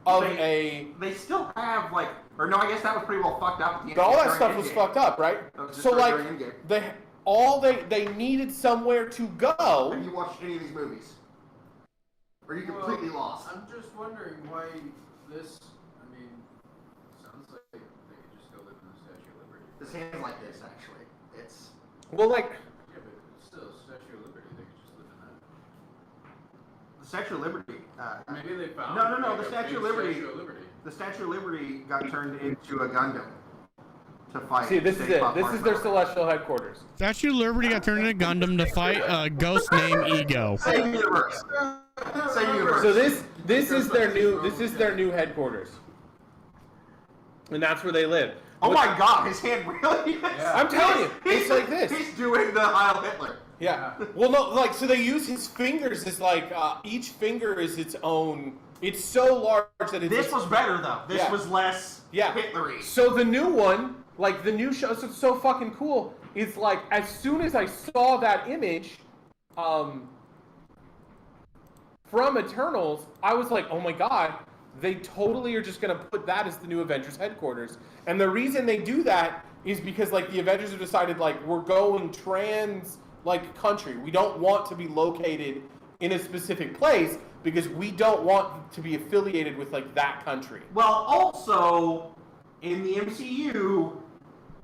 They still have, like... Or no, I guess that was pretty well fucked up at the end. But all that stuff was fucked up, right? So, like, they needed somewhere to go. Have you watched any of these movies? Or are you completely lost? I'm just wondering why this... I mean, sounds like they could just go live in the Statue of Liberty. This hand's like this, actually. It's... Well, like... Yeah, but still, Statue of Liberty, they could just live in that. The Statue of Liberty... maybe they found... No, the Statue of Liberty... The Statue of Liberty got turned into a Gundam to fight... See, this is it. This is their celestial headquarters. Statue of Liberty got turned into a Gundam to fight a ghost named Ego. Same universe. Same universe. So this is their new headquarters. And that's where they live. Oh my god, his hand really is. Yeah. I'm telling you, it's like this. He's doing the Heil Hitler. Yeah. Well, no, like, so they use his fingers as, like, each finger is its own. It's so large that it's... This was better, though. This was less Hitlery. So the new one, like, the new show, so it's so fucking cool. It's like, as soon as I saw that image, from Eternals, I was like, oh my god, they totally are just gonna put that as the new Avengers headquarters. And the reason they do that is because, like, the Avengers have decided, like, we're going trans, like, country. We don't want to be located in a specific place because we don't want to be affiliated with, like, that country. Well, also, in the MCU,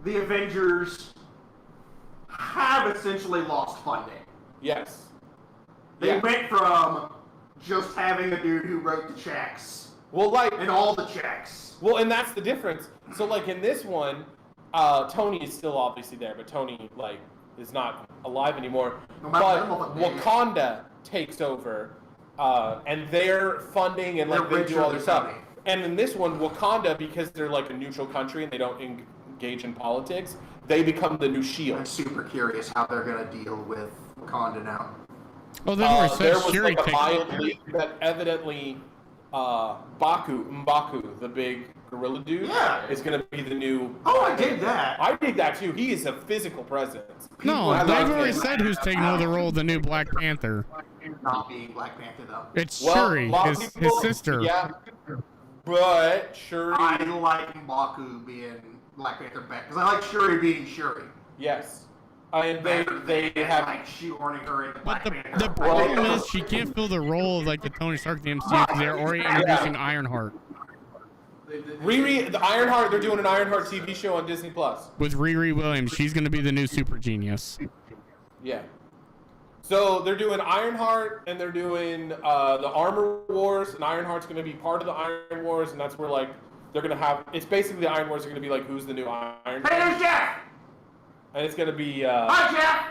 the Avengers have essentially lost funding. Yes. They went from just having a dude who wrote the checks. Well, like... And all the checks. Well, and that's the difference. So, like, in this one, Tony is still obviously there, but Tony, like, is not alive anymore. But Wakanda takes over, and they're funding and, like, they do all this stuff. And in this one, Wakanda, because they're, like, a neutral country and they don't engage in politics, they become the new SHIELD. I'm super curious how they're going to deal with Wakanda now. Oh, there was, like, a mild leak that evidently M'Baku, the big gorilla dude, is going to be the new... Oh, I dig that. I dig that, too. He is a physical presence. No, they've already said who's taking over the role of the new Black Panther. Not being Black Panther, though. It's Shuri, his sister. Yeah, but Shuri... I like M'Baku being Black Panther back, because I like Shuri being Shuri. Yes. And they have... like shoehorning her into Black Panther. The problem is she can't fill the role of, like, the Tony Stark of the MCU because they're already introducing Ironheart. The Ironheart, they're doing an Ironheart TV show on Disney Plus. With Riri Williams, she's going to be the new super genius. Yeah. So they're doing Ironheart, and they're doing the Armor Wars, and Ironheart's going to be part of the Iron Wars, and that's where, like, they're going to have... It's basically the Iron Wars are going to be like, who's the new Iron? Hey, there's Jeff! And it's going to be... Hi, Jeff!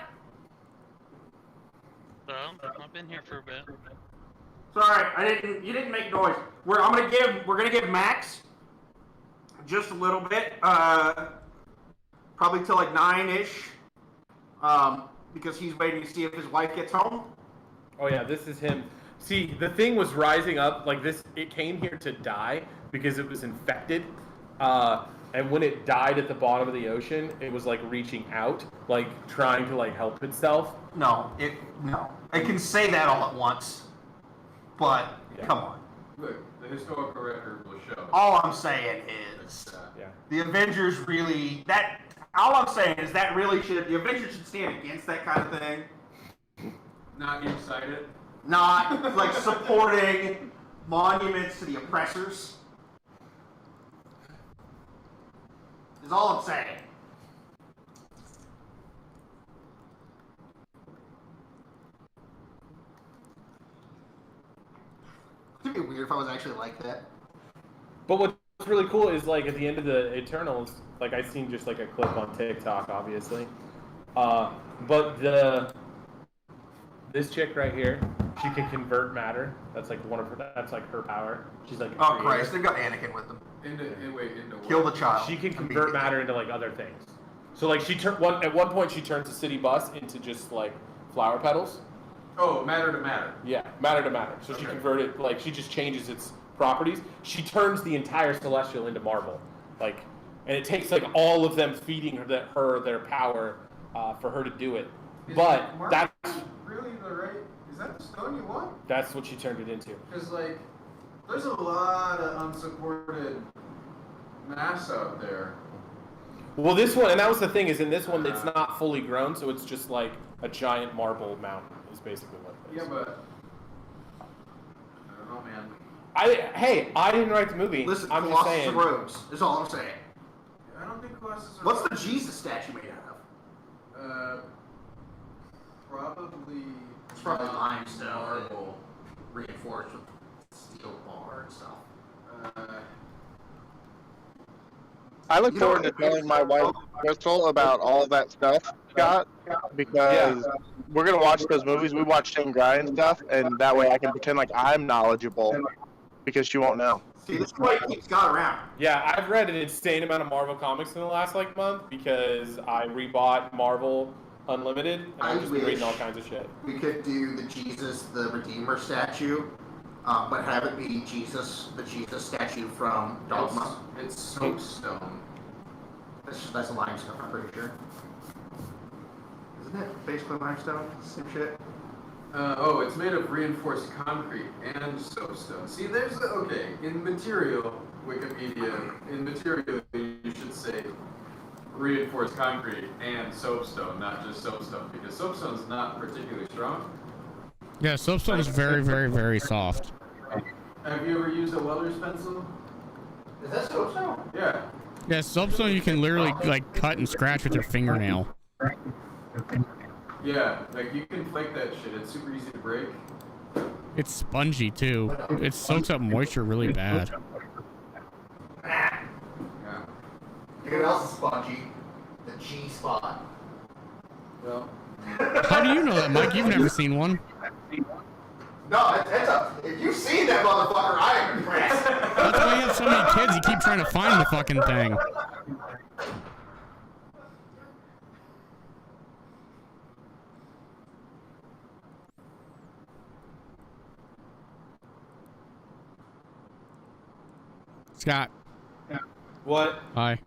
So, I've been here for a bit. Sorry, you didn't make noise. We're gonna give Max just a little bit, probably till like 9-ish, because he's waiting to see if his wife gets home. Oh yeah, this is him. See, the thing was rising up like this. It came here to die because it was infected, and when it died at the bottom of the ocean, it was like reaching out, like trying to like help itself. No. I can say that all at once, but come on. Look, the historical record will show. All I'm saying is, the Avengers really all I'm saying is that really the Avengers should stand against that kind of thing. Not excited. Not like supporting monuments to the oppressors. Is all I'm saying. It'd be weird if I was actually like that. But what's really cool is like at the end of the Eternals, like I seen just like a clip on TikTok, obviously. But this chick right here, she can convert matter. That's like that's like her power. She's like oh Christ, they got Anakin with them. Into Kill the child. She can convert matter into like other things. So like at one point she turns a city bus into just like flower petals. Oh, matter to matter. Yeah, matter to matter. So she converted, like, she just changes its properties. She turns the entire Celestial into marble. Like, and it takes, like, all of them feeding her their power for her to do it. But that's... Really the right... Is that the stone you want? That's what she turned it into. Because, like, There's a lot of unsupported mass out there. Well, this one, and that was the thing, is in this one, it's not fully grown, so it's just like a giant marble mountain, is basically what it is. Yeah, but I don't know, man. Hey, I didn't write the movie. Listen, I'm just Colossus saying. of Rhodes is all I'm saying. I don't think Colossus. What's the Jesus statue made out of? Probably. It's probably limestone, marble. reinforced with steel bar and stuff. I look forward to telling my wife, Crystal, about all of that stuff, Scott, because we're going to watch those movies. We watch Tim Grind stuff, and that way I can pretend like I'm knowledgeable, because she won't know. See, this is why he keeps Scott around. Yeah, I've read an insane amount of Marvel comics in the last month because I rebought Marvel Unlimited, and I've just been reading all kinds of shit. We could do the Jesus, the Redeemer statue, but have it be Jesus, the Jesus statue from Dogma. It's soapstone. That's a limestone, I'm pretty sure. Isn't it basically limestone? Same shit. It's made of reinforced concrete and soapstone. See, there's in material, Wikipedia, in material you should say reinforced concrete and soapstone, not just soapstone, because soapstone's not particularly strong. Yeah, soapstone is very, very, very soft. Have you ever used a welder's pencil? Is that soapstone? Yeah. Yeah, soapstone you can literally like cut and scratch with your fingernail. Yeah, like you can flake that shit. It's super easy to break. It's spongy too. It soaks up moisture really bad. Yeah. You know what else is spongy? The G spot. Well. How do you know that, Mike? You've never seen one. No, if you've seen that motherfucker, I am impressed. That's why you have so many kids. You keep trying to find the fucking thing. Scott. What? Hi.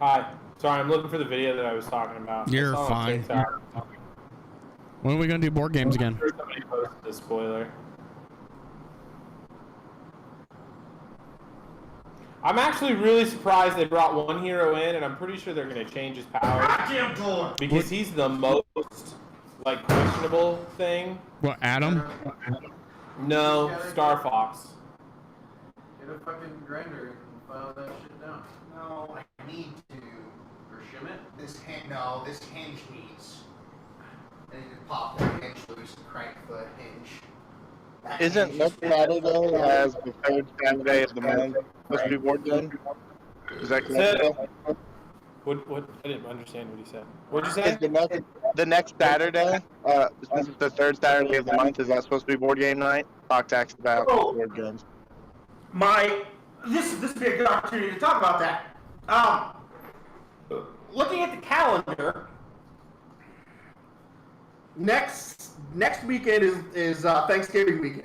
Hi. Sorry, I'm looking for the video that I was talking about. You're fine. When are we gonna do board games again? Somebody posted a spoiler. I'm actually really surprised they brought one hero in, and I'm pretty sure they're gonna change his powers. Goddamn door. Because he's the most questionable thing. What, Adam? No, Star Fox. Get a fucking grinder and file that shit down. No, I need to. Or shim it? This hinge needs. I need to pop that hinge loose and crank the hinge. That Isn't hinge next Saturday as the third Saturday of the month supposed to be board game? Is that correct? Bill? What? I didn't understand what he said. What'd you Is say? the next Saturday, this is the third Saturday of the month, is that supposed to be board game night? Talk text about board games. This would be a good opportunity to talk about that. Looking at the calendar, next weekend is Thanksgiving weekend.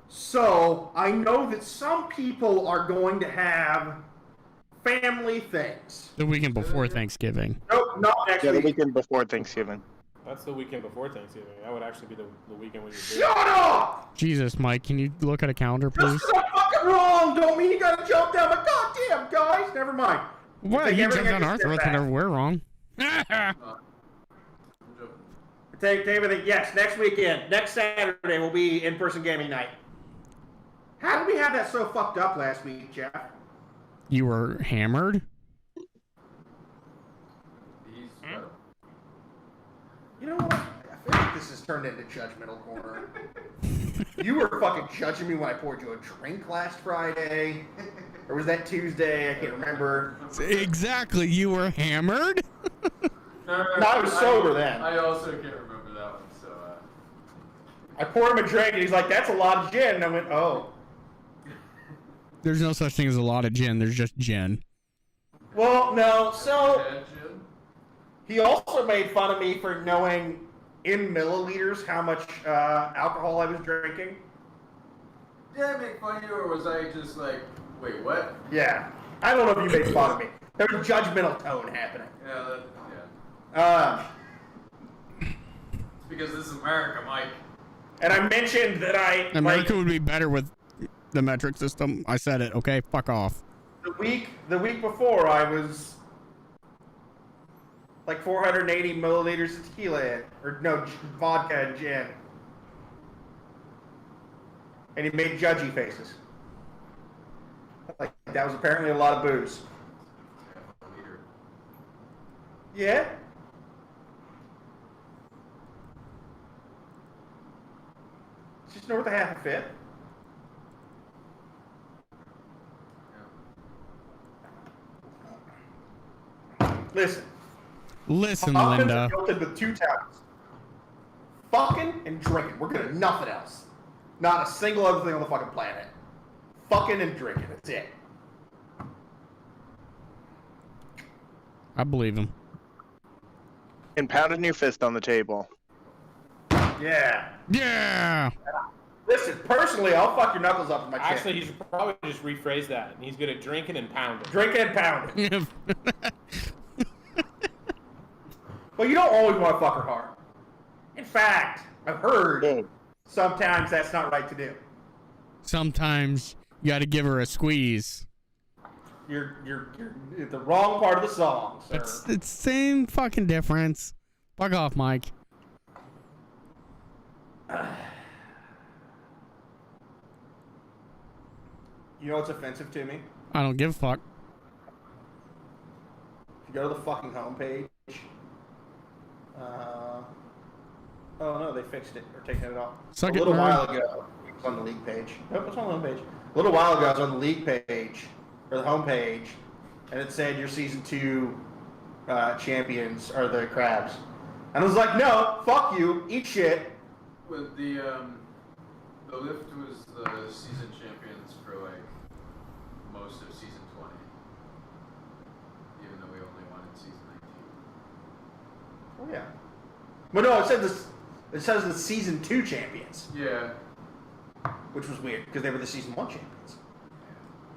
So I know that some people are going to have family things. The weekend before Thanksgiving. Nope, not next Yeah, the week. weekend before Thanksgiving. That's the weekend before Thanksgiving. That would actually be the weekend when you do. Shut up! Jesus, Mike, can you look at a calendar, This please? is fucking wrong. Don't mean you gotta jump down, but goddamn, guys, never mind. Well, Take you everything jumped I on our just throats said whenever back. we're wrong. Take everything. Yes, next weekend, next Saturday will be in-person gaming night. How did we have that so fucked up last week, Jeff? You were hammered? You know what? I feel like this has turned into judgmental corner. You were fucking judging me when I poured you a drink last Friday. Or was that Tuesday? I can't remember. Exactly, you were hammered? No, I was sober then. I also can't remember that one, so... I poured him a drink and he's like, that's a lot of gin. And I went, oh. There's no such thing as a lot of gin, there's just gin. Well, no, so... He also made fun of me for knowing in milliliters how much alcohol I was drinking. Did I make fun of you, or was I just like, wait, what? Yeah. I don't know if you made fun of me. There was a judgmental tone happening. Yeah, Uh, it's because this is America, Mike. And I mentioned that America would be better with the metric system. I said it. Okay, fuck off. The week before, I was like 480 milliliters of tequila in, or no, vodka and gin. And he made judgy faces. Like, that was apparently a lot of booze. Yeah? It's just north of half a fifth. Listen, Linda. Tilted with 2 towels. Fucking and drinking. We're good at nothing else. Not a single other thing on the fucking planet. Fucking and drinking. That's it. I believe him. And pounding your fist on the table. Yeah. Yeah. Listen, personally, I'll fuck your knuckles up with my chin. Actually, he should probably just rephrase that. He's good at drinking and pounding. Drinking and pounding. Well, you don't always want to fuck her hard. In fact, I've heard sometimes that's not right to do. Sometimes you got to give her a squeeze. You're at the wrong part of the song, sir. It's same fucking difference. Fuck off, Mike. You know what's offensive to me? I don't give a fuck. If you go to the fucking homepage, oh no, they fixed it or taken it off. Suck a it, little nerd. while ago, it was on the league page. Nope, it's on the homepage. A little while ago, I was on the league page or the homepage, and it said your season 2 champions are the Crabs, and I was like, no, fuck you, eat shit. With the lift was the season champions for like most of season 20, even though we only won in season 19. Oh yeah. But no, it said this. It says the season 2 champions, Yeah. which was weird because they were the season 1 champions.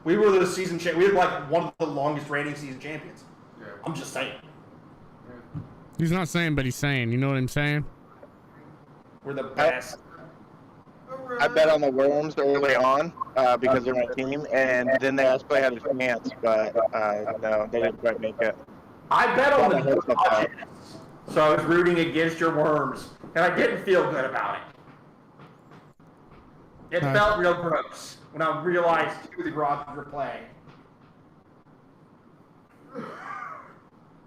We were the season we were like one of the longest reigning season champions. Yeah. I'm just saying. Yeah. He's not saying, but he's saying. You know what I'm saying? We're the best. I bet on the Worms early on because they're my team, and then they actually had a chance, but no, they didn't quite make it. I bet on the Dodgers, so I was rooting against your Worms, and I didn't feel good about it. It felt real gross when I realized who the Rockies were playing.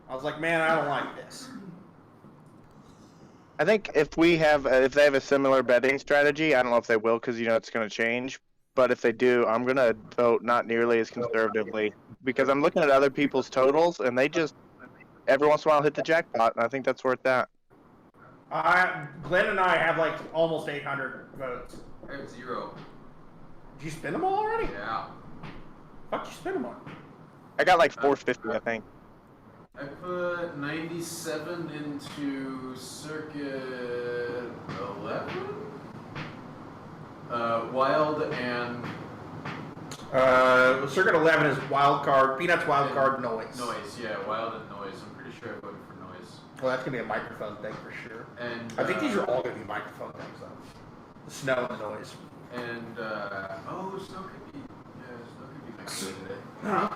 I was like, man, I don't like this. I think if they have a similar betting strategy, I don't know if they will because it's going to change. But if they do, I'm going to vote not nearly as conservatively because I'm looking at other people's totals and they just every once in a while hit the jackpot, and I think that's worth that. Glenn and I have like almost 800 votes. I have 0. Did you spend them all already? Yeah. Fuck, you spend them all. I got like 450, I think. I put 97 into circuit 11. Wild and Circuit 11 is wild card, Peanuts wild card, noise. Noise, yeah, wild and noise. I'm pretty sure I voted for noise. Well, that's gonna be a microphone thing for sure. And I think these are all gonna be microphone things though. The snow and the noise. And snow could be next day today.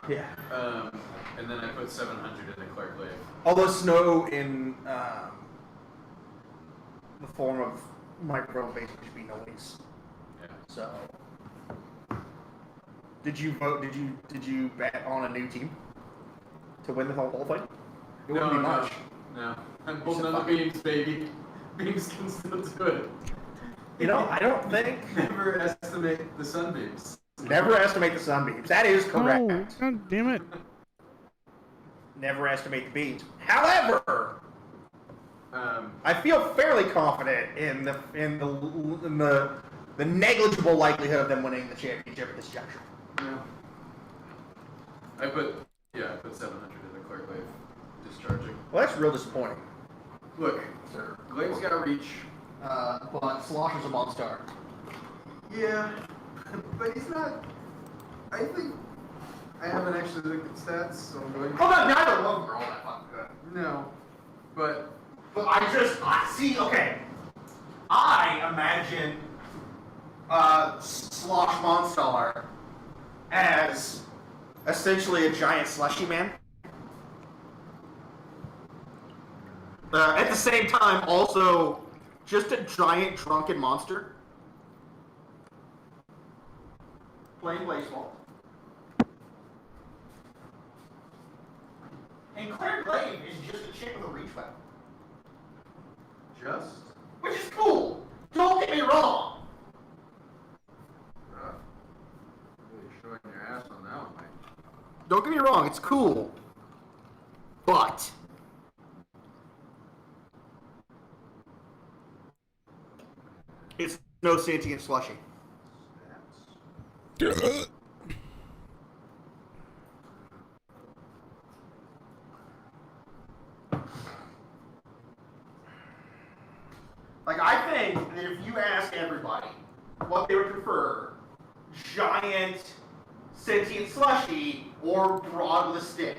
Yeah. And then I put 700 in the Clark Lake. Although snow in the form of microphone basically should be noise. Yeah. So, did you vote? Did you bet on a new team to win the whole thing? It wouldn't be much. No. I'm holding on the beams, baby. Beams can still do it. You know, I don't think. Never estimate the sunbeams. Never estimate the sunbeams. That is correct. Oh, God damn it. Never estimate the beams. However, I feel fairly confident in the negligible likelihood of them winning the championship at this juncture. Yeah. I put 700 in the Clark Lake discharging. Well, that's real disappointing. Look, Sir. Glade's got reach. But Slosher's a monster. Yeah, but he's not. I think I haven't actually looked at stats, so I'm going. Oh, no, neither of them are all that fucking good. No, but But I see, okay. I imagine Slosh Monstar as essentially a giant slushy man. At the same time, also just a giant drunken monster. Playing baseball. And Claire Glade is just a chick with a reach weapon. Just? Which is cool. Don't get me wrong. Really showing your ass on that one, Mike. Don't get me wrong, it's cool. But it's no sentient slushy. Like, I think that if you ask everybody what they would prefer, giant sentient slushy or broad with a stick,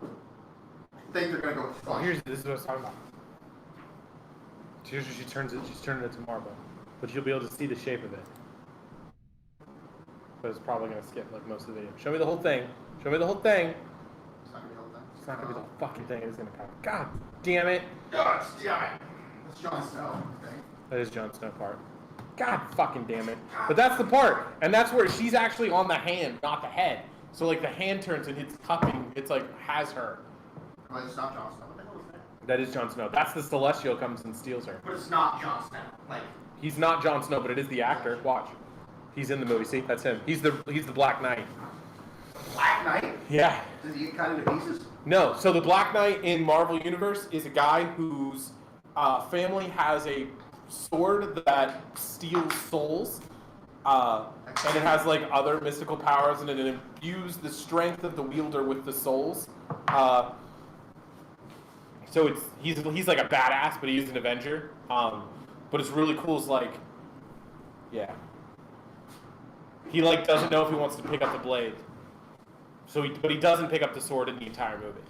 I think they're gonna go with slushy. This is what I was talking about. Here's what she turns it. She's turning it to marble, but you'll be able to see the shape of it. But it's probably gonna skip like most of the video. Show me the whole thing. Show me the whole thing. It's not gonna be the whole thing. It's not gonna be the whole fucking thing. It is gonna come. God damn it. God damn it. That's Jon Snow thing. That is Jon Snow part. God fucking damn it. But that's the part, and that's where she's actually on the hand, not the head. So like the hand turns and it's cupping. It's like has her. Well, it's not Jon Snow. What the hell is that? That is Jon Snow. That's the Celestial comes and steals her. But it's not Jon Snow. Like, He's not Jon Snow, but it is the actor. Watch. He's in the movie. See, that's him. He's the Black Knight. Black Knight? Yeah. Does he get cut into pieces? No. So the Black Knight in Marvel Universe is a guy whose family has a sword that steals souls, and it has like other mystical powers, and it imbues the strength of the wielder with the souls. So he's like a badass, but he's an Avenger. But it's really cool. Is like, yeah. He like doesn't know if he wants to pick up the blade. But he doesn't pick up the sword in the entire movie.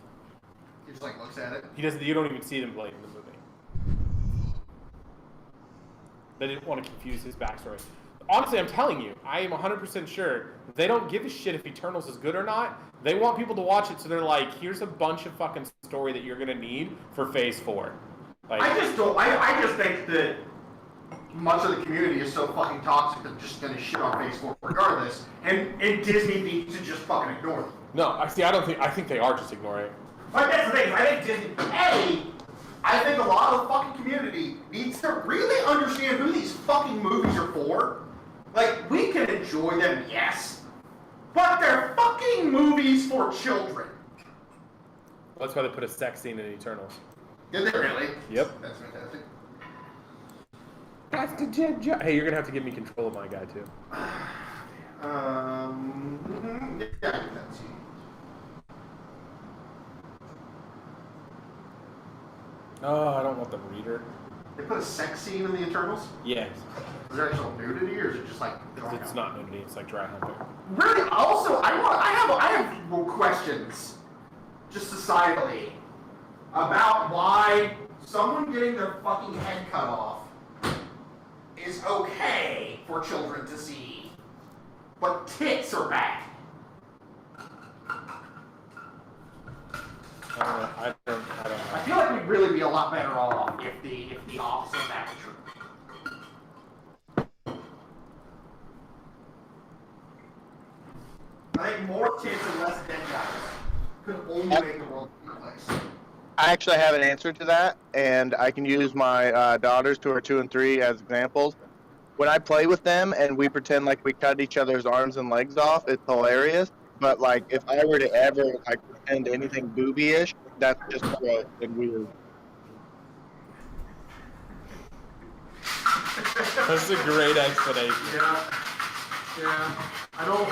He just like looks at it. He doesn't. You don't even see the blade in the movie. They didn't want to confuse his backstory. Honestly, I'm telling you, I am 100% sure they don't give a shit if Eternals is good or not. They want people to watch it, so they're like, here's a bunch of fucking story that you're gonna need for Phase 4. Like, I just don't. I just think that much of the community is so fucking toxic that they're just gonna shit on Phase 4 regardless, and Disney needs to just fucking ignore them. no, I think they are just ignoring it. Like, that's the thing. I think Disney. I think a lot of the fucking community needs to really understand who these fucking movies are for. Like, we can enjoy them, yes, but they're fucking movies for children. That's why they put a sex scene in Eternals. Did they really? Yep. That's fantastic. That's the jet. Hey, you're gonna have to give me control of my guy too. Yeah, I get that too. Oh, I don't want the reader. They put a sex scene in the Eternals? Yes. Is there actual nudity, or is it just like? It's not nudity. It's like dry humping. Really? Also, I have more questions, just societally, about why someone getting their fucking head cut off is okay for children to see, but tits are bad. I don't know. I feel like we'd really be a lot better off if the opposite of that was true. I think more tits and less dead guys could only make the world a better place. I actually have an answer to that, and I can use my daughters, who are 2 and 3, as examples. When I play with them and we pretend like we cut each other's arms and legs off, it's hilarious. But like, if I were to ever like pretend anything boobyish, that's just gross and weird. That's a great explanation. Yeah. I don't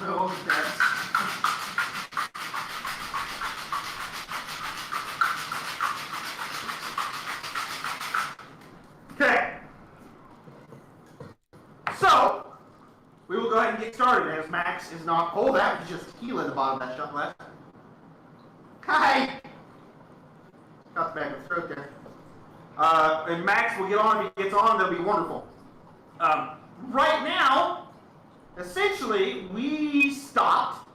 know if that's... Okay. So, we will go ahead and get started as Max is not... Oh, that was just Keel at the bottom of that shot left. Hi! Got the and Max will get on if he gets on. That'll be wonderful. Right now, essentially, we stopped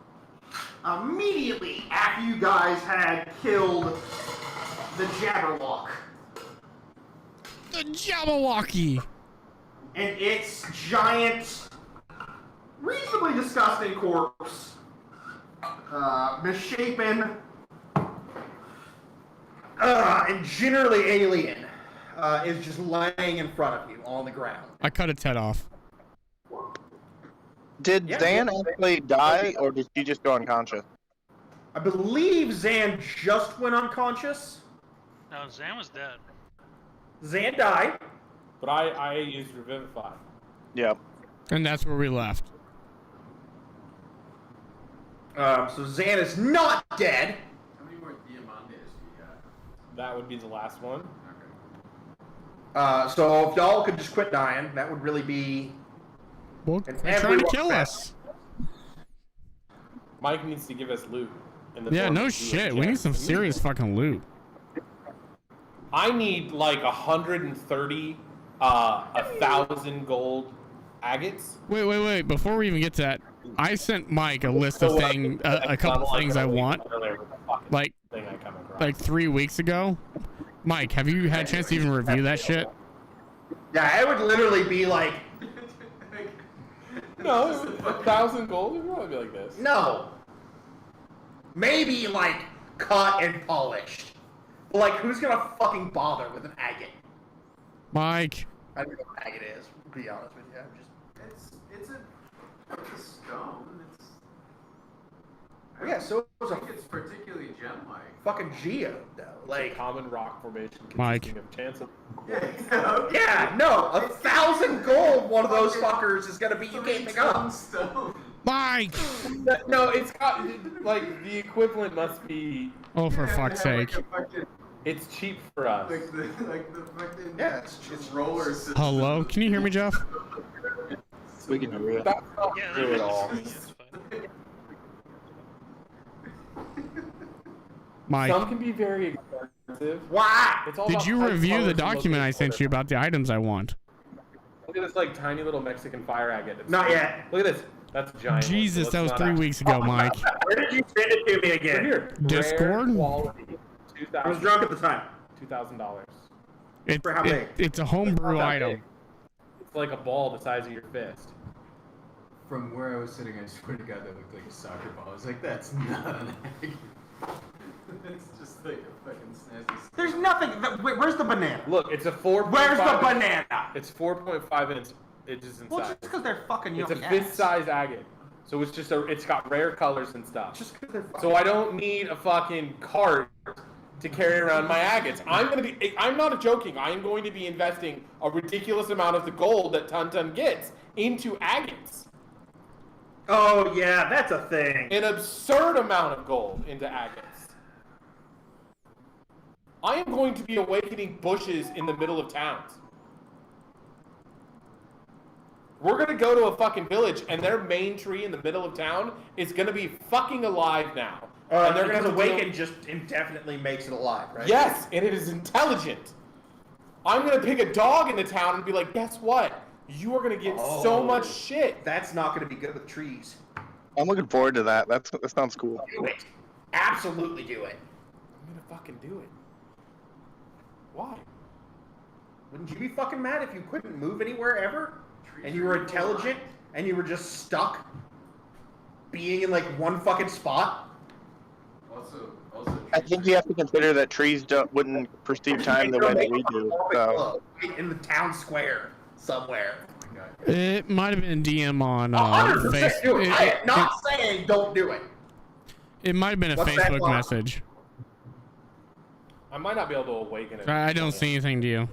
immediately after you guys had killed the Jabberwock. The Jabberwocky. And its giant, reasonably disgusting corpse, misshapen, and generally alien, is just laying in front of you on the ground. I cut its head off. Did Zan actually die, or did she just go unconscious? I believe Zan just went unconscious. No, Zan was dead. Zan died. But I used Revivify. Yep. And that's where we left. So Zan is not dead. How many more Diamantes do you got? That would be the last one. Okay. So if y'all could just quit dying, that would really be... Well, And they're trying to everyone kill fast. us. Mike needs to give us loot. In the Yeah, form no of shit. loot We need gems. some serious fucking loot. I need like 130, 1,000 gold agates. Wait. Before we even get to that, I sent Mike a list of a couple things I want, like 3 weeks ago. Mike, have you had a chance to even review that shit? Yeah, it would literally be like... No, 1,000 gold would probably be like this. No. Maybe like cut and polished. But like, who's gonna fucking bother with an agate? Mike. I don't know what agate is, to be honest with you. I'm just... It's a stone. Yeah, so I it's a think it's particularly gem-like. fucking geode, though. Like Like, common rock formation Mike. consisting of chance of yeah, no, 1,000 gold one of those fuckers is gonna be, you can't pick up. Stone. Mike! No, it's got like the equivalent must be. Oh, for fuck's sake. It's cheap for us. Like the fucking Yeah, it's roller system. Hello? Can you hear me, Jeff? We can hear you. That's not Yeah, true at all. it's fine. Mike, Some can be very expensive. Why? It's all did about you high review the colors and document I location. sent you about the items I want? Look at this like tiny little Mexican fire agate. It's Not like- yet. Look at this. That's a giant. Jesus, one, that was so 3 let's not weeks ago, Mike. Where did you send it to me act- again? Here. Discord? Rare quality. I was drunk at the time. $2,000. For how big? It's a homebrew Not that item. big. It's like a ball the size of your fist. From where I was sitting, I swear to God, that looked like a soccer ball. I was like, that's not an egg. It's just like a fucking snazzy. There's nothing. Wait, where's the banana? Look, it's a 4. Where's the banana? It's 4.5 inches in Well, size. just because they're fucking you It's a on the fist ass. size agate. So it's just it's got rare colors and stuff. Just because they're fucking... So I don't need a fucking cart to carry around my agates. I'm not joking. I am going to be investing a ridiculous amount of the gold that Tun gets into agates. Oh, yeah, that's a thing. An absurd amount of gold into agates. I am going to be awakening bushes in the middle of towns. We're gonna go to a fucking village, and their main tree in the middle of town is gonna be fucking alive now. And they're gonna have to awaken deal- just indefinitely makes it alive, right? Yes, and it is intelligent. I'm gonna pick a dog in the town and be like, guess what? You are gonna get so Oh. much shit. That's not going to be good with trees. I'm looking forward to that. That sounds cool. Do it. Absolutely do it. I'm gonna fucking do it. Why? Wouldn't you be fucking mad if you couldn't move anywhere ever? And you were intelligent and you were just stuck being in like one fucking spot? Also, I think you have to consider that trees wouldn't perceive time the way that we do. So In the town square somewhere. It might have been DM on 100% do it. I Facebook. am not saying don't do it. It might have been a What's that Facebook called? message. I might not be able to awaken it. I don't see anything to you.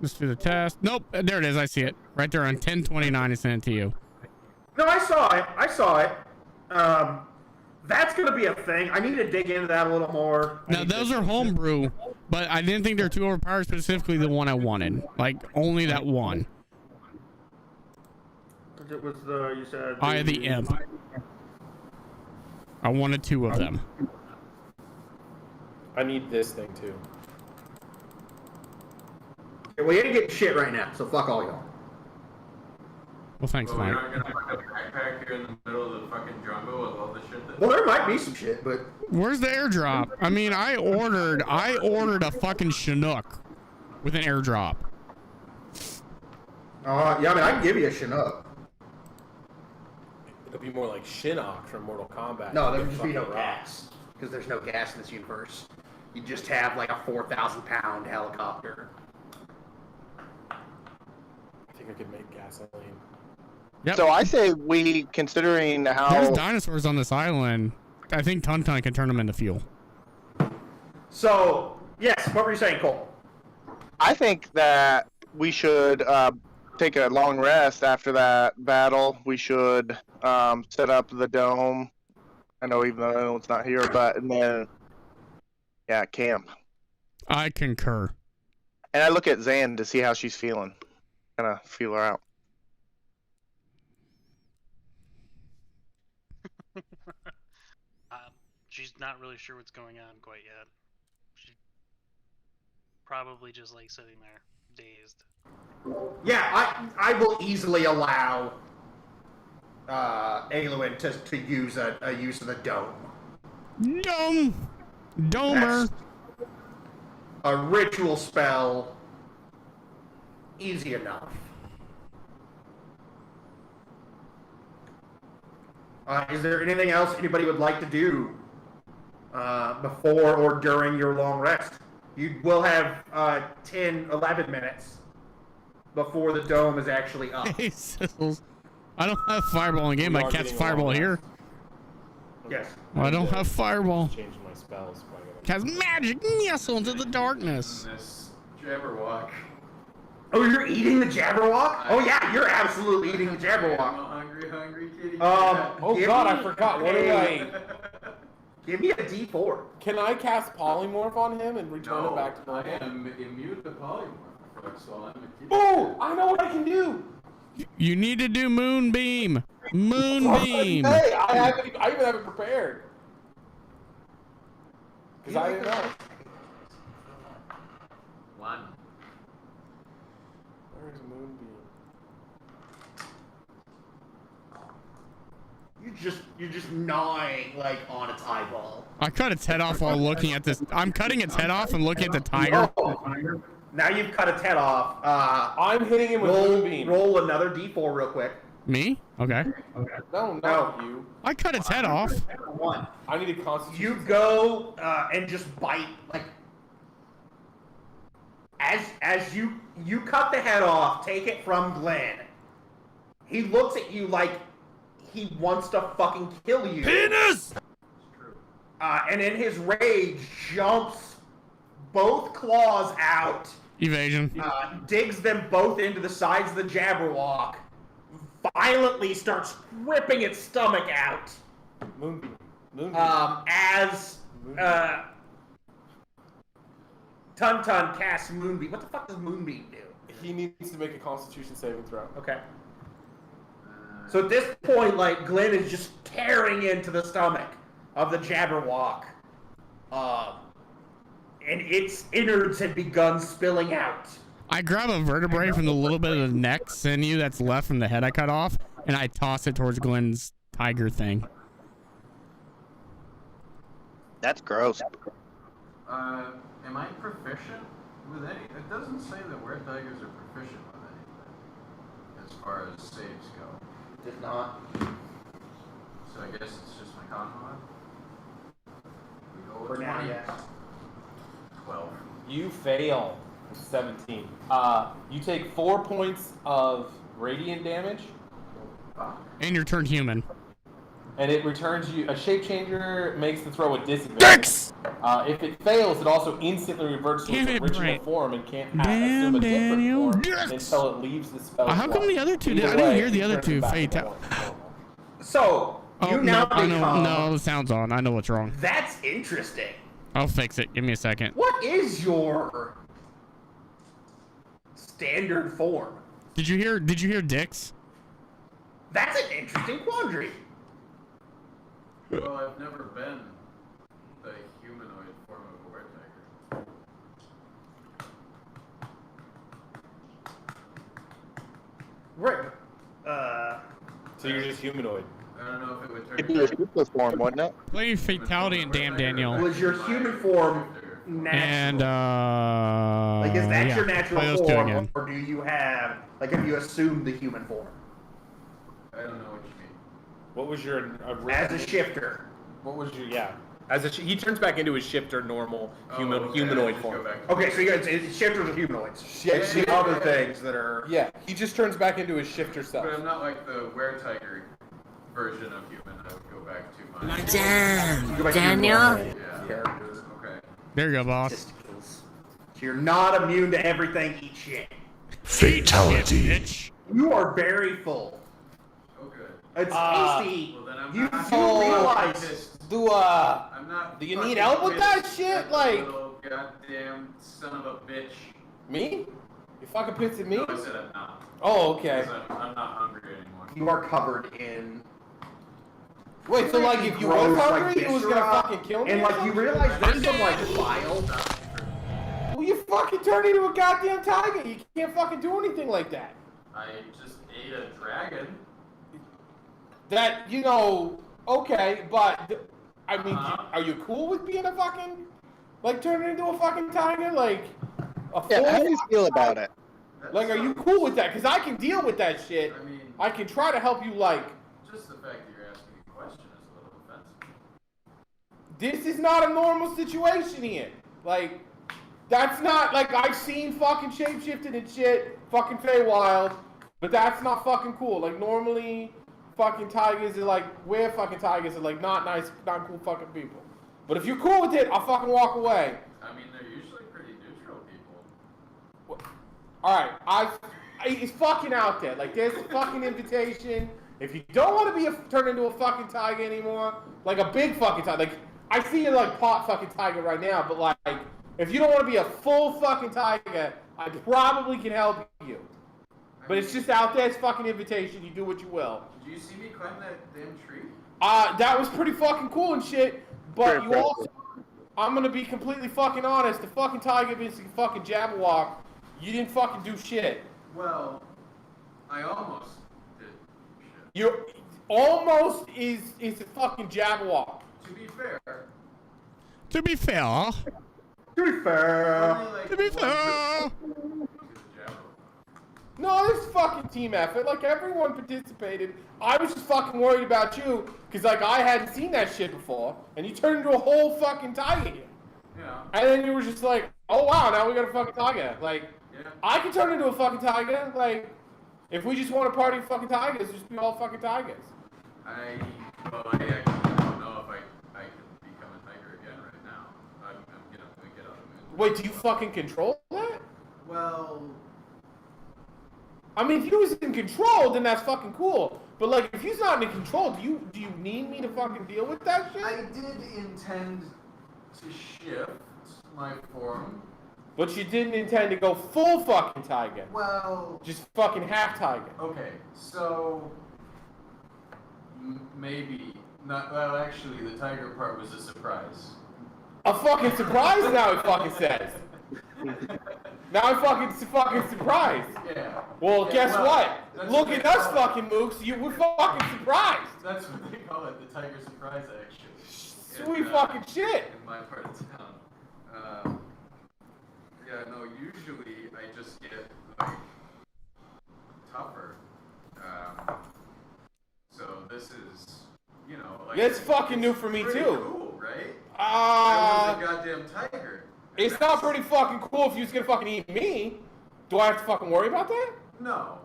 Let's do the test. Nope, there it is. I see it. Right there on 1029. I sent it to you. No, I saw it. That's going to be a thing. I need to dig into that a little more. Now, those are homebrew, but I didn't think they're too overpowered, specifically the one I wanted. Like, only that one. It was you said... Eye of the Imp. I wanted 2 of them. I need this thing too. Well, you ain't getting shit right now, so fuck all y'all. Well, thanks, Well, Mike. we're not gonna put a backpack here in the middle of the fucking jungle with all the shit that. Well, there might be some shit, but Where's the airdrop? I mean, I ordered a fucking Chinook with an airdrop. yeah, I mean, I can give you a Chinook. It'll be more like Shinnok from Mortal Kombat. No, there would just be Fucking no rock. gas because there's no gas in this universe. You just have like a 4,000-pound helicopter. I think I could make gasoline. Yep. So I say we, considering how There's dinosaurs on this island. I think Tuntun can turn them into fuel. So, yes, what were you saying, Cole? I think that we should take a long rest after that battle. We should set up the dome. I know, even though it's not here, but and then camp. I concur. And I look at Zan to see how she's feeling. Kind of feel her out. She's not really sure what's going on quite yet. She's probably just like sitting there, dazed. Yeah, I will easily allow Aluin to use a use of the dome. Domer. That's a ritual spell. Easy enough. Is there anything else anybody would like to do before or during your long rest? You will have 10, 11 minutes before the dome is actually up. Hey, Sizzles. I don't have fireball in game. We I are catch getting fireball along here. Yes. I don't have fireball. Changing my spells. Cast magic missile into the darkness. This Jabberwock. Oh, you're eating the Jabberwock? Oh yeah, you're absolutely eating the I'm a Jabberwock. hungry kitty. Oh Give god, me I forgot. What do I... Give me a D4. Can I cast polymorph on him and return it back to I normal? am immune to polymorph, so I'm a kitty. Oh, I know what I can do. You need to do moonbeam. Moonbeam. Hey, I even have it prepared. Because I didn't know. One. Where's Moonbeam? You're just gnawing like on its eyeball. I cut its head off while looking at this. I'm cutting its head off and looking at the tiger. Oh, now you've cut its head off. I'm hitting him with Moonbeam. Roll another D4 real quick. Me? Okay. No, No. you. I cut its head off. One. I need a constitution. You go and just bite like as you cut the head off. Take it from Glenn. He looks at you like he wants to fucking kill you. Penis! And in his rage, jumps both claws out, Evasion. digs them both into the sides of the Jabberwock, violently starts ripping its stomach out. Moonbeam. Moonbeam. As Tuntun casts Moonbeam. What the fuck does Moonbeam do? He needs to make a constitution saving throw. Okay. So at this point, like, Glenn is just tearing into the stomach of the Jabberwock. And its innards had begun spilling out. I grab a vertebrae from the little bit of the neck sinew that's left from the head I cut off, and I toss it towards Glenn's tiger thing. That's gross. Am I proficient with any? It doesn't say that were-tigers are proficient with anything as far as saves go. Does not. So I guess it's just my con mod. We go For with now, 20. yes. 12. You fail. 17. You take 4 points of radiant damage, And you're turned human. and it returns you. A shape changer makes the throw a disadvantage. If it fails, it also instantly reverts to Damn its it, original Brent. form and can't Damn, assume a different Daniel. form Yes! until it leaves the spell. How come the other two Either did? I didn't way, hear the it other turns two it back to fatal. normal. So, you now I become... know. No, the sound's on. I know what's wrong. That's interesting. I'll fix it. Give me a second. What is your standard form? Did you hear Dix? That's an interesting quandary. Well, I've never been the humanoid form of a were-tiger. Right. So you're just humanoid. I don't know if it would turn. It'd be a shiftless form, wouldn't it? Play Fatality and Damn Daniel. Was your human form natural? And like, is that yeah. your Play natural those two form, again. or do you have, like, have you assumed the human form? I don't know what you mean. What was your As a shifter. What was your As a he turns back into his shifter normal Okay, humanoid just form. go back. Okay, so you got shifters are humanoids. Yeah, It's the yeah, other yeah. things that are. Yeah, he just turns back into his shifter self. But I'm not like the were-tiger version of human. I would go back to my. Damn, You go back to your Daniel. normal Yeah. characters. Okay. There you go, boss. Testicles. So you're not immune to everything. Eat shit. Fatality. Bitch. You are very full. Oh, good. It's tasty. Well, then I'm You not. realize. pissed. Do I'm not. Do you fucking need help with that pissed shit? at the Like- little goddamn son of a bitch. me? You fucking pissed at me? No, I said I'm not. Oh, okay. Because I'm not hungry anymore. You are covered in. Wait, so like if you Gross, were like, hungry, it was gonna viscera, fucking kill me? And or like you something? realize there's some like bile. Well, you fucking turned into a goddamn tiger. You can't fucking do anything like that. I just ate a dragon. That, okay, but, I mean, are you cool with being a fucking, like, turning into a fucking tiger? Like, a full... Yeah, how do you feel about it? Like, are you cool with that? Because I can deal with that shit. I mean, I can try to help you, like, just the fact that you're asking a question is a little offensive. this is not a normal situation here. Like, that's not, like, I've seen fucking shapeshifting and shit, fucking Feywild, but that's not fucking cool. Like, normally, fucking tigers are like, we're fucking tigers are like, not nice, not cool fucking people. But if you're cool with it, I'll fucking walk away. I mean, they're usually pretty neutral people. Alright, it's fucking out there. Like, there's a fucking invitation. If you don't want to turn into a fucking tiger anymore, like a big fucking tiger, like, I see you like pot fucking tiger right now, but like, if you don't want to be a full fucking tiger, I probably can help you. But it's just out there, it's fucking invitation, you do what you will. Did you see me climb that damn tree? That was pretty fucking cool and shit, but Very you also, I'm gonna be completely fucking honest, the fucking tiger is a fucking Jabberwock, you didn't fucking do shit. Well, I almost did shit. You almost is a fucking Jabberwock. To be fair, To be fair, To be fair. only like to be fair. to the Jabberwock. No, this is fucking team effort. Like, everyone participated. I was just fucking worried about you, because, like, I hadn't seen that shit before, and you turned into a whole fucking tiger here. Yeah. And then you were just like, oh, wow, now we got a fucking tiger. Like, Yeah. I can turn into a fucking tiger. Like, if we just want to party fucking tigers, just be all fucking tigers. I actually don't know if I can become a tiger again right now. I'm gonna get out of the mood. Wait, do you fucking control that? Well, I mean, if he was in control, then that's fucking cool. But, like, if he's not in control, do you need me to fucking deal with that shit? I did intend to shift my form. But you didn't intend to go full fucking tiger. Well, Just fucking half tiger. okay, so maybe not. Well, actually, the tiger part was a surprise. A fucking surprise now, he fucking says. Now I'm fucking surprised. Yeah. Well, Yeah, guess well, what? that's Look what at they us call it. fucking mooks. We're fucking surprised. That's what they call it, the tiger surprise action. Sweet In, fucking shit. In my part of town. Yeah, no, usually I just get, like, tougher. So this is, like... It's fucking new for me, pretty too. Cool, right? I was a Uh, goddamn tiger. it's not pretty fucking cool if you was gonna fucking eat me. Do I have to fucking worry about that? No.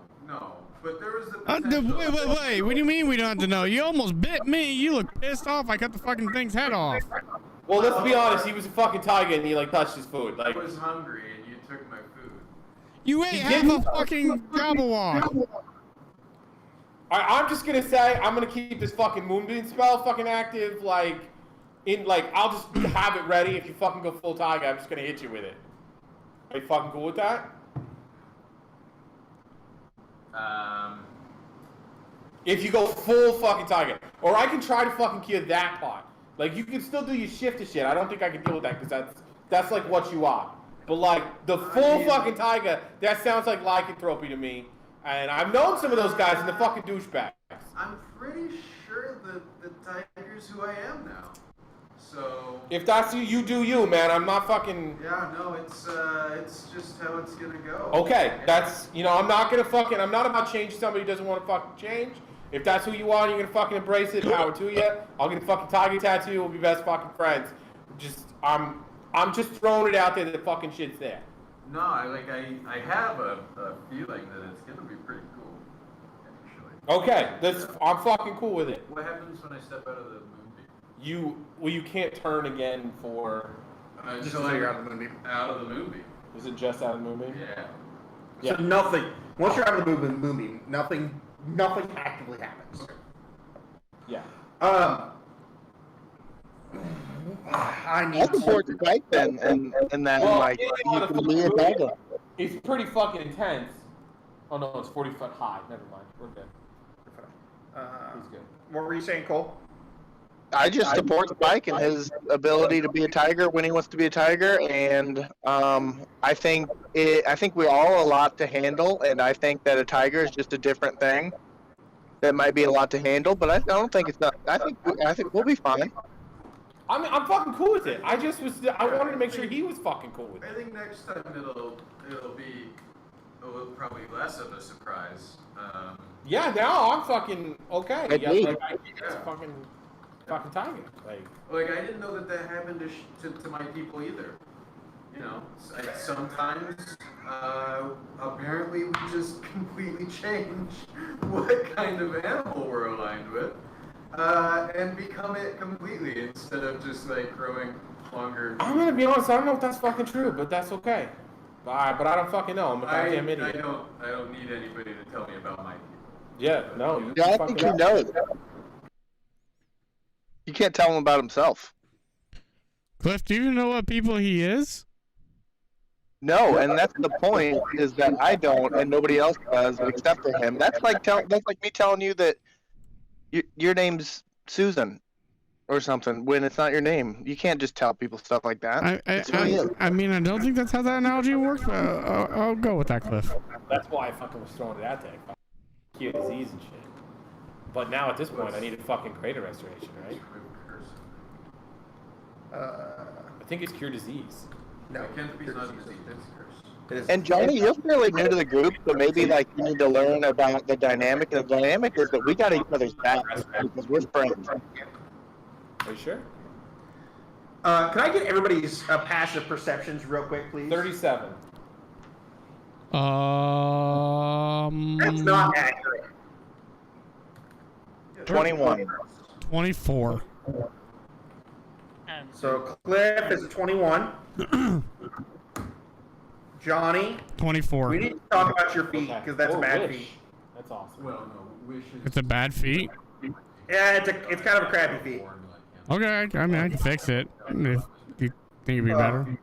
But there was the wait, potential... what do you mean we don't have to know? You almost bit me. You look pissed off. I cut the fucking thing's head off. Well, let's be honest. He was a fucking tiger and he like touched his food. I Like, was hungry and you took my food. You ate half didn't- a fucking Jabberwock. I'm just gonna say I'm gonna keep this fucking moonbeam spell fucking active. Like, I'll just have it ready. If you fucking go full tiger, I'm just gonna hit you with it. Are you fucking cool with that? If you go full fucking tiger. Or I can try to fucking cure that part. Like, you can still do your shift to shit. I don't think I can deal with that, because that's like what you are. But, like, the full fucking tiger, that sounds like lycanthropy to me. And I've known some of those guys and the fucking douchebags. I'm pretty sure that the Tiger's who I am now. So. If that's you, you do you, man. I'm not fucking. Yeah, no, it's just how it's gonna go. Okay, that's I'm not about changing somebody who doesn't want to fucking change. If that's who you are, and you're gonna fucking embrace it. Power to you. I'll get a fucking tiger tattoo. We'll be best fucking friends. I'm just throwing it out there that the fucking shit's there. No, I have a feeling that it's gonna be pretty cool, actually. Okay, I'm fucking cool with it. What happens when I step out of the moonbeam? You can't turn again for. Just until you're out of the moonbeam. Out of the moonbeam. Is it just out of the moonbeam? Yeah. So nothing. Once you're out of the moonbeam, nothing actively happens. Okay. Yeah. I need That's important, right? And then like you can be a tiger. It's pretty fucking intense. Oh no, it's 40 foot high. Never mind. We're good. He's good. What were you saying, Cole? I just support Spike and his ability to be a tiger when he wants to be a tiger, and I think we're all a lot to handle, and I think that a tiger is just a different thing that might be a lot to handle, but I don't think it's not. I think we'll be fine. I'm fucking cool with it. I wanted to make sure he was fucking cool with it. I think next time it'll be probably less of a surprise. Yeah, now I'm fucking okay. Agreed. It's fucking tiger. Like I didn't know that happened to my people either. Sometimes apparently we just completely change what kind of animal we're aligned with, and become it completely instead of just like growing longer. I'm gonna be honest. I don't know if that's fucking true, but that's okay. But I don't fucking know. I'm a goddamn idiot. I don't need anybody to tell me about my people. Yeah, no. Yeah, I think he knows. You can't tell him about himself. Cliff, do you even know what people he is? No, and that's the point, is that I don't, and nobody else does except for him. That's like me telling you that your name's Susan or something when it's not your name. You can't just tell people stuff like that. I mean, I don't think that's how that analogy works, but I'll go with that, Cliff. That's why I fucking was throwing it out there. Cure disease and shit. But now at this point, I need a fucking greater restoration, right? I think it's cure disease. No, Can't be not disease. It's curse. And Johnny, you're fairly new to the group, so maybe like you need to learn about the dynamic. And the dynamic is that we got each other's backs because we're friends. Are you sure? Can I get everybody's passive perceptions real quick, please? 37. That's not accurate. 21. 24. So Cliff is 21. Johnny, 24. we need to talk about your feet because that's a bad feet. That's awesome. Well, no, wish is It's a bad feat. Yeah, it's kind of a crappy feet. Okay, I mean, I can fix it. If you think it'd be better.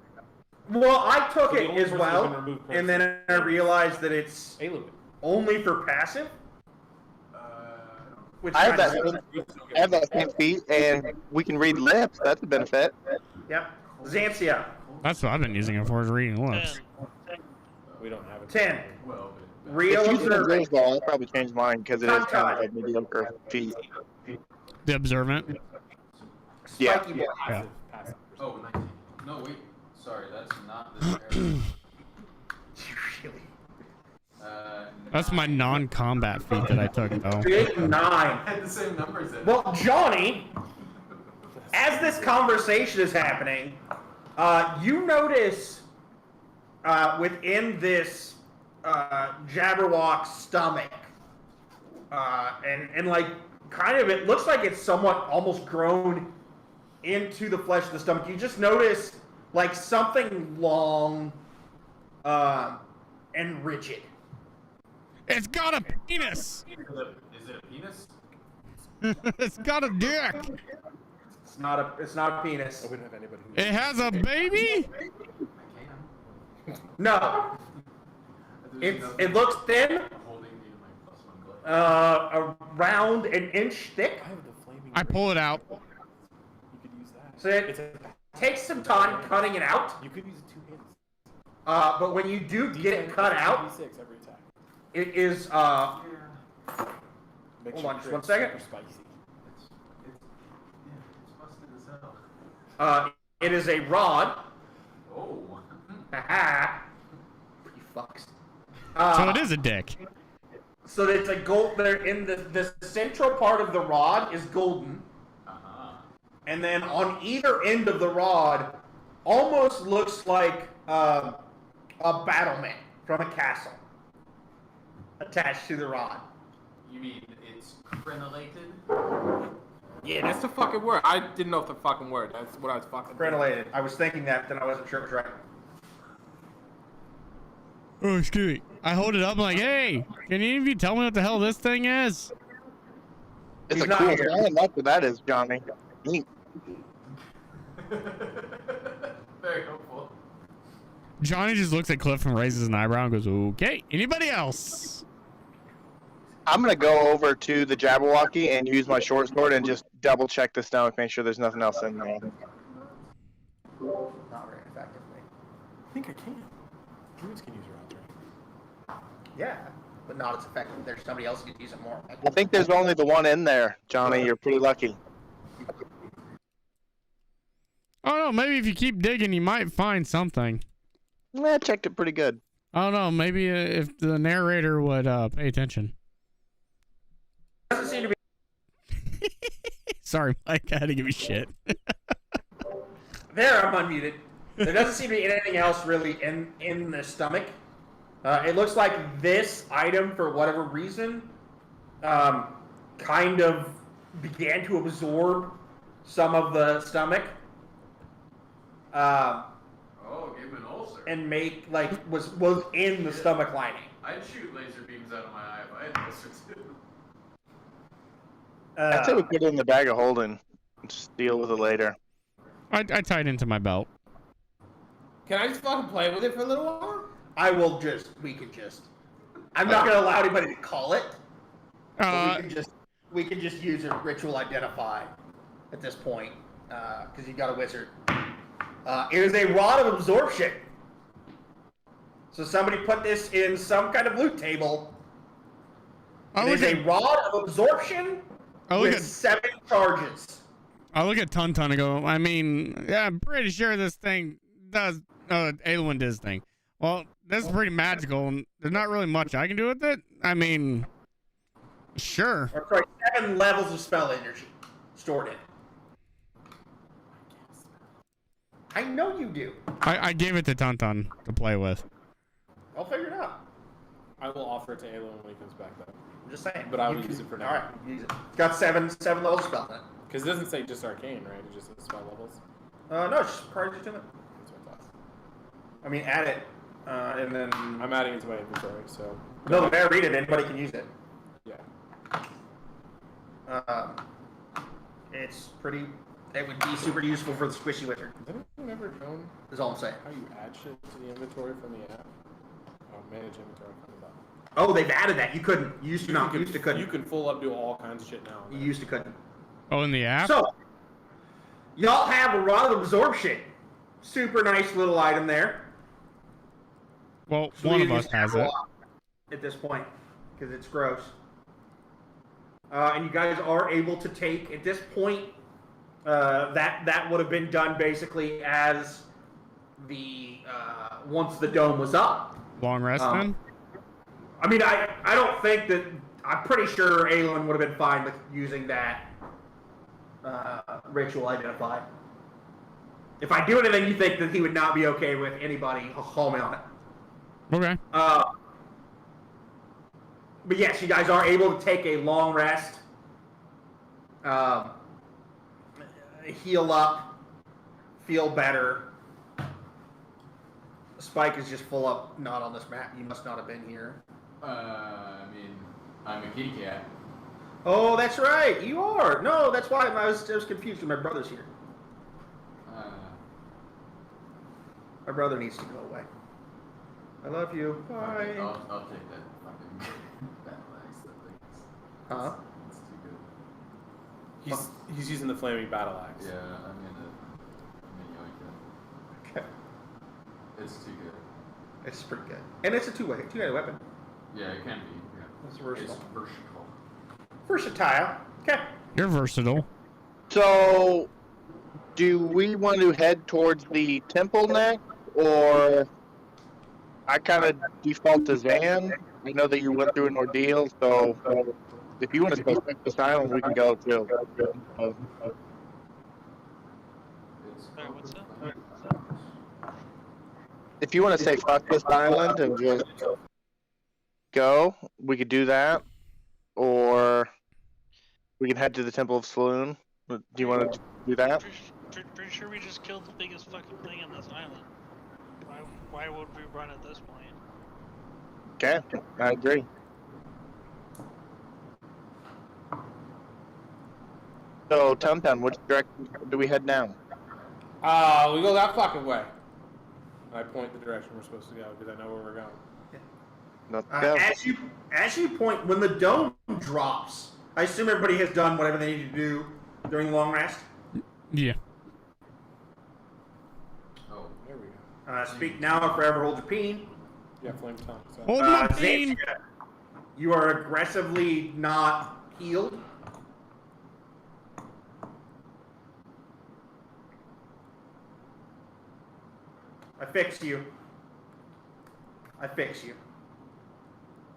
Well, I took So the it only as person well, who can remove and then I realized that it's A little bit. only for passive. Which I have kinda sucks. that same feat, and we can read lips. That's a benefit. Yep. Xanthia, That's what I've been using it for, is reading lips. We don't have it. 10. well, Real If you can observant. observe though, I'll probably change mine because it is kind of a mediocre feat. The observant. Yeah. Spiky boy. Yeah. Passive. Oh, 19. No, wait. Sorry, that's not this area. Really? That's my non-combat feat that I took, though. 8 and 9. I had the same numbers in it. Well, Johnny, as this conversation is happening, you notice within this Jabberwock's stomach, and like kind of it looks like it's somewhat almost grown into the flesh of the stomach. You just notice like something long and rigid. It's got a penis! Is it a penis? It's got a dick! It's not a penis. We don't have anybody who... It has a baby? I can. No. There's It looks thin, I'm holding me to my +1 glove. around an inch thick. I have the flaming... I pull it out. You could use that. So it takes some time cutting it out. You could use it 2 hands. But when you do get it cut out, D6 every attack. It is hold on just 1 second. It's busted as hell. It is a rod. Oh. Haha. You fucks. So it is a dick. So it's a gold. There in the central part of the rod is golden, and then on either end of the rod, almost looks like a battlement from a castle attached to the rod. You mean it's crenellated? Yeah, that's the fucking word. I didn't know if the fucking word. That's what I was fucking. Crenellated. I was thinking that, then I wasn't sure it was right. Oh, excuse me. I hold it up. I'm like, hey, can any of you tell me what the hell this thing is? It's He's a not cool here. thing. That's what that is, Johnny. Neat. Very helpful. Johnny just looks at Cliff and raises an eyebrow and goes, okay, anybody else? I'm gonna go over to the Jabberwocky and use my short sword and just double check the stomach, make sure there's nothing else in there. Not very effectively. I think I can. Druids can use rods, right? Yeah, but not as effective. There's somebody else who could use it more. I think there's only the one in there, Johnny. You're pretty lucky. Oh no, maybe if you keep digging, you might find something. I checked it pretty good. I don't know. Maybe if the narrator would pay attention. Doesn't seem to be. Sorry, Mike. I had to give you shit. There, I'm unmuted. There doesn't seem to be anything else really in the stomach. It looks like this item, for whatever reason, kind of began to absorb some of the stomach. Gave him an ulcer. And make was in the stomach lining. I'd shoot laser beams out of my eye if I had an ulcer too. I'd say we put it in the bag of holding and just deal with it later. I tied it into my belt. Can I just fucking play with it for a little while? We could just. I'm not gonna allow anybody to call it. But we can just use a ritual identify at this point, because you got a wizard. It is a rod of absorption. So somebody put this in some kind of loot table. It is a rod of absorption with 7 charges. I look at Tun and go, I mean, yeah, I'm pretty sure this thing does Aelwyn does thing. Well, this is pretty magical, and there's not really much I can do with it. I mean, sure. Or, sorry, 7 levels of spell energy stored in it. I know you do. I gave it to Tun to play with. I'll figure it out. I will offer it to Aelwyn when he comes back, though. I'm just saying. But I will use it for now. All right, use it. It's got 7 levels of spell in it. Because it doesn't say just arcane, right? It just says spell levels. No, it's just cards to it. That's what I thought. I mean, add it, and then. I'm adding it to my inventory, so. No, the bear read it. Anybody can use it. Yeah. It's pretty. It would be super useful for the squishy wizard. Has anyone ever known Is all I'm saying. how you add shit to the inventory from the app? Oh, manage inventory from the button. Oh, they've added that. You couldn't. You used to not. You used to couldn't. You can full up do all kinds of shit now. You used to couldn't. Oh, in the app? So, y'all have a rod of absorption. Super nice little item there. Well, So one you of us just has have a it. lot at this point, because it's gross. And you guys are able to take, at this point, that would have been done basically as the, once the dome was up. Long rest then? I mean, I don't think that, I'm pretty sure Aelin would have been fine with using that ritual identify. If I do anything you think that he would not be okay with, anybody, call me on it. Okay. But yes, you guys are able to take a long rest, heal up, feel better. Spike is just full up, not on this map. You must not have been here. I mean, I'm a kitty cat. Oh, that's right. You are. No, that's why I was confused when my brother's here. My brother needs to go away. I love you. Bye. I'll take that fucking battle axe. That thing's. Huh? It's too good. He's using the flaming battle axe. Yeah, I'm gonna yoink it. Okay. It's too good. It's pretty good. And it's a two-handed weapon. Yeah, it can be. Yeah. It's versatile. It's versatile. Versatile. Okay. You're versatile. So, do we want to head towards the temple next, or I kind of default to Zan? I know that you went through an ordeal, so if you want to go this island, we can go too. Sorry, what's that? If you want to say fuck this island and just go, we could do that, or we can head to the Temple of Saloon. Do you want to do that? Pretty sure we just killed the biggest fucking thing on this island. Why would we run at this point? Okay, I agree. So, Tum, which direction do we head now? We go that fucking way. I point the direction we're supposed to go because I know where we're going. Let's go. As you point, when the dome drops, I assume everybody has done whatever they need to do during the long rest. Yeah. Oh, There we go. Speak now or forever hold your peen. Yeah, flame tongue. So. Hold my pain. Xantia, you are aggressively not healed. I fix you.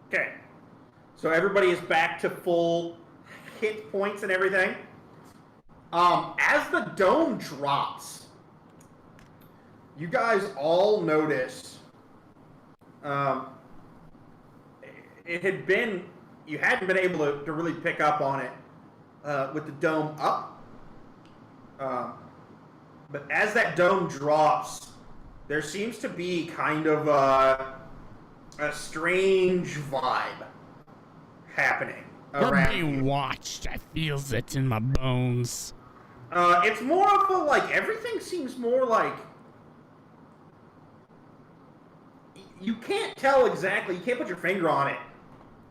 Okay. So everybody is back to full hit points and everything. As the dome drops, you guys all notice it had been, you hadn't been able to really pick up on it with the dome up. But as that dome drops, there seems to be kind of a strange vibe happening We're around being you. watched. I feels it in my bones. It's more of a, like, everything seems more like, you can't tell exactly, you can't put your finger on it,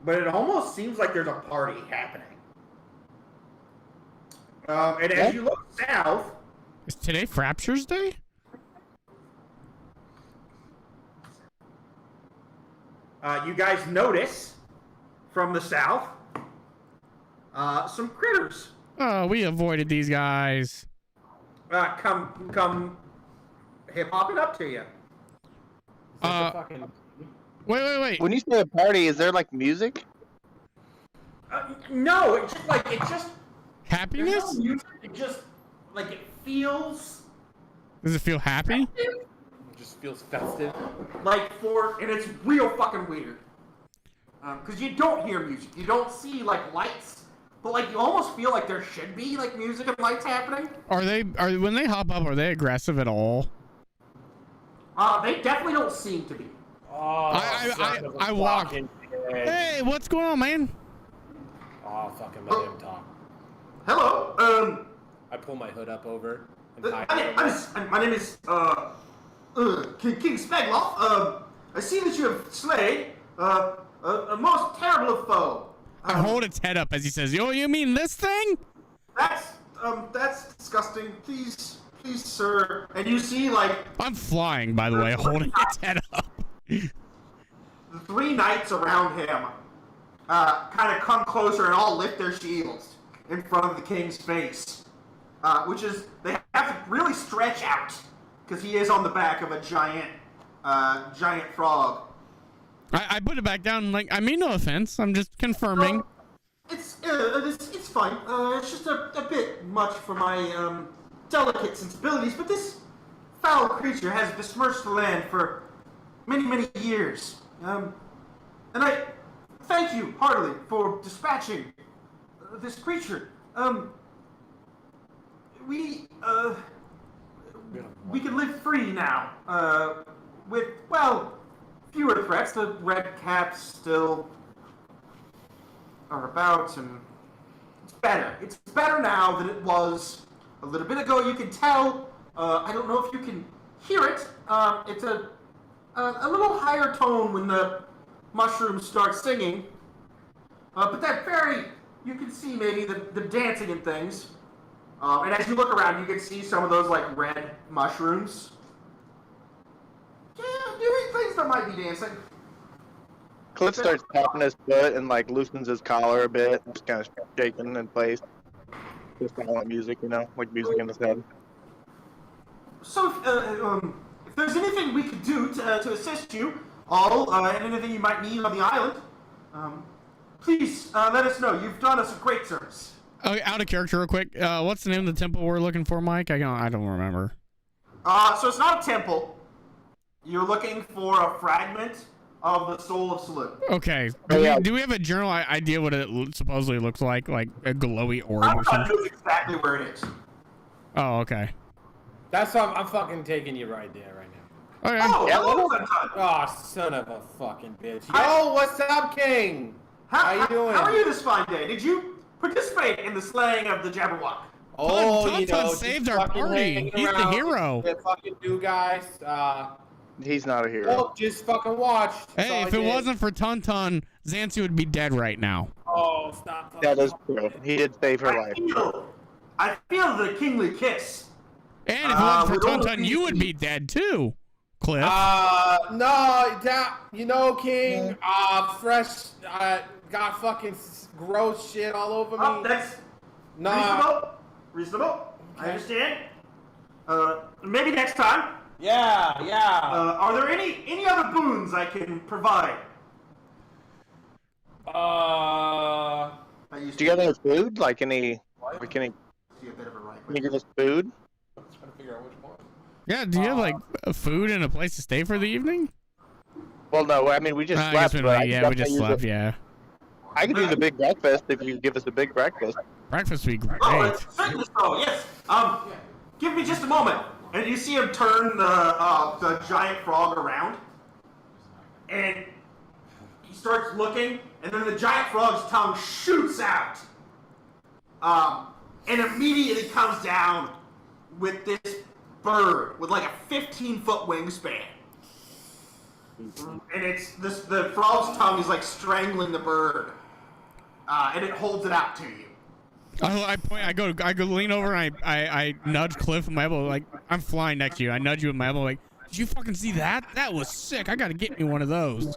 but it almost seems like there's a party happening. And as you look south... Is today Frapture's Day? You guys notice from the south some critters Oh, we avoided these guys. come hip hopping up to you. Wait. When you say a party, is there like music? No, it's just Happiness? there's no music. It just like it feels Does it feel happy? It just feels festive. and it's real fucking weird. Because you don't hear music, you don't see like lights, but like you almost feel like there should be like music and lights happening. When they hop up, are they aggressive at all? They definitely don't seem to be. Oh, I walk. Hey, what's going on, man? Oh, fucking let him talk. Hello. I pull my hood up over and My hide. name is King Spagloff. I see that you have slayed a most terrible foe. I hold its head up as he says, "Yo, you mean this thing?" That's disgusting. Please, sir. And you see, like, I'm flying, by the way, holding its head up. the three knights around him kind of come closer and all lift their shields in front of the king's face, which is, they have to really stretch out because he is on the back of a giant frog. I put it back down. Like, I mean, no offense. I'm just confirming. It's fine. It's just a bit much for my delicate sensibilities, but this foul creature has besmirched the land for many years. And I thank you heartily for dispatching this creature. We can live free now. With, well, fewer threats. The red caps still are about, and it's better. It's better now than it was a little bit ago. You can tell. I don't know if you can hear it. It's a little higher tone when the mushrooms start singing. But that you can see maybe the dancing and things. And as you look around, you can see some of those like red mushrooms. Yeah, doing things that might be dancing. Cliff starts tapping his foot and like loosens his collar a bit, just kind of shaking in place. Just silent music, you know, like music in his head. So, if there's anything we could do to assist you all, and anything you might need on the island, please let us know. You've done us a great service. Oh, out of character, real quick. What's the name of the temple we're looking for, Mike? I don't remember. So it's not a temple. You're looking for a fragment of the soul of Saloon. Okay. Do we have a general idea what it supposedly looks like a glowy orb or something? Knows exactly where it is. Oh, okay. That's I'm fucking taking you right there right now. Okay. Oh, Yeah, hello, Oh, son of a fucking bitch. Yo, what's up, King? How you doing? How are you this fine day? Did you participate in the slaying of the Jabberwock? Oh, Tonton saved our party. He's the hero. The fucking new guys. He's not a hero. Oh, just fucking watch. Hey, if it wasn't for Tonton, Xanthi would be dead right now. Oh, stop. That is true. He did save her life. I feel the kingly kiss. And if it wasn't for Tonton, you would be dead too, Cliff. No, you know, King, fresh, got fucking gross shit all over me. Oh, that's reasonable. Okay. I understand. Maybe next time. Yeah. Are there any other boons I can provide? Do you got any food? Like any? Like any? Can you give us food? I'm trying to figure out which one. Yeah, do you have like food and a place to stay for the evening? Well, no. I mean, we just slept. We just slept. Yeah. I could use a big breakfast if you give us a big breakfast. Breakfast would be great. Oh, certainly so. Yes. Give me just a moment. And you see him turn the giant frog around, and he starts looking, and then the giant frog's tongue shoots out, and immediately comes down with this bird with like a 15-foot wingspan, and the frog's tongue is like strangling the bird, and it holds it out to you. I go lean over and I nudge Cliff with my elbow, like I'm flying next to you. I nudge you with my elbow, like, did you fucking see that? That was sick. I gotta get me one of those.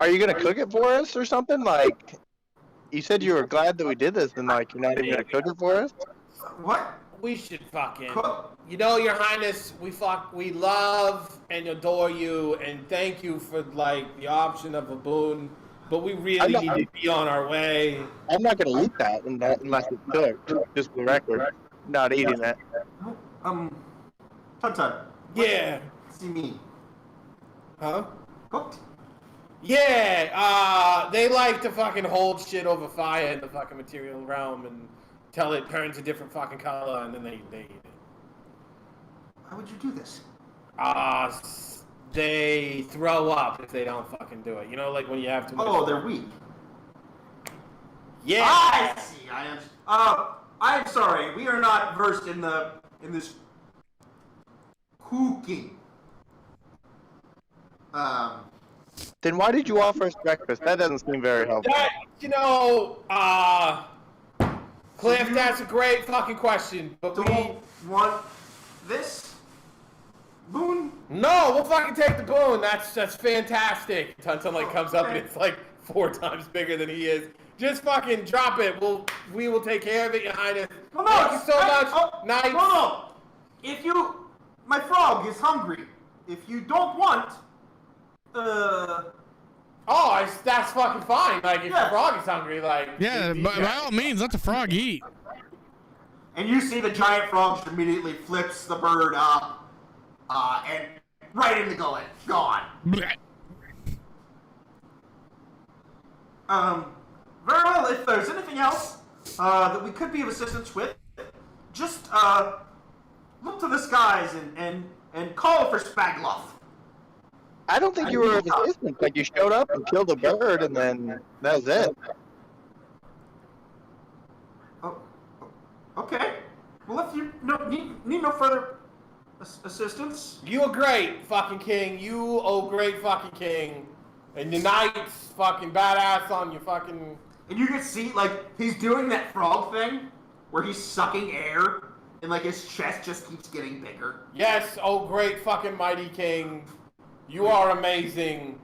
Are you gonna cook it for us or something? Like, you said you were glad that we did this, and like you're not even gonna cook it for us? What? We should fucking, you know, Your Highness, we love and adore you, and thank you for like the option of a boon. But we really need to be on our way. I'm not going to eat that unless it's cooked. Just for the record. Not eating that. Tonton. Yeah. See me. Huh? Cooked? Yeah. They like to fucking hold shit over fire in the fucking material realm until it turns a different fucking color, and then they eat it. Why would you do this? They throw up if they don't fucking do it. You know, like when you have too much. Oh, they're weak. Yeah. I see. I'm sorry. We are not versed in this cooking. Then why did you offer us breakfast? That doesn't seem very helpful. Cliff, that's a great fucking question. But we want this boon? No, we'll fucking take the boon. That's fantastic. Tonton like comes up and it's like 4 times bigger than he is. Just fucking drop it. We will take care of it, Your Highness. Well, no, thank you so much. Nice. No. My frog is hungry. If you don't want, that's fucking fine. Like if the frog is hungry, like by all means, let the frog eat. And you see the giant frog immediately flips the bird up. And right in the gullet. Gone. Very well, if there's anything else that we could be of assistance with, just look to the skies and call for Spagloff. I don't think you were of assistance. Like, you showed up and killed a bird, and then that was it. Oh, okay. Well, if you need no further assistance. You a great fucking king. You a great fucking king. And your knight's fucking badass on your fucking... And you can see, like, he's doing that frog thing where he's sucking air and, like, his chest just keeps getting bigger. Yes, oh great fucking mighty king. You are amazing.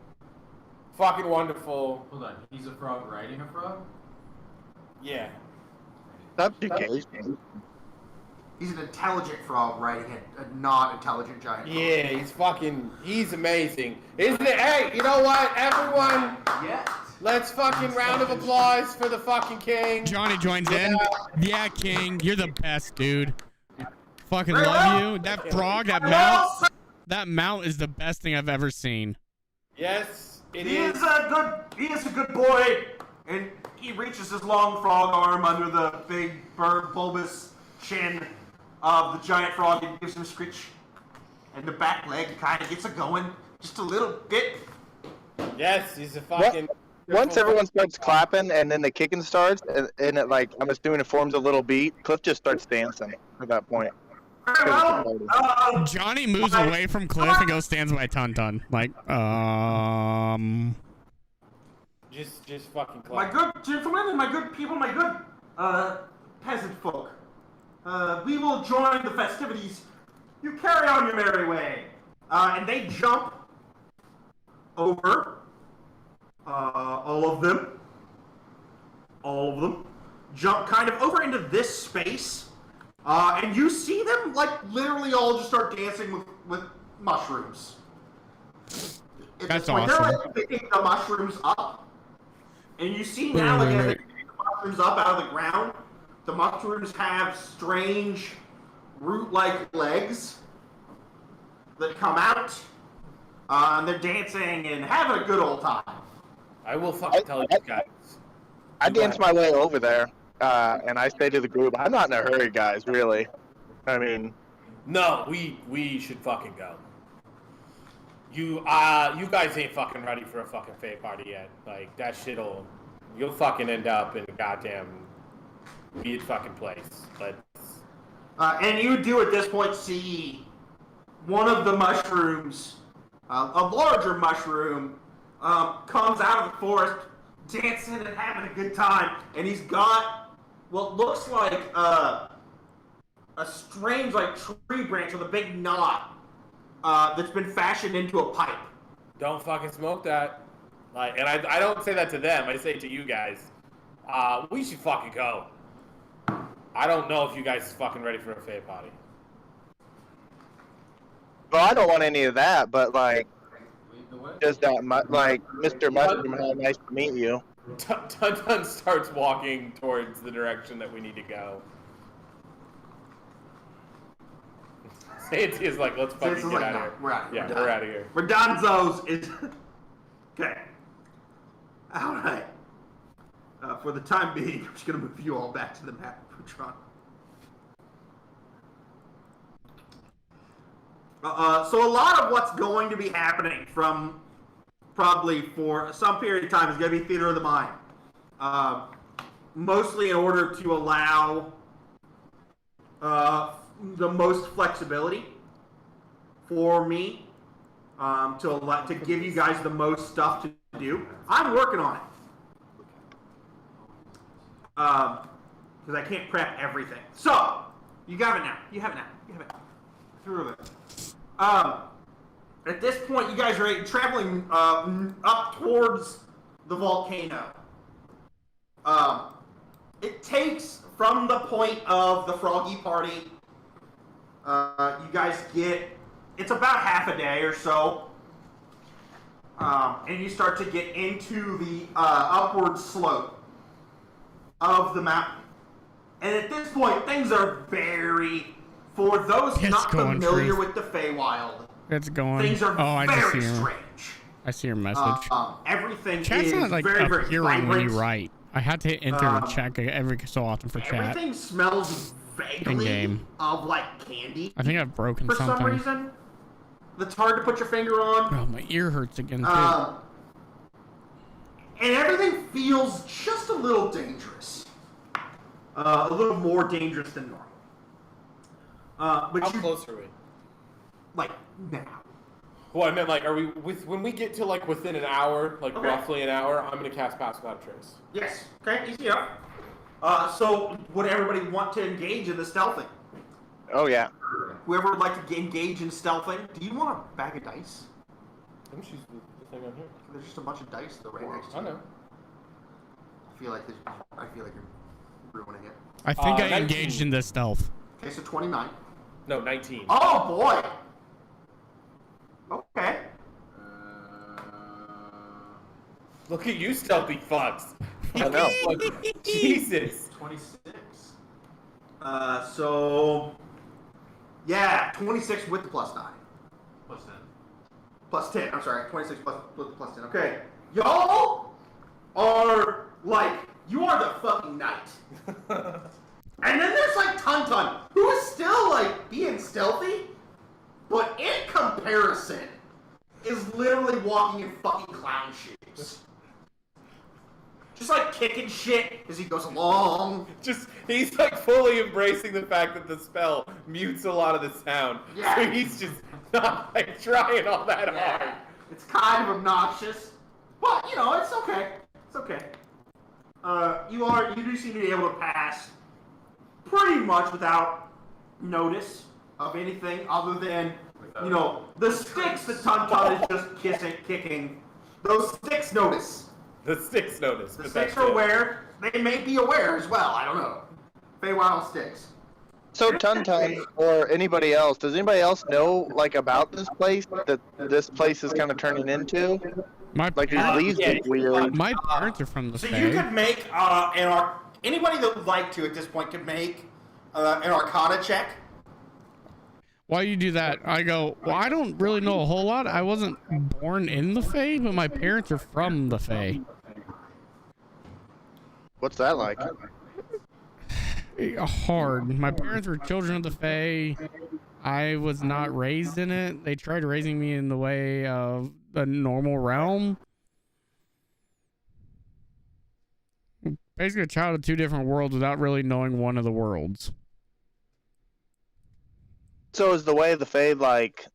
Fucking wonderful. Hold on, he's a frog riding a frog? Yeah. That's education. He's an intelligent frog riding a non-intelligent giant frog. Yeah, he's amazing. Isn't it? Hey, you know what, everyone? Yes. Let's fucking round of applause for the fucking king. Johnny joins in. Yeah, King, you're the best, dude. Fucking love you. That frog, that mount is the best thing I've ever seen. Yes, it He is. He is a good boy, and he reaches his long frog arm under the big, bulbous chin of the giant frog and gives him a scritch. And the back leg kind of gets it going, just a little bit. Yes, he's a fucking. Once everyone starts clapping and then the kicking starts, and it like I'm assuming it forms a little beat, Cliff just starts dancing at that point. Johnny moves away from Cliff and goes stands by Tun. Like, Just fucking clap. My good gentlemen and my good people, my good peasant folk, we will join the festivities. You carry on your merry way. And they jump over, all of them, jump kind of over into this space, and you see them, like, literally all just start dancing with mushrooms. At That's this point, awesome. they're, like, picking the mushrooms up, and you see now, like, as they pick the mushrooms up out of the ground, the mushrooms have strange root-like legs that come out, and they're dancing and having a good old time. I will fucking tell you guys. I dance my way over there, and I say to the group, I'm not in a hurry, guys, really. I mean... No, we should fucking go. You guys ain't fucking ready for a fucking fake party yet. Like, that you'll fucking end up in a goddamn weird fucking place. But And you do at this point see one of the mushrooms, a larger mushroom, comes out of the forest, dancing and having a good time, and he's got what looks like a strange, like, tree branch with a big knot that's been fashioned into a pipe. don't fucking smoke that. Like, and I don't say that to them. I say it to you guys. We should fucking go. I don't know if you guys are fucking ready for a fake party. Well, I don't want any of that, but, like, Lead the way. just that, like, Mr. Mushroom, how nice to meet you. Tun starts walking towards the direction that we need to go. Santia's like, let's fucking Santa's get like, out no, of here. we're out of here. Yeah, we're out of here. Redonzo's is... Okay. Alright. For the time being, I'm just going to move you all back to the map, Putron. So a lot of what's going to be happening from probably for some period of time is going to be theater of the mind. Mostly in order to allow the most flexibility for me to give you guys the most stuff to do. I'm working on it. Because I can't prep everything. So, you got it now. You have it now. You have it. Through it. At this point, you guys are traveling up towards the volcano. It takes, from the point of the Froggy Party, you guys get, it's about half a day or so. And you start to get into the upward slope of the mountain. And at this point, things are for those not familiar with the Feywild, it's going. things are I just very see her. strange. I see your message. Everything Chat's is not like very, very appearing vibrant. when you write. I had to enter the check every so often for chat. Everything smells vaguely In-game. of, like, candy. I think I've broken For something. some reason. That's hard to put your finger on. Oh, my ear hurts again, too. And everything feels just a little dangerous. A little more dangerous than normal. But How close are we? Like, now. Well, I meant, like, are we when we get to, like, within an hour, like, Okay. roughly an hour, I'm gonna cast Pass Without a Trace. Yes. Okay, easy up. So, would everybody want to engage in the stealthing? Oh, yeah. Whoever would like to engage in stealthing, do you want a bag of dice? I think she's the thing on here. There's just a bunch of dice though right next to I you. know. I feel like you're ruining it. I think I 19. engaged in this stealth. Okay, so 29. No, 19. Oh boy. Okay. Look at you, stealthy fucks. I know. Jesus. 26. So yeah, 26 with the +9. Plus 10. Plus 10. I'm sorry, 26 with the +10. Okay, y'all are like you are the fucking knight. And then there's like Tun, who is still like being stealthy, but in comparison, is literally walking in fucking clown shoes. Just like kicking shit as he goes along. He's like fully embracing the fact that the spell mutes a lot of the sound. Yeah. So he's just not like trying all that hard. It's kind of obnoxious, but you know, it's okay. It's okay. You do seem to be able to pass pretty much without notice of anything other than, you know, the sticks that Tun is just kicking. Those sticks notice. The sticks notice. The but sticks that's are it. aware. They may be aware as well. I don't know. Feywild sticks. So Tun or anybody else, does anybody else know like about this place that this place is kind of turning into? My Like these parents, leaves look weird. my parents are from the So Fae. you could make anybody that would like to at this point could make an Arcana check. Why you do that? I go, well, I don't really know a whole lot. I wasn't born in the Fae, but my parents are from the Fae. What's that like? Hard. My parents were children of the Fae. I was not raised in it. They tried raising me in the way of the normal realm. Basically a child of two different worlds without really knowing one of the worlds. So is the way of the Fae like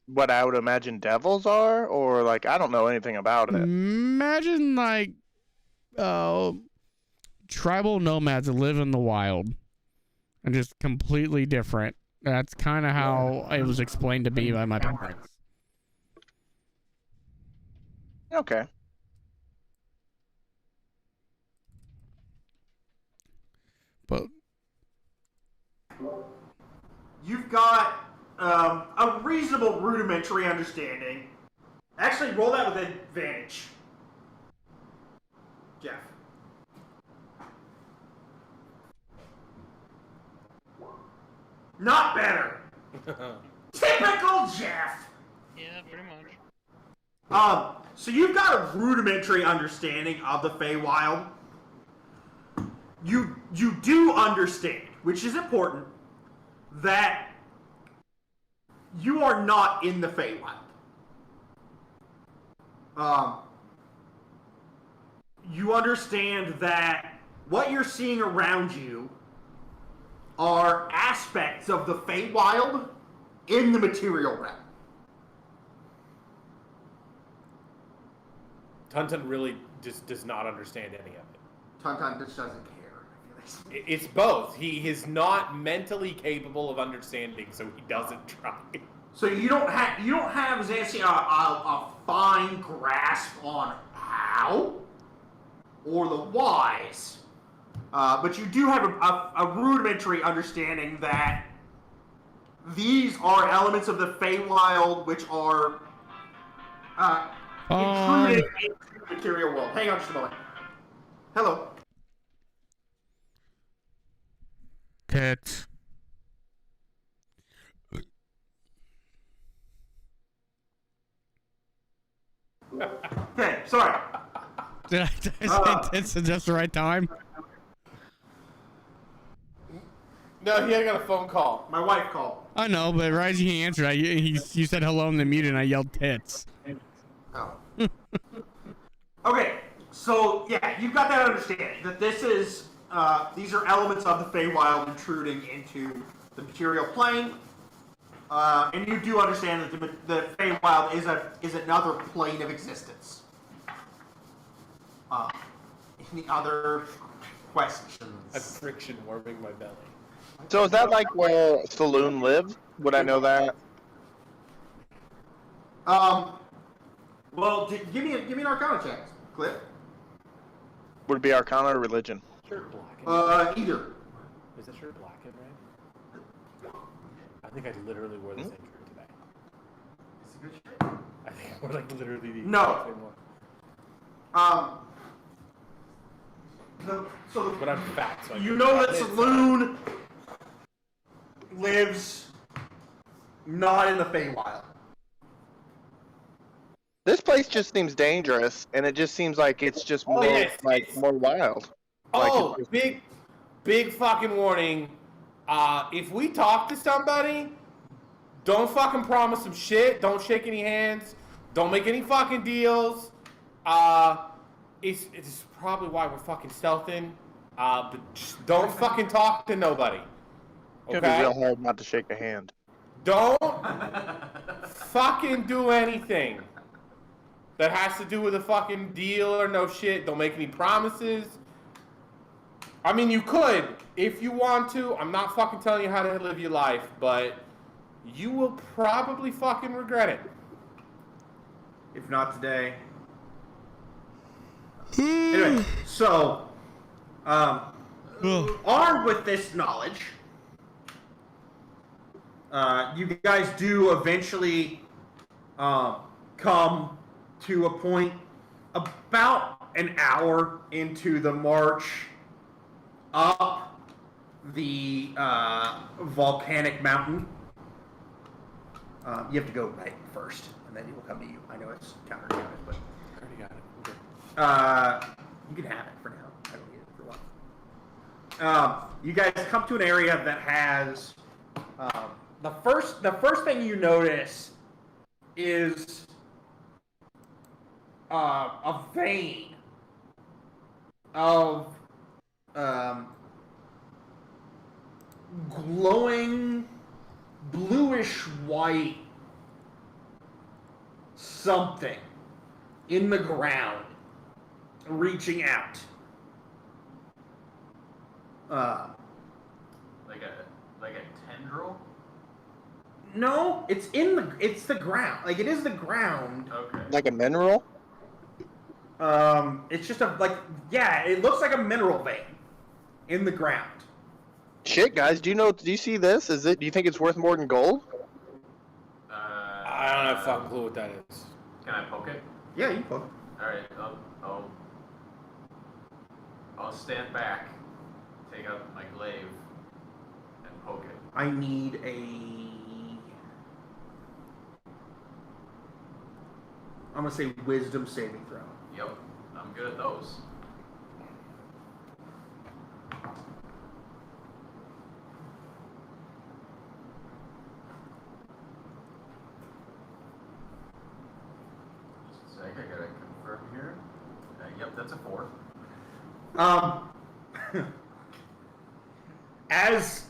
what I would imagine devils are, or like I don't know anything about it? Imagine like tribal nomads that live in the wild and just completely different. That's kind of how it was explained to me by my parents. Okay. But You've got a reasonable rudimentary understanding. Actually, roll that with advantage. Jeff. Not better. Typical Jeff. Yeah, pretty much. So you've got a rudimentary understanding of the Feywild. You do understand, which is important, that you are not in the Feywild. You understand that what you're seeing around you are aspects of the Feywild in the material realm. Tun really just does not understand any of it. Tun just doesn't care. It's both. He is not mentally capable of understanding, so he doesn't try. So you don't have Zancy a fine grasp on how or the whys, but you do have a rudimentary understanding that these are elements of the Feywild which are intruded into the material world. Hang on just a moment. Hello. tits. Okay, sorry. Did I say tits at just the right time? No, he had got a phone call. My wife called. I know, but right as he answered, you said hello and then muted, and I yelled tits. Oh. Okay, so yeah, you've got that understanding that this is these are elements of the Feywild intruding into the material plane, and you do understand that the Feywild is another plane of existence. Any other questions? I have friction warming my belly. So is that like where Saloon lived? Would I know that? Well, give me an Arcana check, Cliff. Would it be Arcana or Religion? Shirt black and Either. Is that shirt black and red? I think I literally wore the same shirt today. It's a good shit. I think I wore like literally the No. same one. But I'm fat, so you know that Saloon lives not in the Feywild. This place just seems dangerous, and it just seems like it's just more more wild. Oh, big fucking warning. If we talk to somebody, don't fucking promise some shit. Don't shake any hands. Don't make any fucking deals. It's probably why we're fucking stealthing. But just don't fucking talk to nobody. Okay? It's gonna be real hard not to shake a hand. Don't fucking do anything that has to do with a fucking deal or no shit. Don't make any promises. I mean, you could if you want to. I'm not fucking telling you how to live your life, but you will probably fucking regret it. If not today. Anyway, so, armed with this knowledge, you guys do eventually come to a point about an hour into the march up the volcanic mountain. You have to go right first, and then he will come to you. I know it's counter-counted, but... I already got it. Okay. You can have it for now. I don't need it for a while. You guys come to an area that has the first thing you notice is a vein of glowing bluish white something in the ground reaching out. Like a tendril? No, it's the ground. Like, it is the ground. Okay. Like a mineral? It's just it looks like a mineral vein in the ground. Shit, guys, do you see this? Do you think it's worth more than gold? I don't have a fucking clue what that is. Can I poke it? Yeah, you can. Alright, I'll stand back, take out my glaive, and poke it. I need I'm gonna say wisdom saving throw. Yep, I'm good at those. Just a sec, I gotta confirm here. Yep, that's a 4. As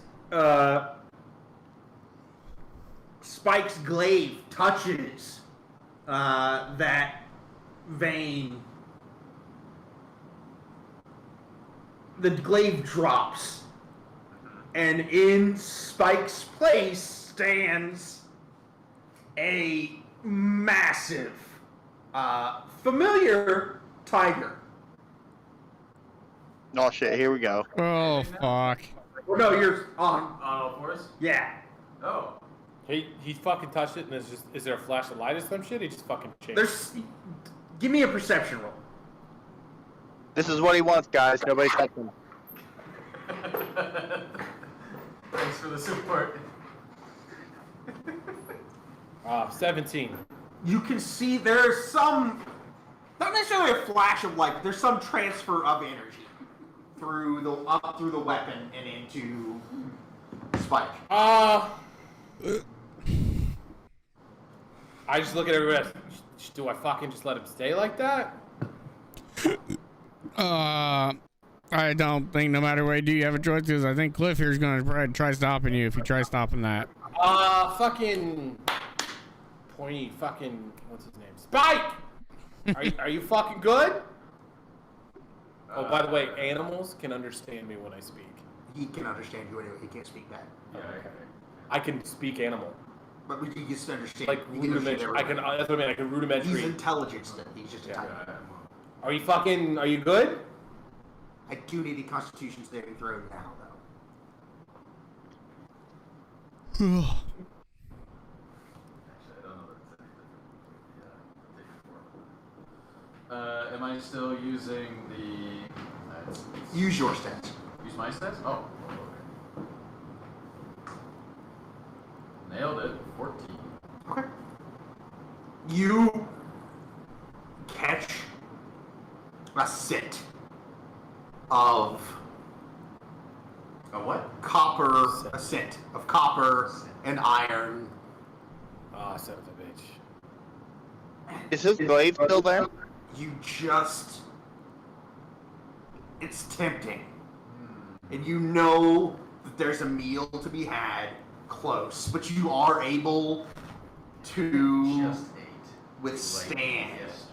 Spike's glaive touches that vein, the glaive drops, and in Spike's place stands a massive, familiar tiger. Oh shit, here we go. Oh fuck. Well, no, you're on. On all fours? Yeah. Oh. He fucking touched it, and is there a flash of light or some shit? He just fucking changed. Give me a perception roll. This is what he wants, guys. Nobody touch him. Thanks for the support. 17. You can see there's some, not necessarily a flash of light, but there's some transfer of energy up through the weapon and into Spike. I just look at everybody else. Do I fucking just let him stay like that? I don't think no matter what you do, you have a choice, because I think Cliff here's gonna try stopping you if you try stopping that. Fucking pointy fucking, what's his name? Spike! Are you fucking good? Oh, by the way, animals can understand me when I speak. He can understand you anyway. He can't speak back. Yeah, Okay. I can speak animal. But we can just understand. Like rudimentary. That's what I mean. I can rudimentary. He's intelligent still. He's just a type. Are you good? I do need a Constitution saving throw now, though. Actually, I don't know what it's anything. Yeah, I'll take it for. Am I still using the? Use your stats. Use my stats? Oh. Okay. Nailed it. 14. Okay. You catch a scent of A what? copper, a scent of copper and iron. Ah, son of a bitch. Is his glaive still there? You just... It's tempting. And you know that there's a meal to be had close, but you are able to Just ate. withstand. Like yesterday.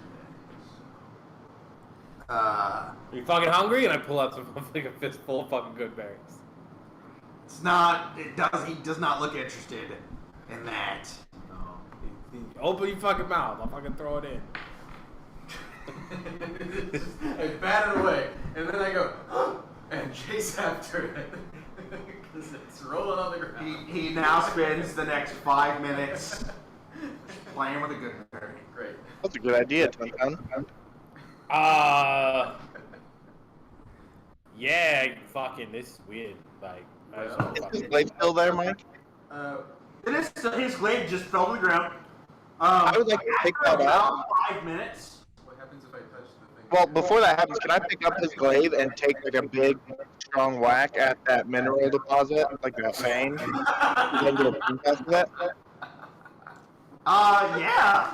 Are you fucking hungry? And I pull out like a fistful of fucking good berries. It's not. He does not look interested in that. No. Open your fucking mouth. I'll fucking throw it in. I bat it away, and then I go, and chase after it. Because it's rolling on the ground. He now spends the next 5 minutes playing with a good berry. Great. That's a good idea, Tom. Yeah, fucking, this is weird. Like, I just don't Is his fucking... glaive still there, Mike? It is. His glaive just fell to the ground. I would like to pick that about up. 5 minutes. What happens if I touch the thing? Well, before that happens, can I pick up his glaive and take like a big, strong whack at that mineral deposit, like that vein? And then get a pink out of that? Yeah.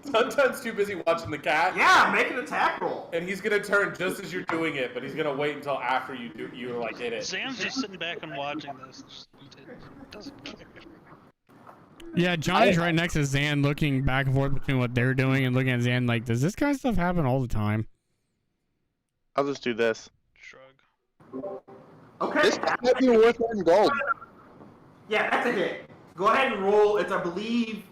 Sometimes too busy watching the cat. Yeah, make an attack roll. And he's gonna turn just as you're doing it, but he's gonna wait until after you like hit it. Sam's just sitting back and watching this. Doesn't care. Yeah, Johnny's right next to Zan, looking back and forth between what they're doing and looking at Zan like, does this kind of stuff happen all the time? I'll just do this. Shrug. Okay. This might be worth more than gold. Yeah, that's a hit. Go ahead and roll. It's, I believe,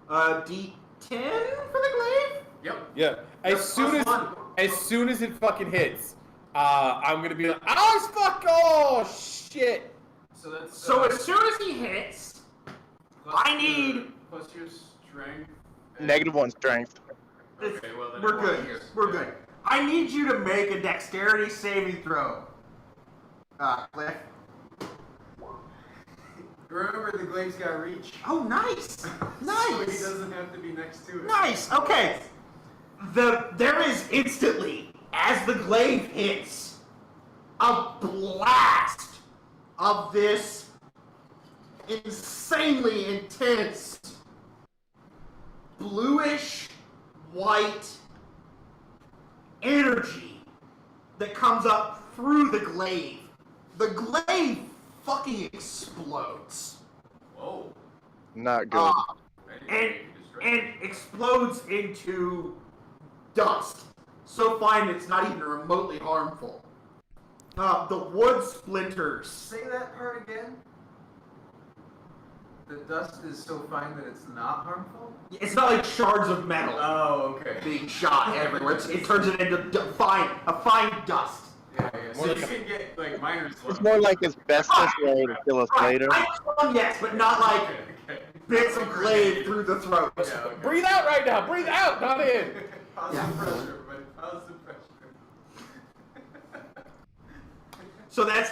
D10 for the glaive? Yep. Yeah. As soon as it fucking hits, I'm gonna be like, oh shit. So that's. So as soon as he hits, I need... Plus your strength. -1 strength. Okay, well then. We're good here. We're good. I need you to make a dexterity saving throw. Cliff. Remember, the glaive's got reach. Oh, nice. So Nice. he doesn't have to be next to it. Nice. Okay. There is instantly, as the glaive hits, a blast of this insanely intense bluish white energy that comes up through the glaive. The glaive fucking explodes. Whoa. Not good. And explodes into dust. So fine it's not even remotely harmful. The wood splinters. Say that part again. The dust is so fine that it's not harmful? It's not like shards of metal Oh, okay. being shot everywhere. It turns it into a fine dust. Yeah. So you can get, like, miner's It's more like asbestos ready to kill us later. Yes, but not like Okay. bits of glaive through the throat. Yeah, okay. Breathe out right now. Breathe out, not in. Positive pressure, but positive pressure. So that's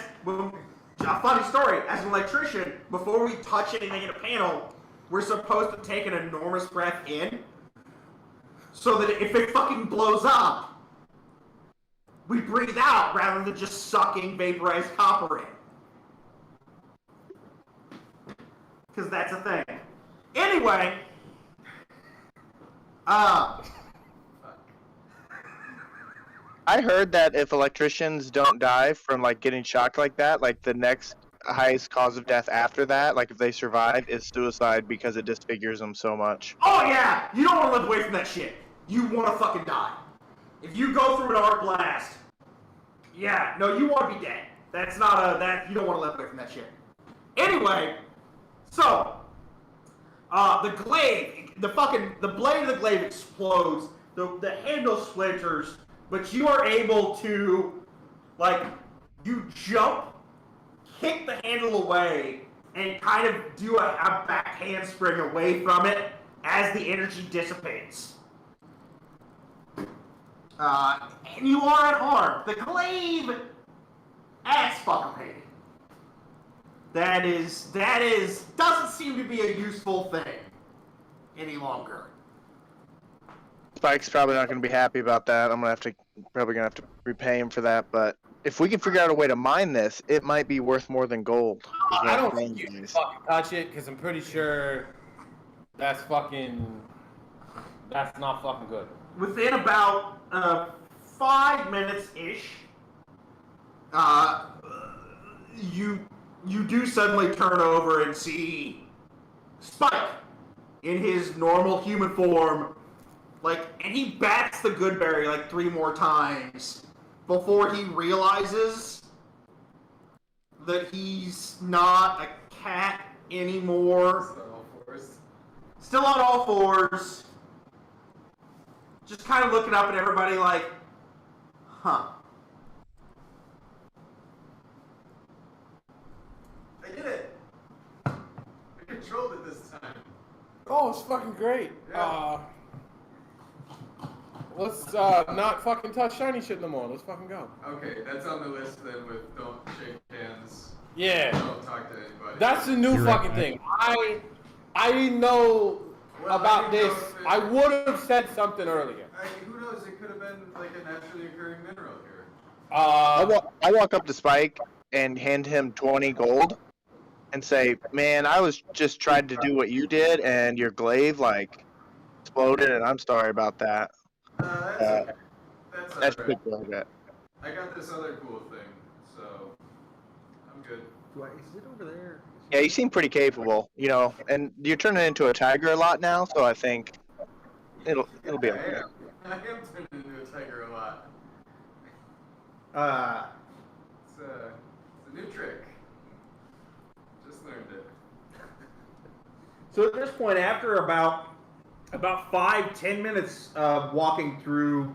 a funny story. As an electrician, before we touch anything in a panel, we're supposed to take an enormous breath in, so that if it fucking blows up, we breathe out rather than just sucking vaporized copper in. Because that's a thing. Anyway, I heard that if electricians don't die from like getting shocked like that, like the next highest cause of death after that, like if they survive, is suicide because it disfigures them so much. oh yeah, you don't want to live away from that shit. You want to fucking die. If you go through an arc blast, yeah, no, you want to be dead. That's not you don't want to live away from that shit. Anyway, so the glaive, the blade of the glaive explodes. The handle splinters, but you are able to, like, you jump, kick the handle away, and kind of do a back handspring away from it as the energy dissipates. And you are unharmed. The glaive, ass fucking pain. That doesn't seem to be a useful thing any longer. Spike's probably not going to be happy about that. I'm probably gonna have to repay him for that. But if we can figure out a way to mine this, it might be worth more than gold. I don't think you can fucking touch it because I'm pretty sure that's not fucking good. Within about 5 minutes ish, you do suddenly turn over and see Spike in his normal human form. And he bats the Goodberry 3 more times before he realizes that he's not a cat anymore. Still on all fours. Just kind of looking up at everybody like, huh. I did it. I controlled it this time. Oh, it's fucking great. Yeah. Let's not fucking touch shiny shit no more. Let's fucking go. Okay, that's on the list then with don't shake hands. Yeah. Don't talk to anybody. That's the new fucking thing. I didn't know about this. I would have said something earlier. Who knows? It could have been a naturally occurring mineral here. I walk up to Spike and hand him 20 gold and say, "Man, I was just trying to do what you did, and your glaive exploded, and I'm sorry about that." That's pretty cool. I got this other cool thing, so I'm good. Is it over there? Yeah, you seem pretty capable, and you're turning into a tiger a lot now, so I think it'll be okay. I am turning into a tiger a lot. It's a new trick. Just learned it. So at this point, after about 5-10 minutes of walking through,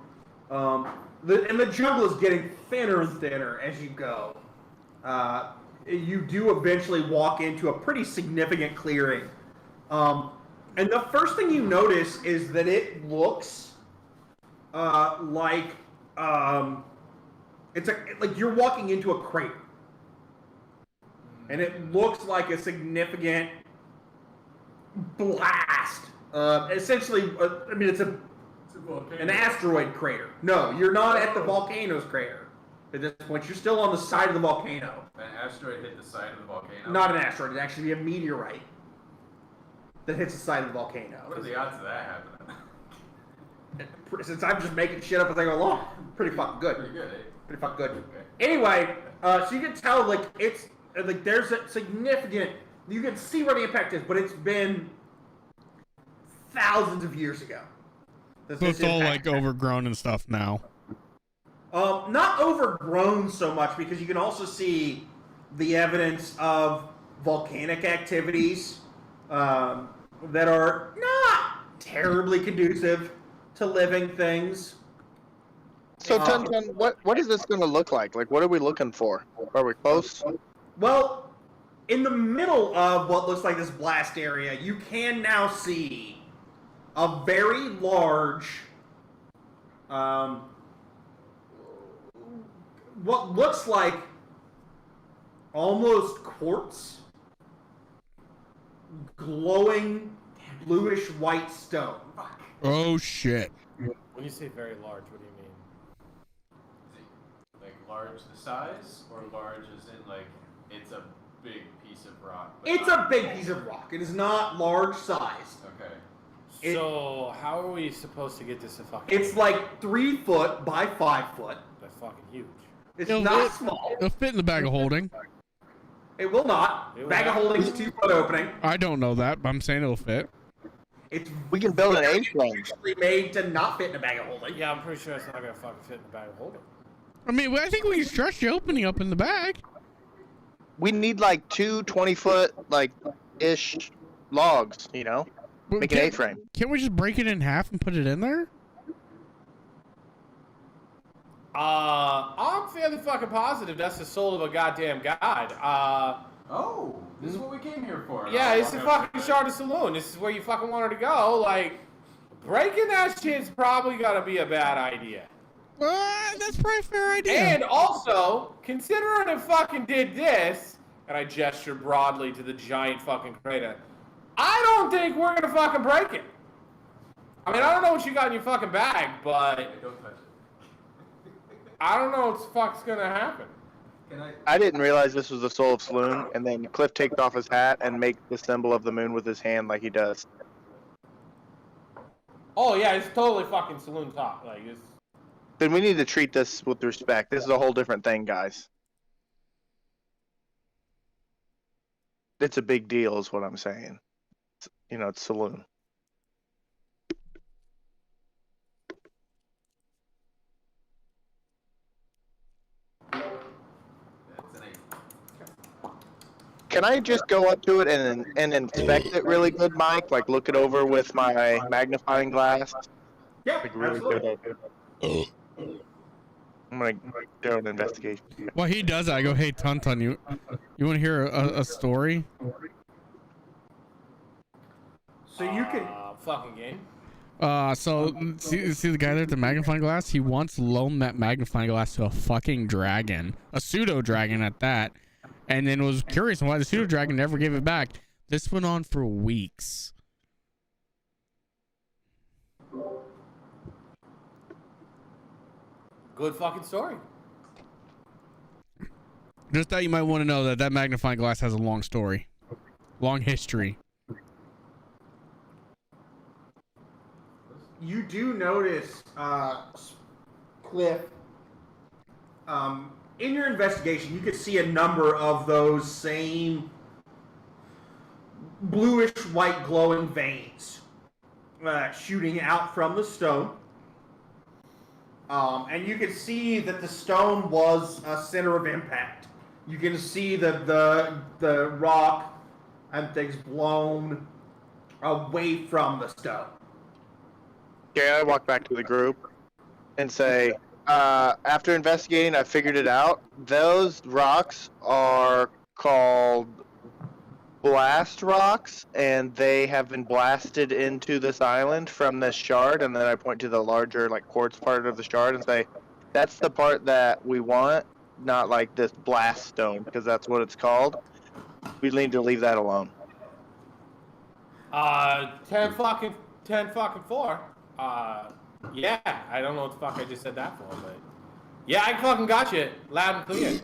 the jungle is getting thinner and thinner as you go. You do eventually walk into a pretty significant clearing. And the first thing you notice is that it looks like you're walking into a crater. And it looks like a significant blast. Essentially, it's an asteroid crater. No, you're not at the volcano's crater. At this point, you're still on the side of the volcano. An asteroid hit the side of the volcano? Not an asteroid. It'd actually be a meteorite that hits the side of the volcano. What are the odds of that happening? Since I'm just making shit up as I go along, pretty fucking good. Pretty good, eh? Pretty fucking good. Okay. Anyway, so you can tell, it's, there's a significant, you can see where the impact is, but it's been thousands of years ago. So it's all overgrown and stuff now. Not overgrown so much, because you can also see the evidence of volcanic activities that are not terribly conducive to living things. So, what is this going to look like? What are we looking for? Are we close? Well, in the middle of what looks like this blast area, you can now see a very large, what looks like almost quartz, glowing bluish white stone. Oh shit. When you say very large, what do you mean? Large the size, or large as in it's a big piece of rock? It's a big piece of rock. It is not large sized. Okay. So how are we supposed to get this to fucking? It's 3 foot by 5 foot. That's fucking huge. It's not small. It'll fit in the bag of holding. It will not. Bag of holding is 2 foot opening. I don't know that, but I'm saying it'll fit. We can build an A-frame. Usually made to not fit in a bag of holding. Yeah, I'm pretty sure it's not gonna fucking fit in the bag of holding. I mean, I think we can stretch the opening up in the bag. We need like 2 20-foot like ish logs, you know, But make an A-frame. Can't we just break it in half and put it in there? I'm fairly fucking positive that's the soul of a goddamn god. Oh, this is what we came here for. Yeah, it's the fucking Charter Saloon. This is where you fucking wanted to go. Like, breaking that shit's probably gonna be a bad idea. That's probably a fair idea. And also, considering it fucking did this, and I gesture broadly to the giant fucking crater, I don't think we're gonna fucking break it. I mean, I don't know what you got in your fucking bag, but Don't touch it. I don't know what the fuck's gonna happen. I didn't realize this was the soul of Saloon, and then Cliff takes off his hat and makes the symbol of the moon with his hand like he does. Oh yeah, it's totally fucking Saloon talk. Like, it's... Then we need to treat this with respect. This is a whole different thing, guys. It's a big deal is what I'm saying. You know, it's Saloon. Can I just go up to it and inspect it really good, Mike? Like look it over with my magnifying glass? Yeah, Like really absolutely. good. I'm gonna do an investigation. Well, he does that. I go, hey, Tuntun, you want to hear a story? So you can. Fucking game. So see the guy there with the magnifying glass? He once loaned that magnifying glass to a fucking dragon, a pseudo dragon at that, and then was curious on why the pseudo dragon never gave it back. This went on for weeks. Good fucking story. Just thought you might want to know that that magnifying glass has a long story, long history. You do notice, Cliff, in your investigation, you could see a number of those same bluish white glowing veins shooting out from the stone. And you can see that the stone was a center of impact. You can see the rock and things blown away from the stone. Okay, I walk back to the group and say, after investigating, I figured it out. Those rocks are called blast rocks, and they have been blasted into this island from this shard. And then I point to the larger, like, quartz part of the shard and say, that's the part that we want, not like this blast stone, because that's what it's called. We need to leave that alone. 10 fucking 4. Yeah, I don't know what the fuck I just said that for, but yeah, I fucking got you loud and clear.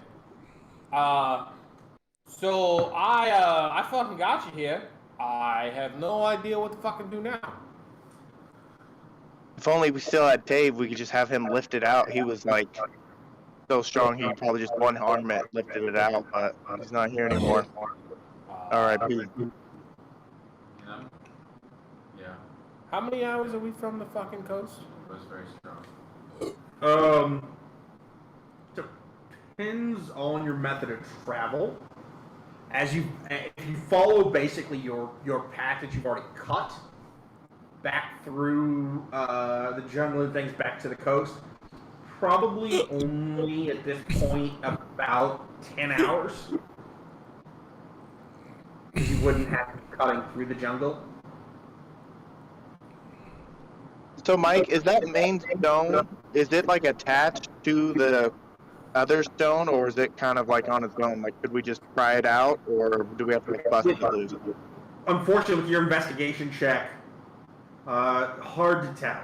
So I fucking got you here. I have no idea what to fucking do now. If only we still had Dave, we could just have him lift it out. He was like so strong, he probably just one arm it lifted it out, but he's not here anymore. R.I.P. Yeah. How many hours are we from the fucking coast? It was very strong. Depends on your method of travel. If you follow basically your path that you've already cut back through the jungle and things back to the coast, probably only at this point about 10 hours. You wouldn't have to be cutting through the jungle. So, Mike, is that main stone, is it like attached to the other stone, or is it kind of like on its own? Like, could we just pry it out, or do we have to bust it loose? Unfortunately, with your investigation check, hard to tell.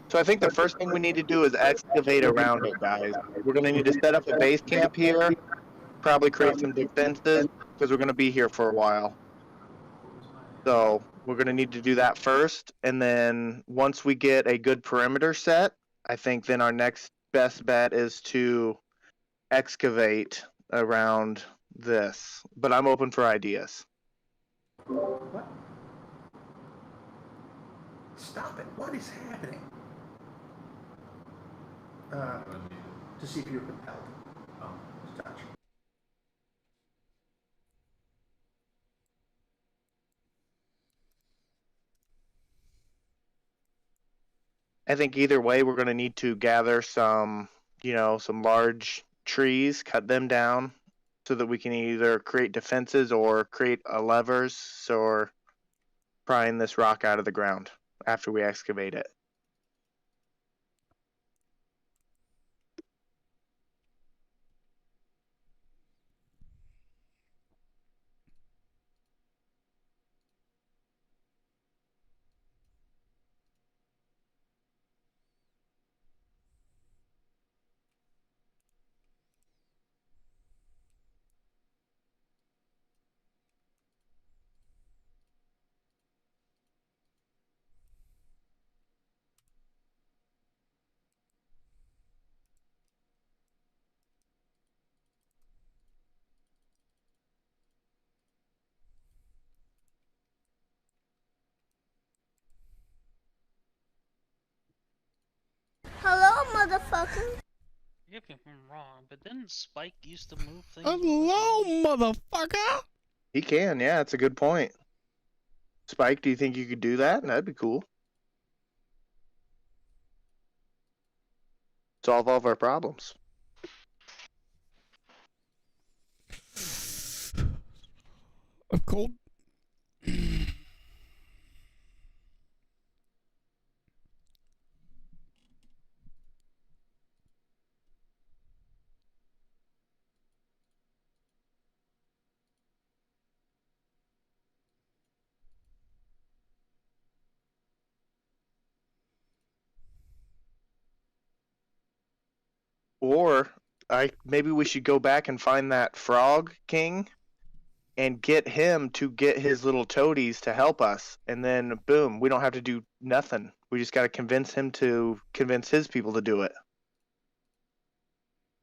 So I think the first thing we need to do is excavate around it, guys. We're going to need to set up a base camp here, probably create some defenses, because we're going to be here for a while. So we're going to need to do that first, and then once we get a good perimeter set, I think then our next best bet is to excavate around this. But I'm open for ideas. What? Stop it. What is happening? to see if you were compelled to touch. I think either way, we're going to need to gather some, some large trees, cut them down so that we can either create defenses or create levers or prying this rock out of the ground after we excavate it. Hello, motherfucker. If I'm wrong, but didn't Spike used to move things? Hello, motherfucker. He can, yeah, that's a good point. Spike, do you think you could do that? That'd be cool. Solve all of our problems. I'm cold. Or maybe we should go back and find that frog king and get him to get his little toadies to help us, and then boom, we don't have to do nothing. We just got to convince him to convince his people to do it.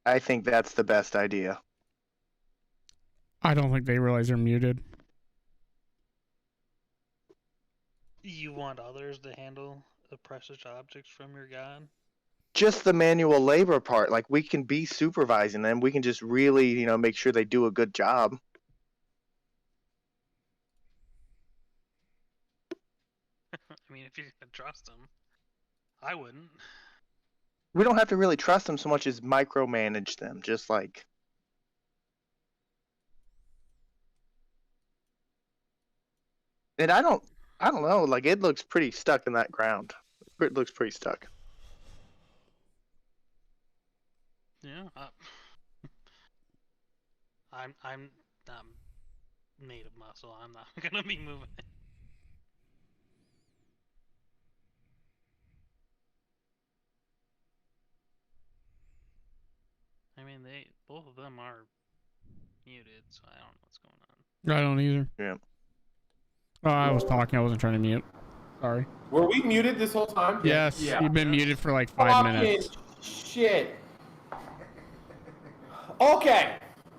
I think that's the best idea. I don't think they realize they're muted. You want others to handle the precious objects from your god? Just the manual labor part, like we can be supervising them. We can just really, make sure they do a good job. I mean, if you're gonna trust them, I wouldn't. We don't have to really trust them so much as micromanage them, just like. And I don't know, like it looks pretty stuck in that ground. It looks pretty stuck. Yeah. I'm made of muscle. I'm not gonna be moving. I mean, both of them are muted, so I don't know what's going on. I don't either. Yeah. Oh, I was talking. I wasn't trying to mute. Sorry. Were we muted this whole time? Yes. Yeah. You've been muted for like 5 minutes. Shit. Okay.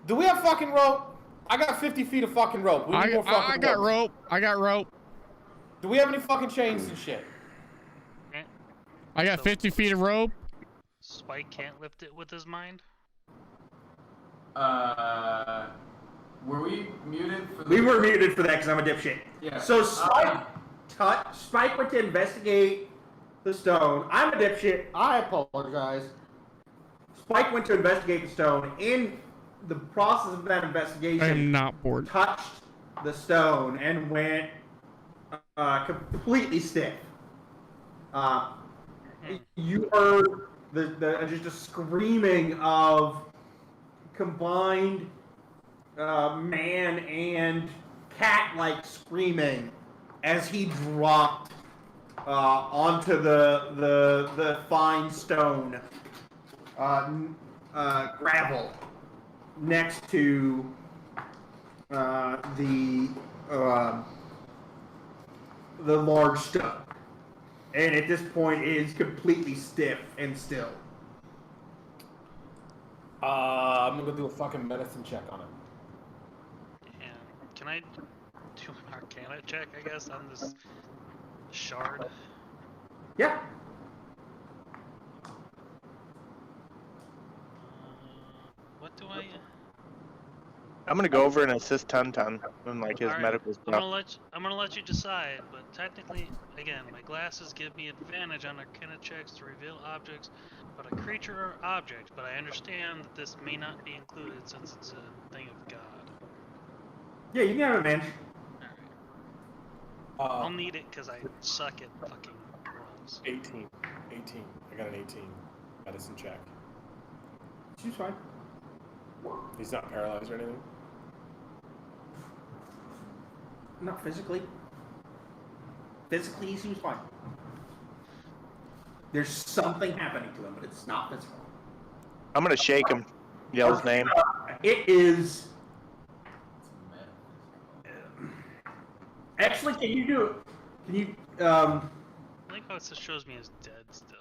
Do we have fucking rope? I got 50 feet of fucking rope. We need more fucking I got rope. I got rope. Do we have any fucking chains and shit? I got 50 feet of rope. Spike can't lift it with his mind? Were we muted for the... We were muted for that because I'm a dipshit. Yeah. So Spike went to investigate the stone. I'm a dipshit. I apologize. Spike went to investigate the stone. In the process of that investigation, I am not bored. touched the stone and went completely stiff. You heard just a screaming of combined man and cat-like screaming as he dropped onto the fine stone gravel next to the large stone, and at this point is completely stiff and still. I'm gonna go do a fucking medicine check on him. And can I do an Arcana check, I guess, on this shard? Yeah. why? I'm gonna go over and assist Ton and like his Alright, medical I'm stuff. gonna let you decide, but technically, again, my glasses give me advantage on Arcana checks to reveal objects, but a creature or object. But I understand that this may not be included since it's a thing of God. Yeah, you can have advantage. Alright. I'll need it because I suck at fucking rolls. 18. I got an 18. Medicine check. She's fine. He's not paralyzed or anything? Not physically. Physically, he seems fine. There's something happening to him, but it's not physical. I'm gonna shake him. Yell his name. It is. Actually, can you do it? Can you? I like how it just shows me as dead still.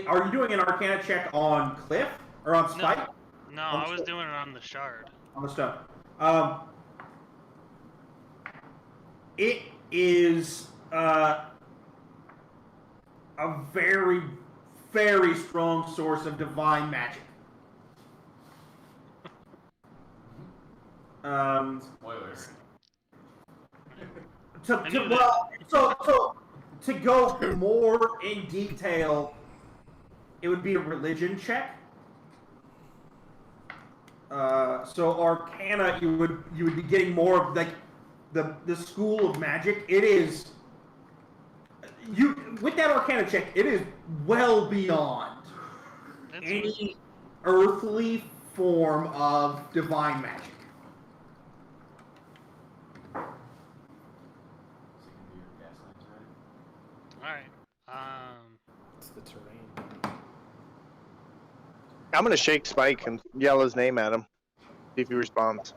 Are you doing an Arcana check on Cliff or on Spike? No, I was doing it on the shard. On the stone. It is a very, very strong source of divine magic. Spoilers. To go more in detail, it would be a religion check. So Arcana, you would be getting more of like the school of magic. It is with that Arcana check. It is well beyond any earthly form of divine magic. Alright. It's the terrain. I'm gonna shake Spike and yell his name at him. See if he responds.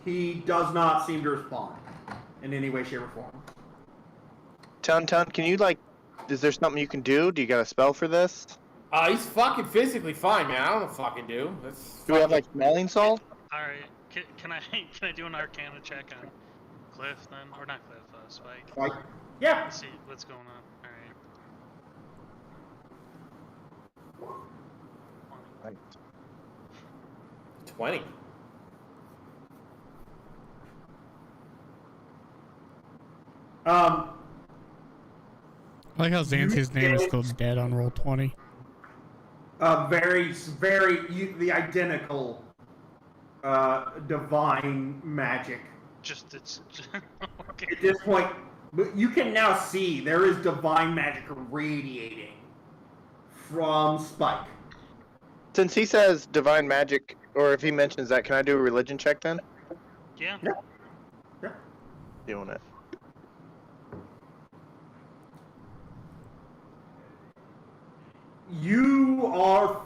He does not seem to respond in any way, shape, or form. Ton, can you like? Is there something you can do? Do you got a spell for this? He's fucking physically fine, man. I don't know what fucking do. Do we have like smelling salt? Alright. Can I do an Arcana check on Cliff then? Or not Cliff, Spike? Like, yeah. Let's see what's going on. Alright. 20. I like how Xanth's name is still dead on roll 20. The identical divine magic. It's okay. At this point, but you can now see there is divine magic radiating from Spike. Since he says divine magic, or if he mentions that, can I do a religion check then? Yeah. Yeah. Doing it. You are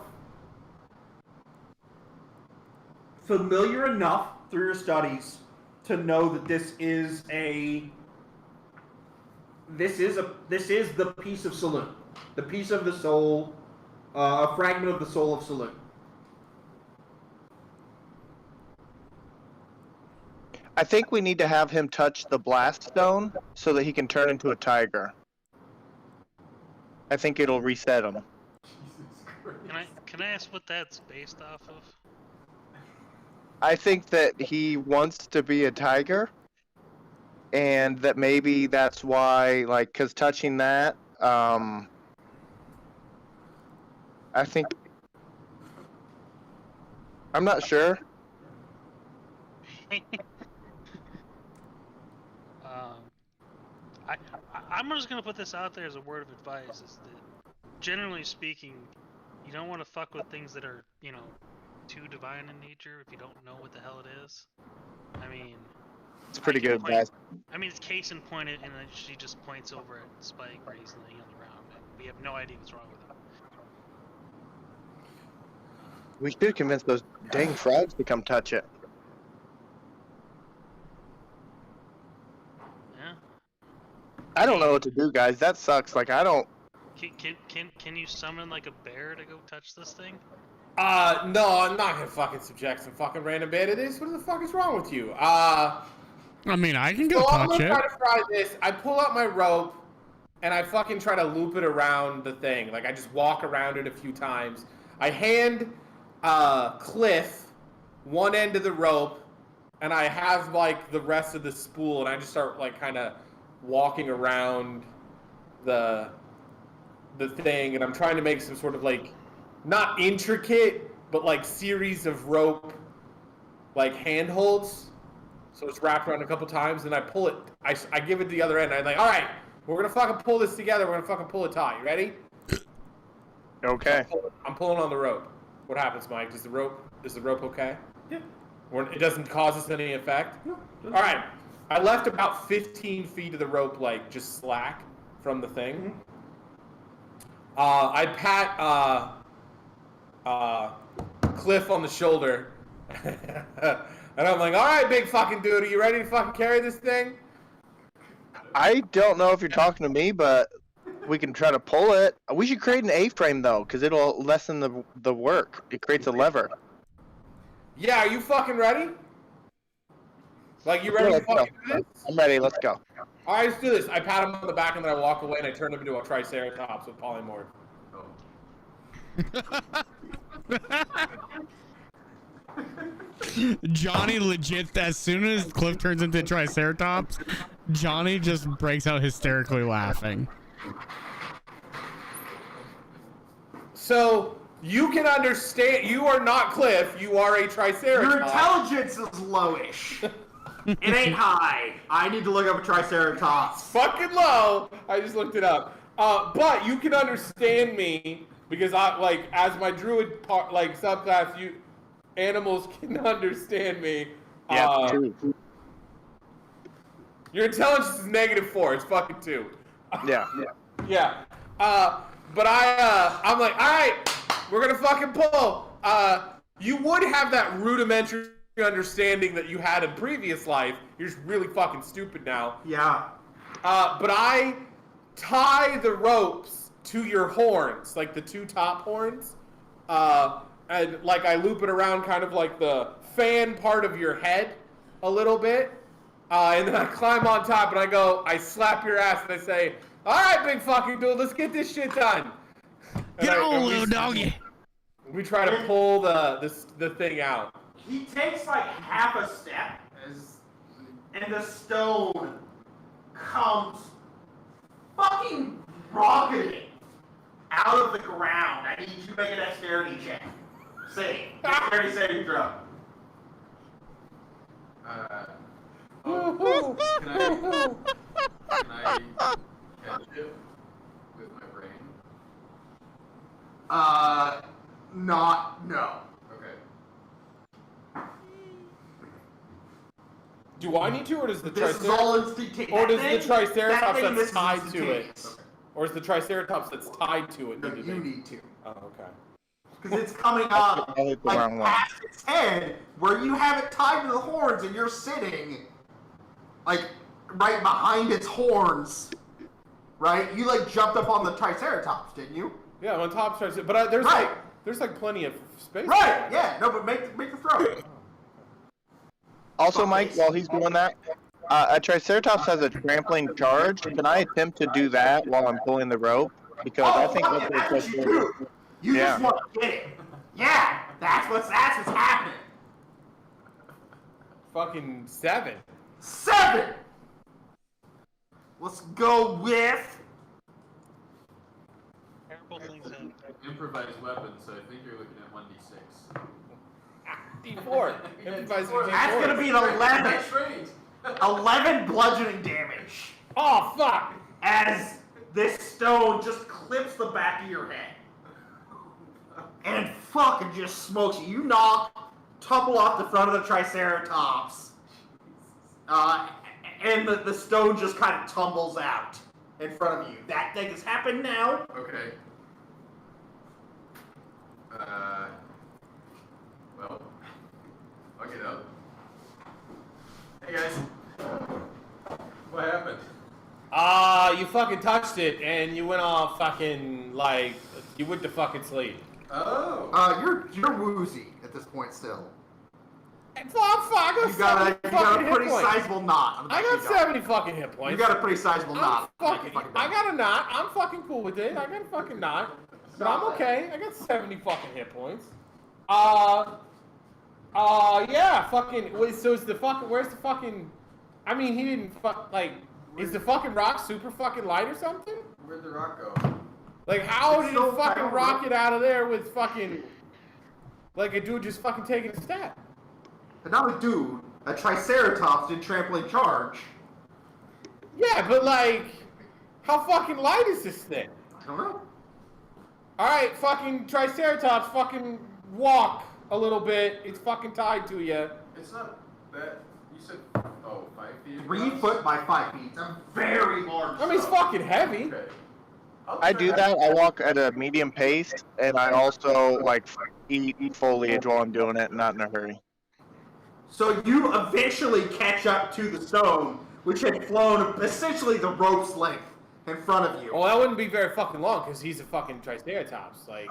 familiar enough through your studies to know that this is the piece of Saloon, the piece of the soul, a fragment of the soul of Saloon. I think we need to have him touch the blast stone so that he can turn into a tiger. I think it'll reset him. Can I ask what that's based off of? I think that he wants to be a tiger, and that maybe that's why, like, because touching that, I think, I'm not sure. I'm just gonna put this out there as a word of advice: is that generally speaking, you don't want to fuck with things that are, too divine in nature if you don't know what the hell it is. I mean, It's pretty good advice. I mean, it's case in point, and then she just points over at Spike where he's laying on the ground, and we have no idea what's wrong with him. We should convince those dang frogs to come touch it. Yeah. I don't know what to do, guys. That sucks. Like, I don't Can you summon like a bear to go touch this thing? No, I'm not gonna fucking subject some fucking random bear to this. What the fuck is wrong with you? I mean, I can go So I'm touch gonna it. try to try this. I pull out my rope, and I fucking try to loop it around the thing. Like, I just walk around it a few times. I hand Cliff one end of the rope, and I have, like, the rest of the spool, and I just start, like, kind of walking around the thing, and I'm trying to make some sort of, like, not intricate, but, like, series of rope, like, handholds. So it's wrapped around a couple times, and I pull it. I give it the other end. I'm like, all right, we're gonna fucking pull this together. We're gonna fucking pull it taut. You ready? Okay. I'm pulling on the rope. What happens, Mike? Is the rope okay? Yeah. It doesn't cause us any effect? No. All right. I left about 15 feet of the rope, like, just slack from the thing. I pat Cliff on the shoulder. And I'm like, all right, big fucking dude, are you ready to fucking carry this thing? I don't know if you're talking to me, but we can try to pull it. We should create an A-frame, though, because it'll lessen the work. It creates a lever. Yeah, are you fucking ready? Like, you ready to fucking do this? I'm ready, let's go. All right, let's do this. I pat him on the back, and then I walk away, and I turn him into a triceratops with polymorph. Johnny legit, as soon as Cliff turns into Triceratops, Johnny just breaks out hysterically laughing. So, you can understand, you are not Cliff, you are a Triceratops. Your intelligence is lowish. It ain't high. I need to look up a Triceratops. Fucking low. I just looked it up. But you can understand me because as my druid subclass, animals can understand me. Yeah, true. Your intelligence is -4. It's fucking 2. Yeah. Yeah. But I'm like, all right, we're gonna fucking pull. You would have that rudimentary understanding that you had in previous life. You're just really fucking stupid now. Yeah. But I tie the ropes to your horns, like the 2 top horns, and like I loop it around kind of like the fan part of your head a little bit, and then I climb on top and I slap your ass and I say, all right, big fucking dude, let's get this shit done. Get on, little doggy. We try to pull the thing out. He takes like half a step, and the stone comes fucking rocketing out of the ground. I need you to make a dexterity check. Dexterity saving throw. Can I catch it with my brain? No. Okay. Do I need to, or does the This is all instinctive. or does the Triceratops that that's tied to it? instantaneous. Or is the Triceratops that's tied to it? No, you need to. Oh, okay. Because it's coming up I hit the wrong one. past its head, where you have it tied to the horns, and you're sitting, like, right behind its horns, right? You, like, jumped up on the Triceratops, didn't you? Yeah, I'm on top Triceratops, but there's Right. like plenty of space. Right, there. yeah. No, but make the throw. Also, Mike, while he's doing that, a Triceratops has a trampling charge. Can I attempt to do that while I'm pulling the rope? Because I think fuck yeah, that's what you do. You just want to get it. Yeah, that's what's happening. Fucking 7. 7. Let's go with. Terrible things happen. Improvised weapon, so I think you're looking at 1d6. D4. Improvised D4. That's gonna be an 11. That's right. 11 bludgeoning damage. Oh fuck! As this stone just clips the back of your head. And fucking just smokes you. You tumble off the front of the Triceratops. And the stone just kind of tumbles out in front of you. That thing has happened now. Okay. Well, I'll get up. Hey guys. What happened? you fucking touched it and you went off fucking like you went to fucking sleep. Oh. You're woozy at this point still. I'm fine. You got a pretty sizable knot. I got 70 fucking hit points. You got a pretty sizable knot. I got a knot. I'm fucking cool with it. I got a fucking knot. But I'm okay. I got 70 fucking hit points. Yeah, fucking. So is the fucking? Where's the fucking? I mean, he didn't Is the fucking rock super fucking light or something? Where'd the rock go? Like, how did it fucking rocket out of there with fucking like a dude just fucking taking a stab? But not a dude. A Triceratops did trampoline charge. Yeah, but like, how fucking light is this thing? I don't know. Alright, fucking Triceratops, fucking walk a little bit. It's fucking tied to you. It's not that. You said, 5 feet? 3 foot by 5 feet. It's a very large. I mean, it's fucking heavy. Okay. I do that. I walk at a medium pace, and I also like eat foliage while I'm doing it, not in a hurry. So you eventually catch up to the stone, which had flown essentially the rope's length in front of you. Well, that wouldn't be very fucking long because he's a fucking Triceratops. Like,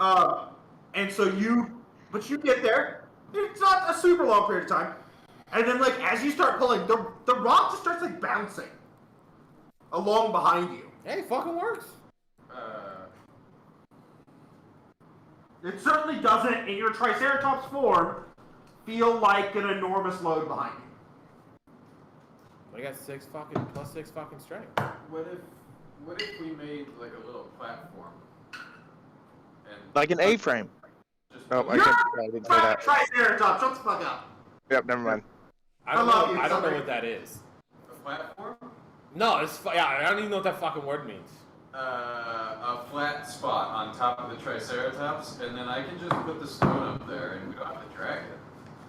and so you get there. It's not a super long period of time, and then like as you start pulling, the rock just starts like bouncing along behind you. hey, it fucking works. It certainly doesn't, in your Triceratops form, feel like an enormous load behind you. I got 6 fucking strength. What if we made like a little platform? And Like an A-frame. Oh, I didn't say that. Triceratops, shut the fuck up. Yep, never mind. I don't know what that is. a platform? No, I don't even know what that fucking word means. A flat spot on top of the Triceratops, and then I can just put the stone up there and we don't have to drag it.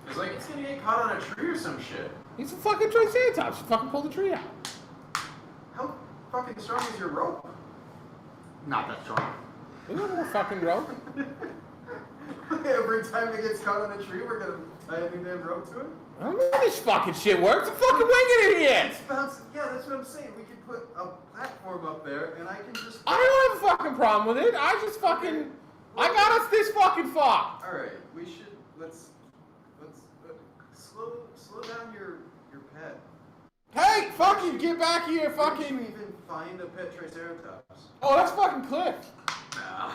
It's like it's gonna get caught on a tree or some shit. He's a fucking Triceratops. You fucking pull the tree out. How fucking strong is your rope? Not that strong. We don't know fucking rope. Every time it gets caught on a tree, we're gonna tie a new damn rope to it? I don't know how this fucking shit works. I'm fucking winging it here. Yeah, that's what I'm saying. We could put a platform up there, and I can just. I don't have a fucking problem with it. I just fucking. I got us this fucking far. All right, we should let's slow down your pet. Hey, fucking get back here, Where did fucking. you even find a pet Triceratops? Oh, that's fucking Cliff. Nah.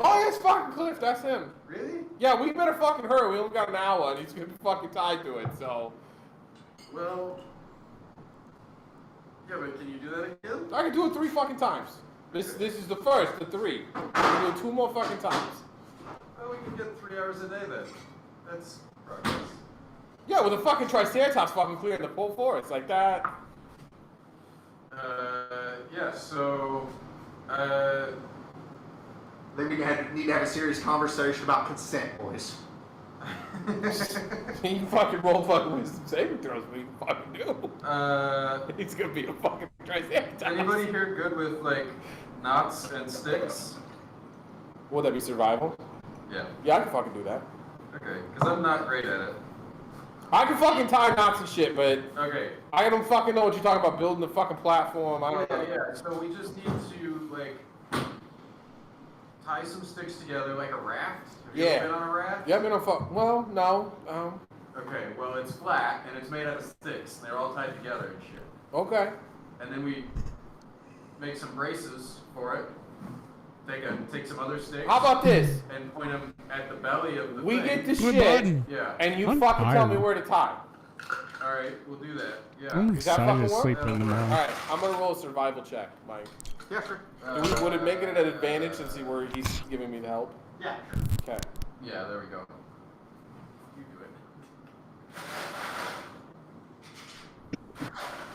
Oh, that's fucking Cliff. That's him. Really? Yeah, we better fucking hurry. We only got an hour, and he's gonna be fucking tied to it. So. Well. Yeah, but can you do that again? I can do it 3 fucking times. This is the first, the 3. I can do it 2 more fucking times. Well, we can get 3 hours a day then. That's progress. Yeah, with a fucking Triceratops fucking clearing the full forest like that. Yeah, so, Then we need to have a serious conversation about consent, boys. You fucking roll fucking wisdom saving throws, what you fucking do? He's gonna be a fucking Triceratops. Anybody here good with, like, knots and sticks? Would that be survival? Yeah. Yeah, I can fucking do that. Okay, because I'm not great at it. I can fucking tie knots and shit, but Okay. I don't fucking know what you're talking about building the fucking platform. I don't know. Yeah, so we just need to, like, tie some sticks together like a raft. Have you ever been on a raft? Yeah, I've been on well, no. Okay, well, it's flat, and it's made out of sticks. And they're all tied together and shit. Okay. And then we make some braces for it. Take some other sticks. How about this? And point them at the belly of the We thing. get the Good shit, button. Yeah. and you I'm fucking tell me tired. where to tie. All right, we'll do that. Yeah. I'm Does that excited to fucking work? sleep in All tomorrow. right, I'm gonna roll a survival check, Mike. Yeah, sure. Would it make it an advantage since where he's giving me the help? Yeah. Okay. Yeah, there we go. You do it.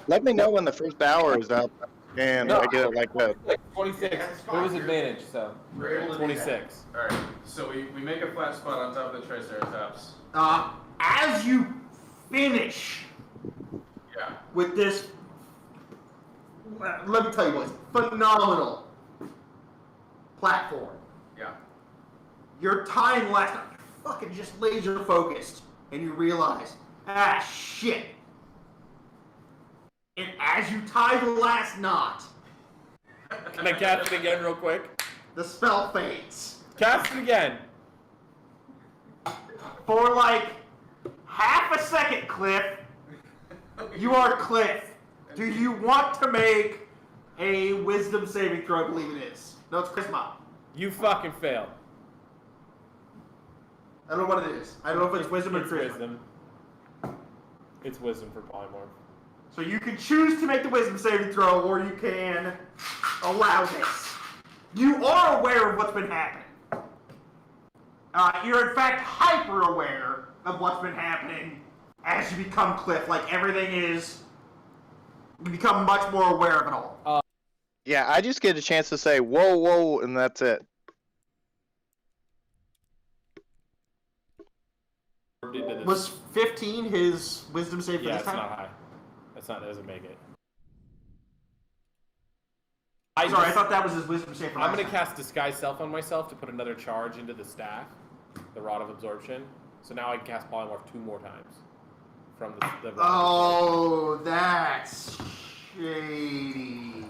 Let me know when the first hour is up, and I get it like that. 26. It was advantage, so. We're able to do 26. All right, so we make a flat spot on top of the Triceratops. As you finish Yeah. with this, let me tell you what, phenomenal platform. Yeah. Your time lasts, you're fucking just laser focused, and you realize, shit. And as you tie the last knot, Can I cast it again real quick? the spell fades. Cast it again. For like half a second, Cliff, you are Cliff. Do you want to make a wisdom saving throw? I believe it is. No, it's Charisma. You fucking failed. I don't know what it is. I don't know if it's wisdom or It's charisma. wisdom. It's wisdom for polymorph. So you can choose to make the wisdom saving throw, or you can allow this. You are aware of what's been happening. You're in fact hyper aware of what's been happening as you become Cliff. Like everything is, you become much more aware of it all. Yeah, I just get a chance to say whoa, whoa, and that's it. Was 15 his wisdom save for Yeah, this it's time? not high. That doesn't make it. Sorry, I thought that was his wisdom save for I'm last gonna time. cast Disguise Self on myself to put another charge into the staff, the Rod of Absorption. So now I can cast Polymorph 2 more times from the Rod Oh, that's shady.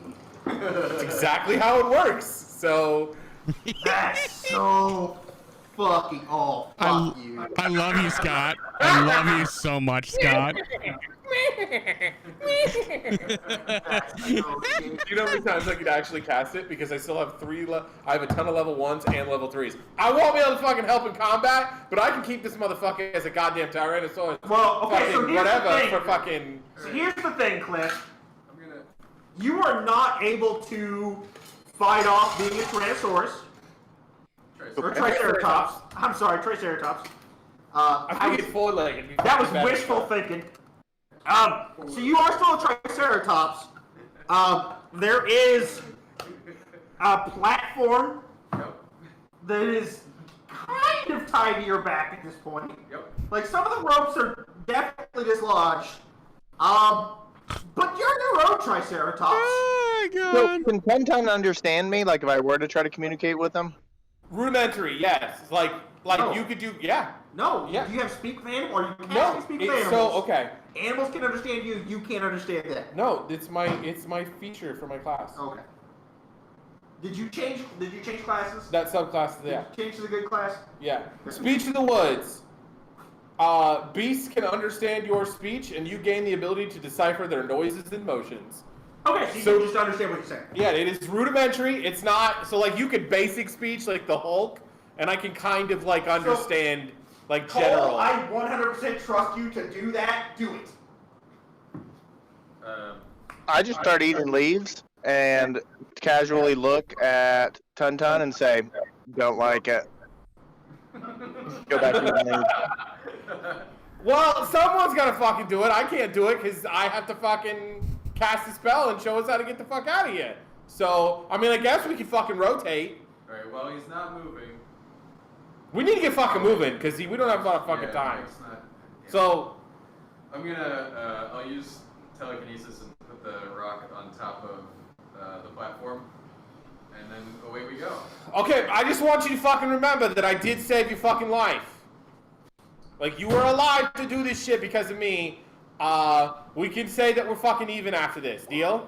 That's exactly how it works. So That's so fucking fuck you. I love you, Scott. I love you so much, Scott. You know how many times I could actually cast it? Because I still have I have a ton of level 1s and level 3s. I won't be able to fucking help in combat, but I can keep this motherfucker as a goddamn Tyrannosaurus. Well, okay, so fucking here's whatever the thing. for fucking. So here's the thing, Cliff. I'm gonna. You are not able to fight off being a Tyrannosaurus or Triceratops. I'm sorry, Triceratops. I think it's 4-legged. That was wishful thinking. So you are still a Triceratops. There is a platform Yep. that is kind of tied to your back at this point. Yep. Like some of the ropes are definitely dislodged. But you're your own Triceratops. Oh my So god. can Penton understand me? Like if I were to try to communicate with him? Rudimentary, yes. Like No. you could do, yeah. No, Yeah. do you have speak with animals? Or you No, can't speak with it's animals. so okay. Animals can understand you. You can't understand them. No, it's my feature for my class. Okay. Did you change classes? That subclass, yeah. Did you change to the good class? Yeah. Speech of the woods. Beasts can understand your speech, and you gain the ability to decipher their noises and motions. Okay, so you So- can just understand what you're saying. Yeah, it is rudimentary. It's not so like you could basic speech like the Hulk, and I can kind of like understand like Cole, general. I 100% trust you to do that. Do it. I just start eating leaves and casually look at Tuntun and say, don't like it. Go back to eating leaves. Well, someone's gotta fucking do it. I can't do it because I have to fucking cast a spell and show us how to get the fuck out of here. So, I mean, I guess we can fucking rotate. Alright, well, he's not moving. We need to get fucking moving because we don't have a lot of fucking Yeah, time. it's not- yeah. So, I'm gonna, I'll use telekinesis and put the rock on top of the platform, and then away we go. okay, I just want you to fucking remember that I did save your fucking life. Like, you were alive to do this shit because of me. We can say that we're fucking even after this. Deal?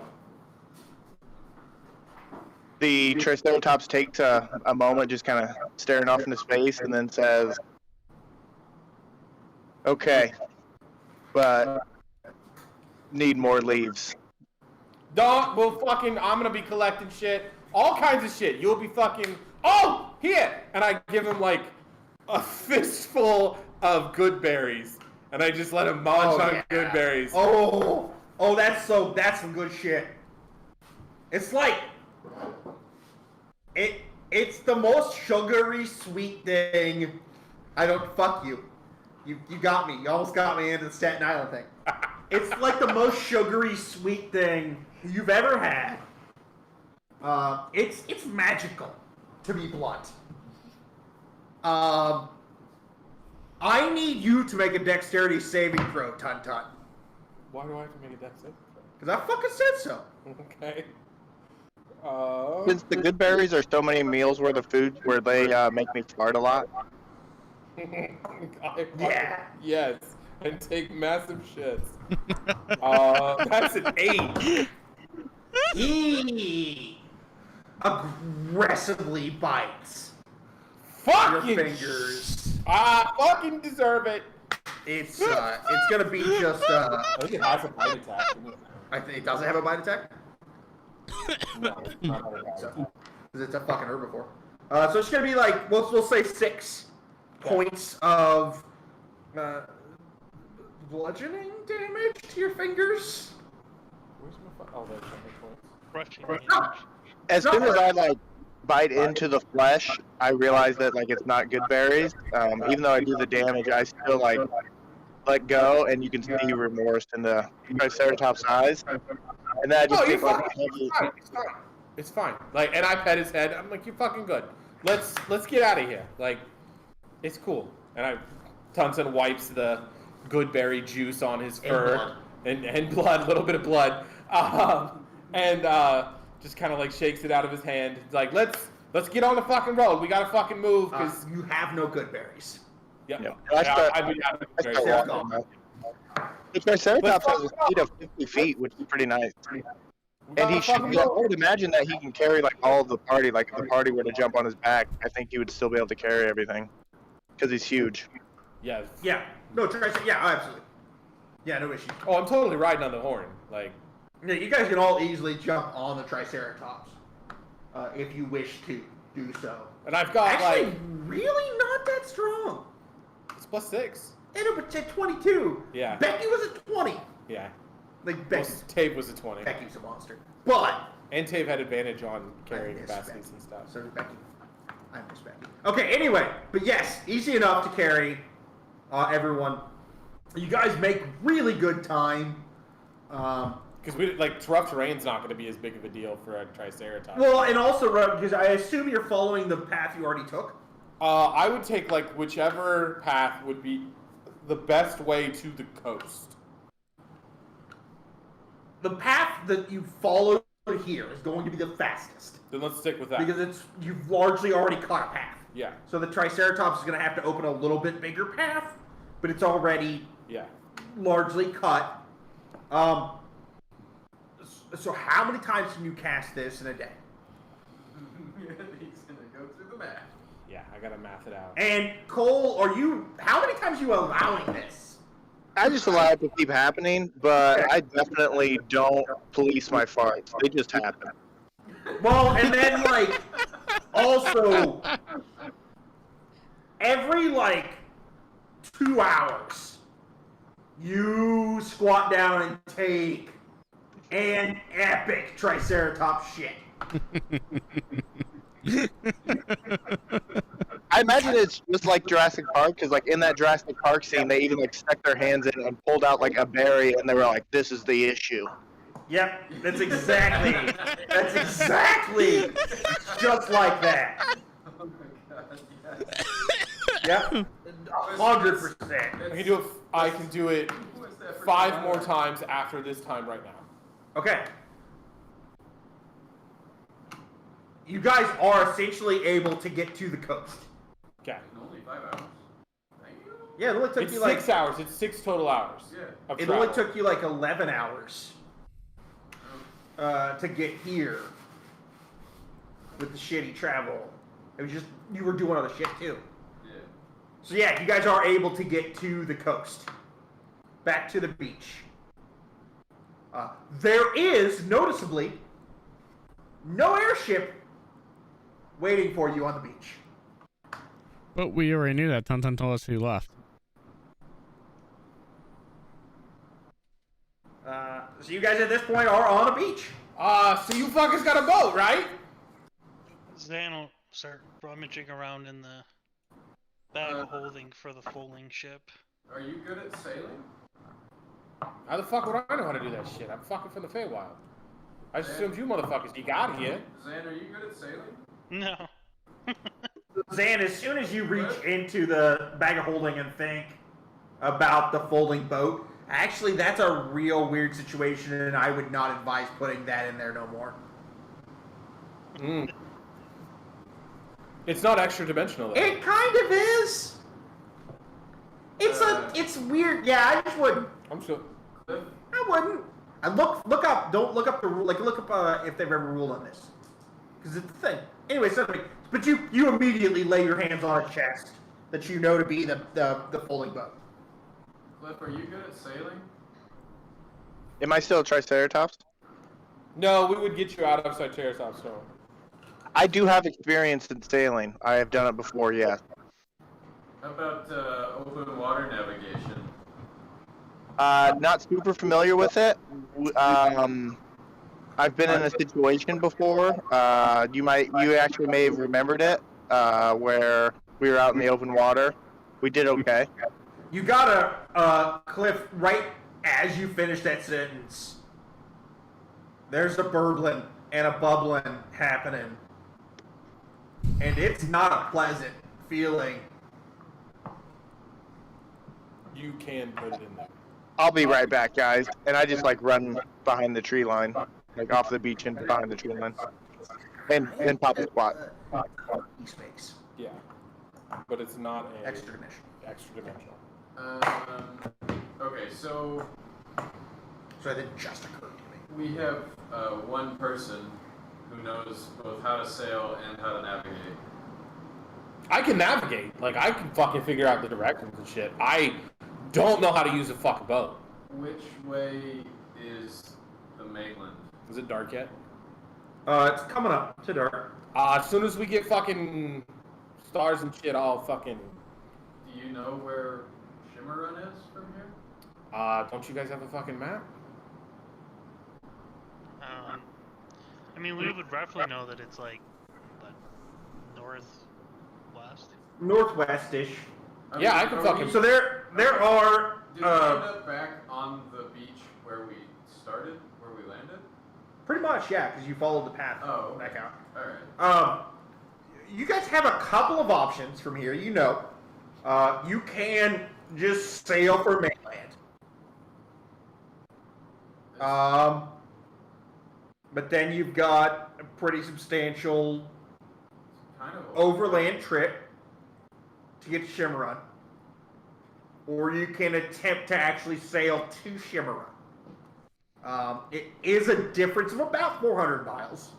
The Triceratops takes a moment just kind of staring off into space and then says, okay, but need more leaves. I'm gonna be collecting shit. All kinds of shit. You'll be fucking, oh, here! And I give him, like, a fistful of good berries. And I just let him munch on good berries. That's some good shit. It's like it's the most sugary sweet thing. Fuck you. You got me. You almost got me into the Staten Island thing. It's like the most sugary sweet thing you've ever had. It's magical, to be blunt. I need you to make a dexterity saving throw, Tuntun. Why do I have to make a dex save? Because I fucking said so. Okay. Since the good berries are so many meals worth of food where they make me fart a lot. Yeah. Yes. And take massive shits. That's an 8. He aggressively bites Fucking your fingers. I fucking deserve it. It's gonna be just I think it has a bite attack. I think it doesn't have a bite attack. No, it's not a bite So, attack. because it's a fucking herbivore. So it's gonna be like we'll say 6 points of bludgeoning damage to your fingers. Where's my oh, there's my hit points. Crushing No. damage. As soon as I like bite into the flesh, I realize that like it's not good berries. Even though I do the damage, I still like let go, and you can see remorse in the Triceratops' eyes. And then I just take like a heavy. It's fine. It's fine. Like, and I pet his head. I'm like, you're fucking good. Let's get out of here. Like, it's cool. And Tunson wipes the good berry juice on his fur and blood, a little bit of blood, and just kind of like shakes it out of his hand. It's like, let's get on the fucking road. We gotta fucking move because You have no good berries. yeah. I start Very walking now. The Triceratops has a speed of 50 feet, which is pretty nice. And he should be, I would imagine that he can carry like all of the party. Like if the party were to jump on his back, I think he would still be able to carry everything. Because he's huge. Yeah. Yeah. No, yeah, absolutely. Yeah, no issue. Oh, I'm totally riding on the horn. Like, Yeah, you guys can all easily jump on the Triceratops if you wish to do so. and I've got Actually, like really not that strong. it's +6. And it was at 22. Yeah. Becky was at 20. Yeah. Like Well, Becky, Tave was a 20. Becky's a monster. But And Tave had advantage on carrying I miss capacities Becky. and stuff. So does Becky. I miss Becky. Okay, anyway, but yes, easy enough to carry everyone. You guys make really good time. Because we like rough terrain's not going to be as big of a deal for a Triceratops. Well, and also because I assume you're following the path you already took. I would take like whichever path would be the best way to the coast. The path that you followed here is going to be the fastest Then let's stick with that. because you've largely already cut a path. Yeah. So the Triceratops is going to have to open a little bit bigger path, but it's already Yeah. largely cut. So how many times can you cast this in a day? He's gonna go through the math. Yeah, I gotta math it out. And Cole, how many times are you allowing this? I just allow it to keep happening, but I definitely don't police my farts. They just happen. Well, and then like also every like 2 hours you squat down and take an epic Triceratops shit. I imagine it's just like Jurassic Park, because like in that Jurassic Park scene, they even like stuck their hands in and pulled out like a berry, and they were like, "This is the issue." Yep, that's exactly just like that. Oh my god, yes. Yep, 100%. I can do it Who was that for 5 Kyle? more times after this time right now. Okay. You guys are essentially able to get to the coast. Okay. Only 5 hours. Thank you. Yeah, it only took It's you 6 hours. It's 6 total hours. Yeah. Of It travel. only took you like 11 hours to get here with the shitty travel. It was just, you were doing other shit too. Yeah. So yeah, you guys are able to get to the coast. Back to the beach. There is, noticeably, no airship waiting for you on the beach. But we already knew that. Tonton told us he left. So you guys at this point are on a beach. So you fuckers got a boat, right? Zan will start rummaging around in the bag of holding for the foaling ship. Are you good at sailing? How the fuck would I know how to do that shit? I'm fucking from the Feywild. I just assumed you motherfuckers, you got here. Zan, are you good at sailing? No. Zan, as soon as you reach into the bag of holding and think about the folding boat, actually that's a real weird situation and I would not advise putting that in there no more. It's not extra dimensional though. It kind of is. It's weird. Yeah, I just wouldn't. I'm sure. Cliff? I wouldn't. And look up. Don't look up the rule. Like look up if they've ever ruled on this, because it's the thing. Anyway, but you immediately lay your hands on a chest that you know to be the folding boat. Cliff, are you good at sailing? Am I still a Triceratops? No, we would get you out of Triceratops Storm. I do have experience in sailing. I have done it before, yes. How about open water navigation? Not super familiar with it. I've been in a situation before. You actually may have remembered it, where we were out in the open water. We did okay. You got a Cliff right as you finish that sentence. There's a burbling and a bubbling happening, and it's not a pleasant feeling. You can put it in there. I'll be right back, guys. And I just like run behind the tree line, like off the beach and behind the tree line, and pop a squat. Space. Yeah, but it's not a Extra dimensional. Extra dimensional. Okay, so that just occurred to me. we have one person who knows both how to sail and how to navigate. I can navigate. Like, I can fucking figure out the directions and shit. I don't know how to use a fucking boat. Which way is the mainland? Is it dark yet? It's coming up to dark. As soon as we get fucking stars and shit, I'll fucking... Do you know where Shimmerun is from here? Don't you guys have a fucking map? I mean, we would roughly know that it's like, what, northwest? Northwest-ish. Yeah, I can fucking... So there are... Did we end up back on the beach where we started, where we landed? Pretty much, yeah, because you followed the path back out. Alright. You guys have a couple of options from here, you know. You can just sail for mainland. But then you've got a pretty substantial Kind of overland trip to get to Shimmerun. Or you can attempt to actually sail to Shimmerun. It is a difference of about 400 miles.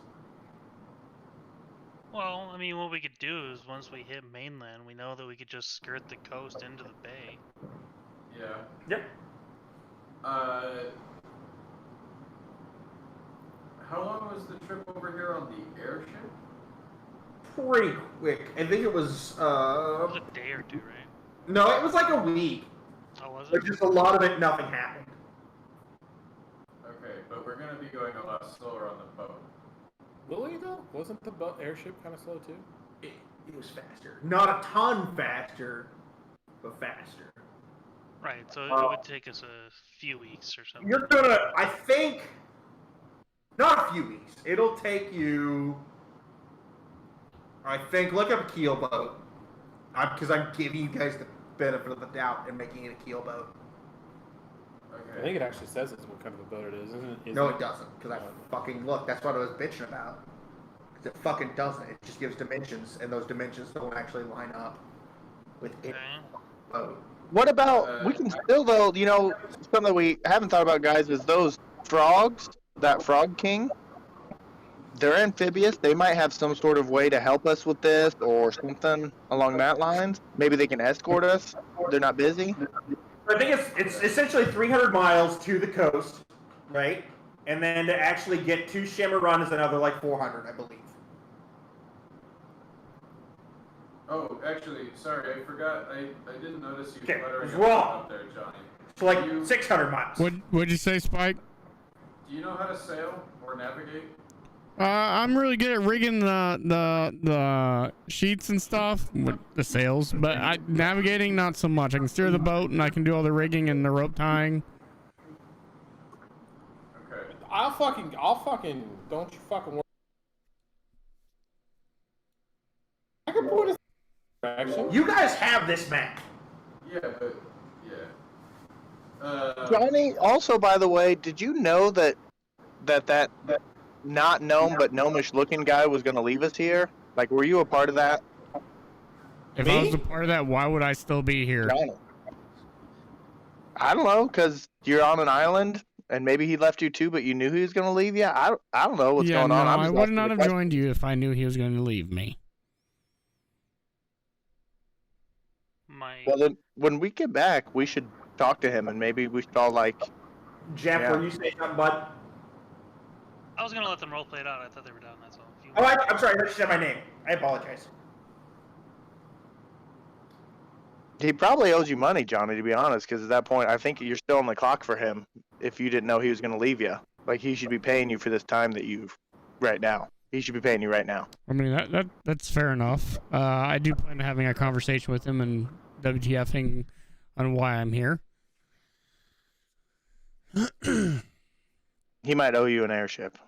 Well, I mean, what we could do is once we hit mainland, we know that we could just skirt the coast into the bay. Yeah. Yep. How long was the trip over here on the airship? Pretty quick. I think it was... It was a day or two, right? No, it was like a week. Oh, was But it? just a lot of it, nothing happened. Okay, but we're gonna be going a lot slower on the boat. Really, though? Wasn't the airship kind of slow, too? It was faster. Not a ton faster, but faster. Right, so it would take us a few weeks or something. You're gonna, I think, not a few weeks. It'll take you, I think, look up a keel boat. Because I'm giving you guys the benefit of the doubt and making it a keel boat. Okay. I think it actually says it's what kind of a boat it is, isn't it? No, it doesn't. Because I fucking look. That's what I was bitching about. Because it fucking doesn't. It just gives dimensions, and those dimensions don't actually line up with any boat. What about, we can still though, you know, something we haven't thought about, guys, is those frogs, that Frog King. They're amphibious. They might have some sort of way to help us with this or something along that lines. Maybe they can escort us. They're not busy. I think it's essentially 300 miles to the coast, right? And then to actually get to Shimmerun is another like 400, I believe. Oh, actually, sorry, I forgot. I didn't notice you Okay, fluttering it's wrong. up there, Johnny. So like 600 miles. What'd you say, Spike? Do you know how to sail or navigate? I'm really good at rigging the sheets and stuff with the sails, but navigating not so much. I can steer the boat and I can do all the rigging and the rope tying. Okay. I'll fucking, don't you fucking worry. I can point a direction. You guys have this map. Yeah, but yeah. Johnny, also, by the way, did you know that not gnome but gnomish looking guy was going to leave us here? Like, were you a part of that? If I was a part of that, why would I still be here? Johnny. I don't know, because you're on an island and maybe he left you too, but you knew he was going to leave you. I don't know what's going on. No, I'm I just would asking not the have question. joined you if I knew he was going to leave me. Well, then, when we get back, we should talk to him, and maybe we should all, like... Jeff, Yeah. were you saying something, bud? I was gonna let them roleplay it out. I thought they were done. That's all. If you Oh, I'm sorry. I heard you said my name. I apologize. He probably owes you money, Johnny, to be honest, because at that point, I think you're still on the clock for him if you didn't know he was going to leave you. Like, he should be paying you for this time that you've... Right now. He should be paying you right now. I mean, that's fair enough. I do plan on having a conversation with him and WTFing on why I'm here. He might owe you an airship.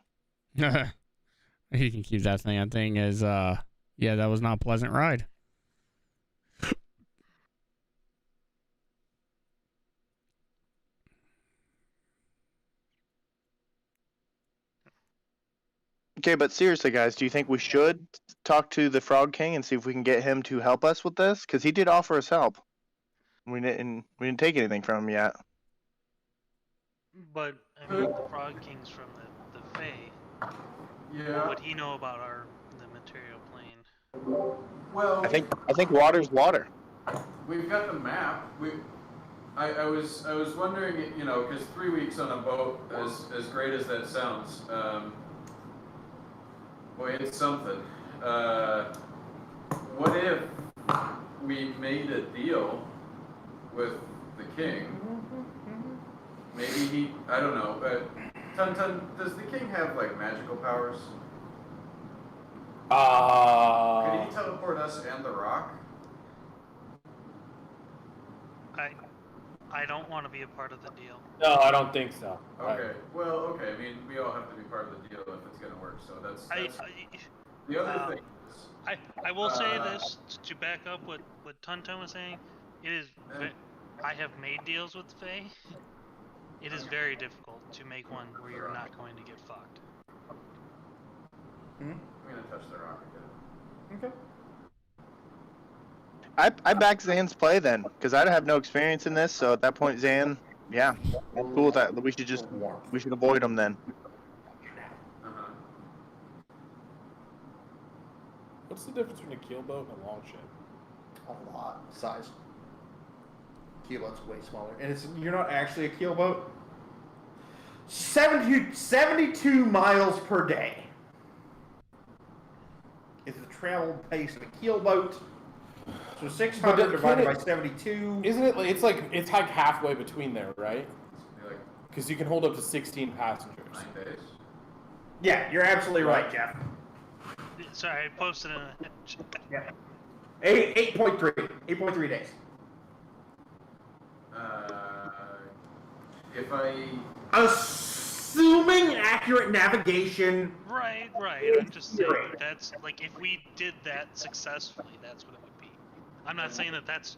He can keep that thing. That thing is, yeah, that was not a pleasant ride. Okay, but seriously, guys, do you think we should talk to the Frog King and see if we can get him to help us with this? Because he did offer us help. We didn't take anything from him yet. But I mean, the Frog King's from the Fae. Yeah. What would he know about the material plane? Well, I think water's water. we've got the map. I was wondering, you know, because 3 weeks on a boat, as great as that sounds, boy, it's something. What if we made a deal with the king? Maybe I don't know. Tun, does the king have like magical powers? Could he teleport us and the rock? I don't want to be a part of the deal. No, I don't think so. Okay. Well, okay. I mean, we all have to be part of the deal if it's gonna work. So that's the other thing. I will say this to back up what Tuntun was saying. It is. I have made deals with the Fae. It is very difficult to make one where you're not going to get fucked. I'm gonna touch the rock again. Okay. I back Zan's play then, because I have no experience in this. So at that point, Zan, yeah, I'm cool with that. We should avoid him then. What's the difference between a keel boat and a long ship? A lot. Size. Keelboat's way smaller. And you're not actually a keelboat. 72 miles per day is the travel pace of a keelboat. So 600 divided by 72. Isn't it? It's like halfway between there, right? Because you can hold up to 16 passengers. 9 days. Yeah, you're absolutely right, Jeff. Sorry, I posted in a Yeah. 8.3. 8.3 days. If I assuming accurate navigation. Right. I'm just saying that's like if we did that successfully, that's what it would be. I'm not saying that's.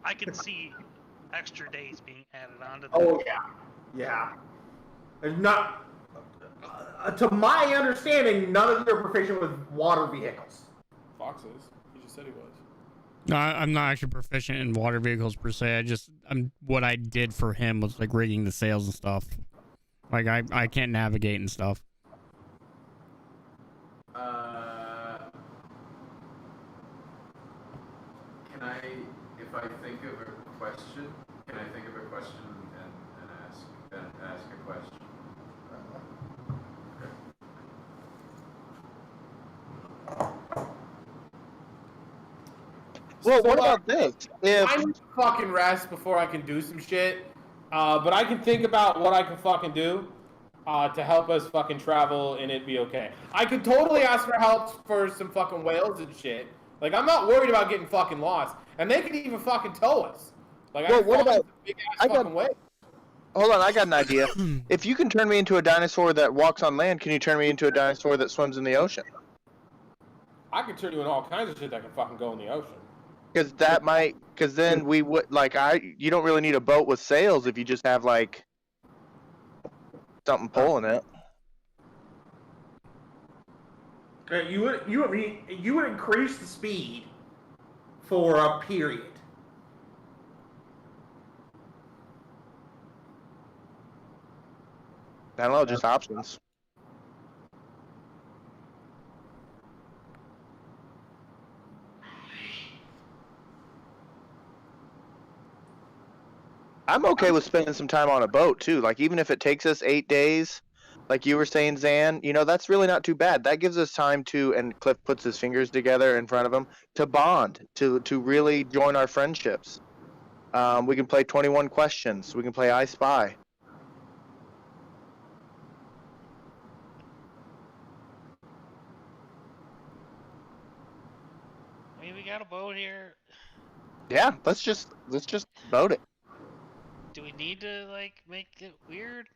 I can see extra days being added onto that. Oh yeah. There's not. To my understanding, none of you are proficient with water vehicles. Fox is. He just said he was. No, I'm not actually proficient in water vehicles per se. What I did for him was like rigging the sails and stuff. Like I can't navigate and stuff. Can I, if I think of a question, can I think of a question and ask a question? Well, what about this? I need to fucking rest before I can do some shit. But I can think about what I can fucking do to help us fucking travel and it be okay. I could totally ask for help for some fucking whales and shit. Like, I'm not worried about getting fucking lost. And they can even fucking tow us. Like, well, what about big ass fucking whale. Hold on, I got an idea. If you can turn me into a dinosaur that walks on land, can you turn me into a dinosaur that swims in the ocean? I could turn you into all kinds of shit that can fucking go in the ocean. Because then we would, you don't really need a boat with sails if you just have, like, something pulling it. You would increase the speed for a period. I don't know, just options. I'm okay with spending some time on a boat too. Like even if it takes us 8 days, like you were saying, Zan, that's really not too bad. That gives us time to, and Cliff puts his fingers together in front of him, to bond, to really join our friendships. We can play 21 questions. We can play I Spy. I mean, we got a boat here. Yeah, let's just boat it. Do we need to like make it weird?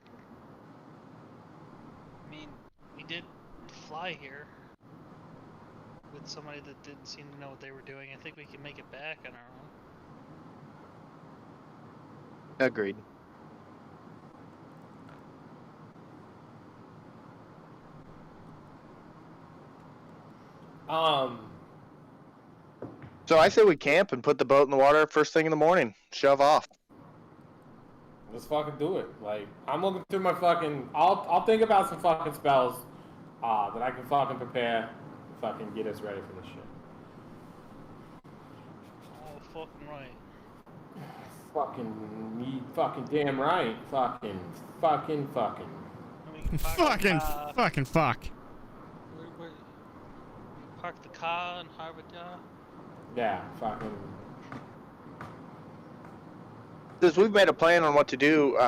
I mean, we did fly here with somebody that didn't seem to know what they were doing. I think we can make it back on our own. Agreed. So I say we camp and put the boat in the water first thing in the morning. Shove off. Let's fucking do it. Like, I'm looking through my fucking. I'll think about some fucking spells that I can fucking prepare to fucking get us ready for this shit. Oh, fucking right. Fucking damn right. Fucking. I mean, fucking fuck. Where, park the car in Harvard Yard. Yeah, fucking. Since we've made a plan on what to do,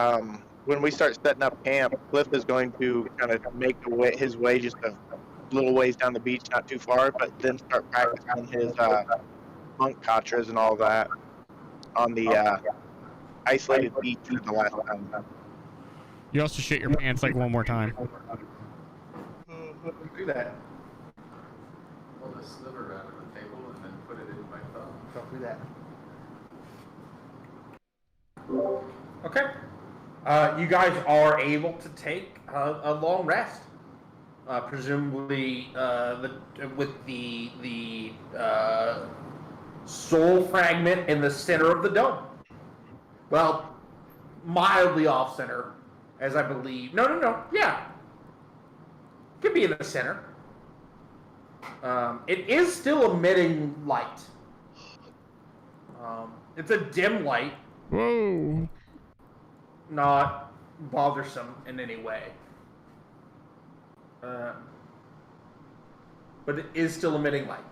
when we start setting up camp, Cliff is going to kind of make his way just a little ways down the beach, not too far, but then start practicing his monk kachras and all that on the isolated beach for the last time. You also shit your pants like one more time. Do that. Pull the sliver out of the table and then put it in my thumb. Don't do that. Okay. You guys are able to take a long rest. Presumably, with the soul fragment in the center of the dome. Well, mildly off center, as I believe. No. Yeah. Could be in the center. It is still emitting light. It's a dim light. Whoa. Not bothersome in any way. But it is still emitting light.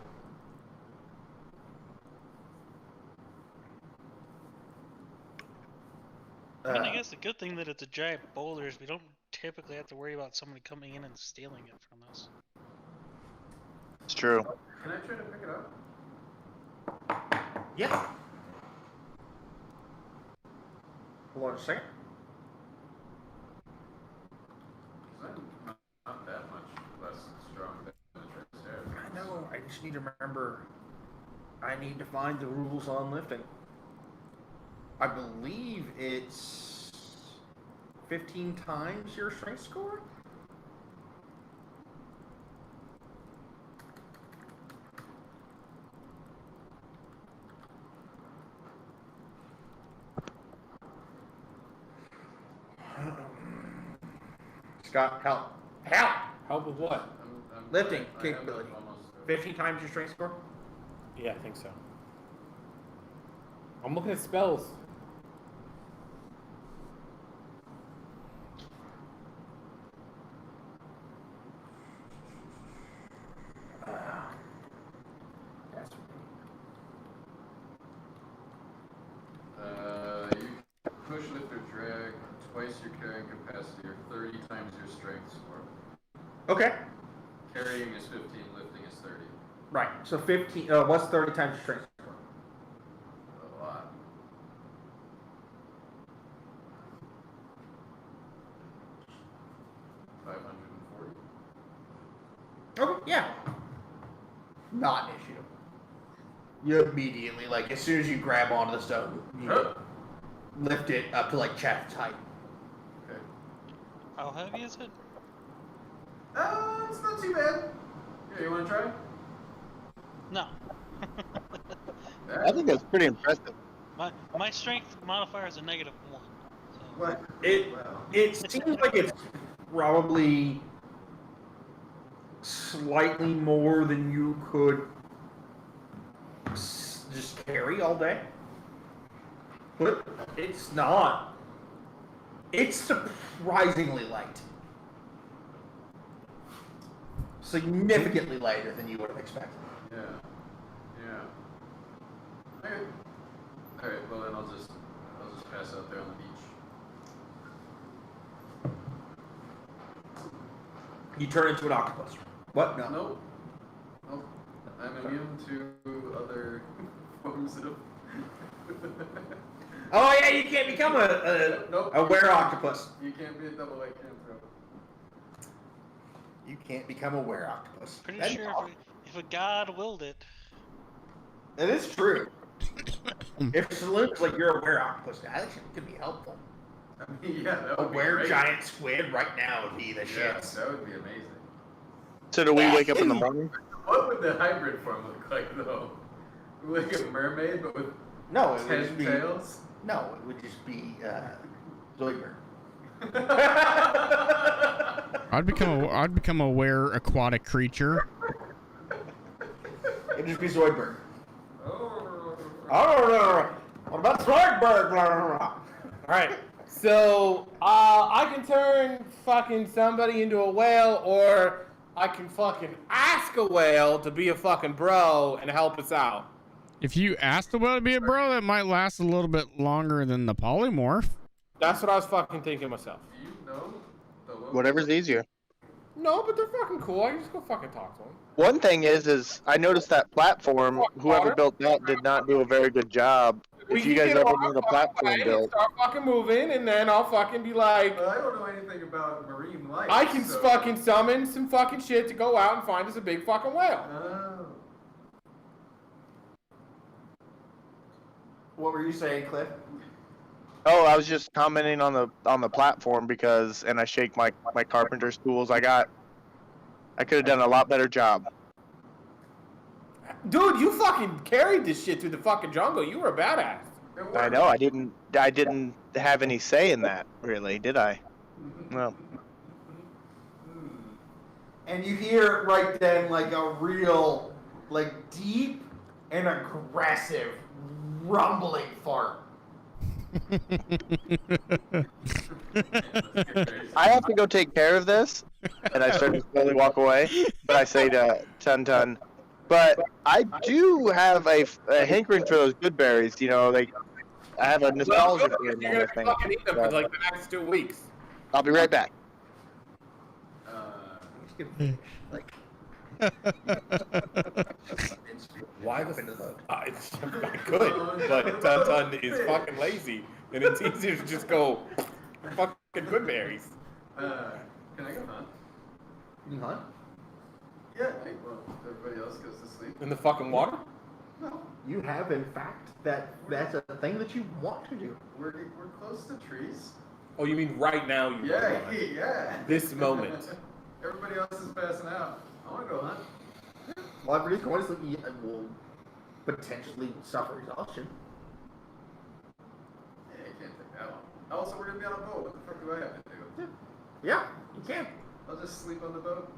I mean, I guess the good thing that it's a giant boulder is we don't typically have to worry about somebody coming in and stealing it from us. It's true. Can I try to pick it up? Yeah. Hold on a second. I'm not that much less strong than the Triceratops. I know. I just need to remember. I need to find the rules on lifting. I believe it's 15 times your strength score. Scott, help! Help! Help with what? Lifting I am capability. almost 15 times your strength score. Yeah, I think so. I'm looking at spells. That's You push, lift, or drag twice your carrying capacity or 30 times your strength score. okay. Carrying is 15, lifting is 30. Right. So 15. What's 30 times your strength score? A lot. Okay. Yeah. Not an issue. You immediately, like, as soon as you grab onto the stone, you lift it up to like chest height. Okay. How heavy is it? It's not too bad. Yeah, you want to try? No. I think that's pretty impressive. My strength modifier is a -1. So. It seems like it's probably slightly more than you could just carry all day. But it's not. It's surprisingly light. Significantly lighter than you would have expected. Yeah. Alright. Alright, well then I'll just pass out there on the beach. You turn into an octopus. What? No. Nope. I'm immune to other forms of... Oh yeah, you can't become a were-octopus. You can't be a double lycanthrope. You can't become a were-octopus. Pretty sure if a god willed it. That is true. If Saloon's like you're a were-octopus, that actually could be helpful. I mean, yeah, that A would be great. giant squid right now would be the shit. Yes, that would be amazing. So do we wake up in the morning? What would the hybrid form look like, though? Like a mermaid, but with No, it would 10 just be tails? no, it would just be Zoidberg. I'd become a were aquatic creature. It'd just be Zoidberg. Oh. What about Zoidberg? Alright, so I can turn fucking somebody into a whale, or I can fucking ask a whale to be a fucking bro and help us out. If you asked the whale to be a bro, that might last a little bit longer than the polymorph. That's what I was fucking thinking myself. Do you know the local... Whatever's easier. No, but they're fucking cool. I can just go fucking talk to them. One thing is I noticed that platform, whoever built that did not do a very good job. If you guys ever need a platform built. Start fucking moving, and then I'll fucking be like... Well, I don't know anything about marine life. I can so... fucking summon some fucking shit to go out and find us a big fucking whale. Oh. What were you saying, Cliff? Oh, I was just commenting on the platform because, and I shake my carpenter's tools. I could have done a lot better job. Dude, you fucking carried this shit through the fucking jungle. You were a badass. I know. I didn't have any say in that, really, did I? No. And you hear right then like a real, like deep and aggressive rumbling fart. I have to go take care of this, and I start to slowly walk away. But I say to Tun, but I do have a hankering for those good berries. You know, I have a nostalgia for them. You're gonna fucking eat them for like the next 2 weeks. I'll be right back. Like, why the it's not good, but Tun is fucking lazy, and it's easier to just go fucking good berries. Can I go hunt? you hunt? Yeah. Well, everybody else goes to sleep. In the fucking water? No. You have, in fact, that's a thing that you want to do. We're close to trees. Oh, you mean right now? You Yeah, want to. yeah. This moment. Everybody else is passing out. I want to go hunt. Well, everybody's going to sleep. You will potentially suffer exhaustion. Yeah, you can't take that long. Also, we're gonna be on a boat. What the fuck do I have to do? Yeah, you can. I'll just sleep on the boat.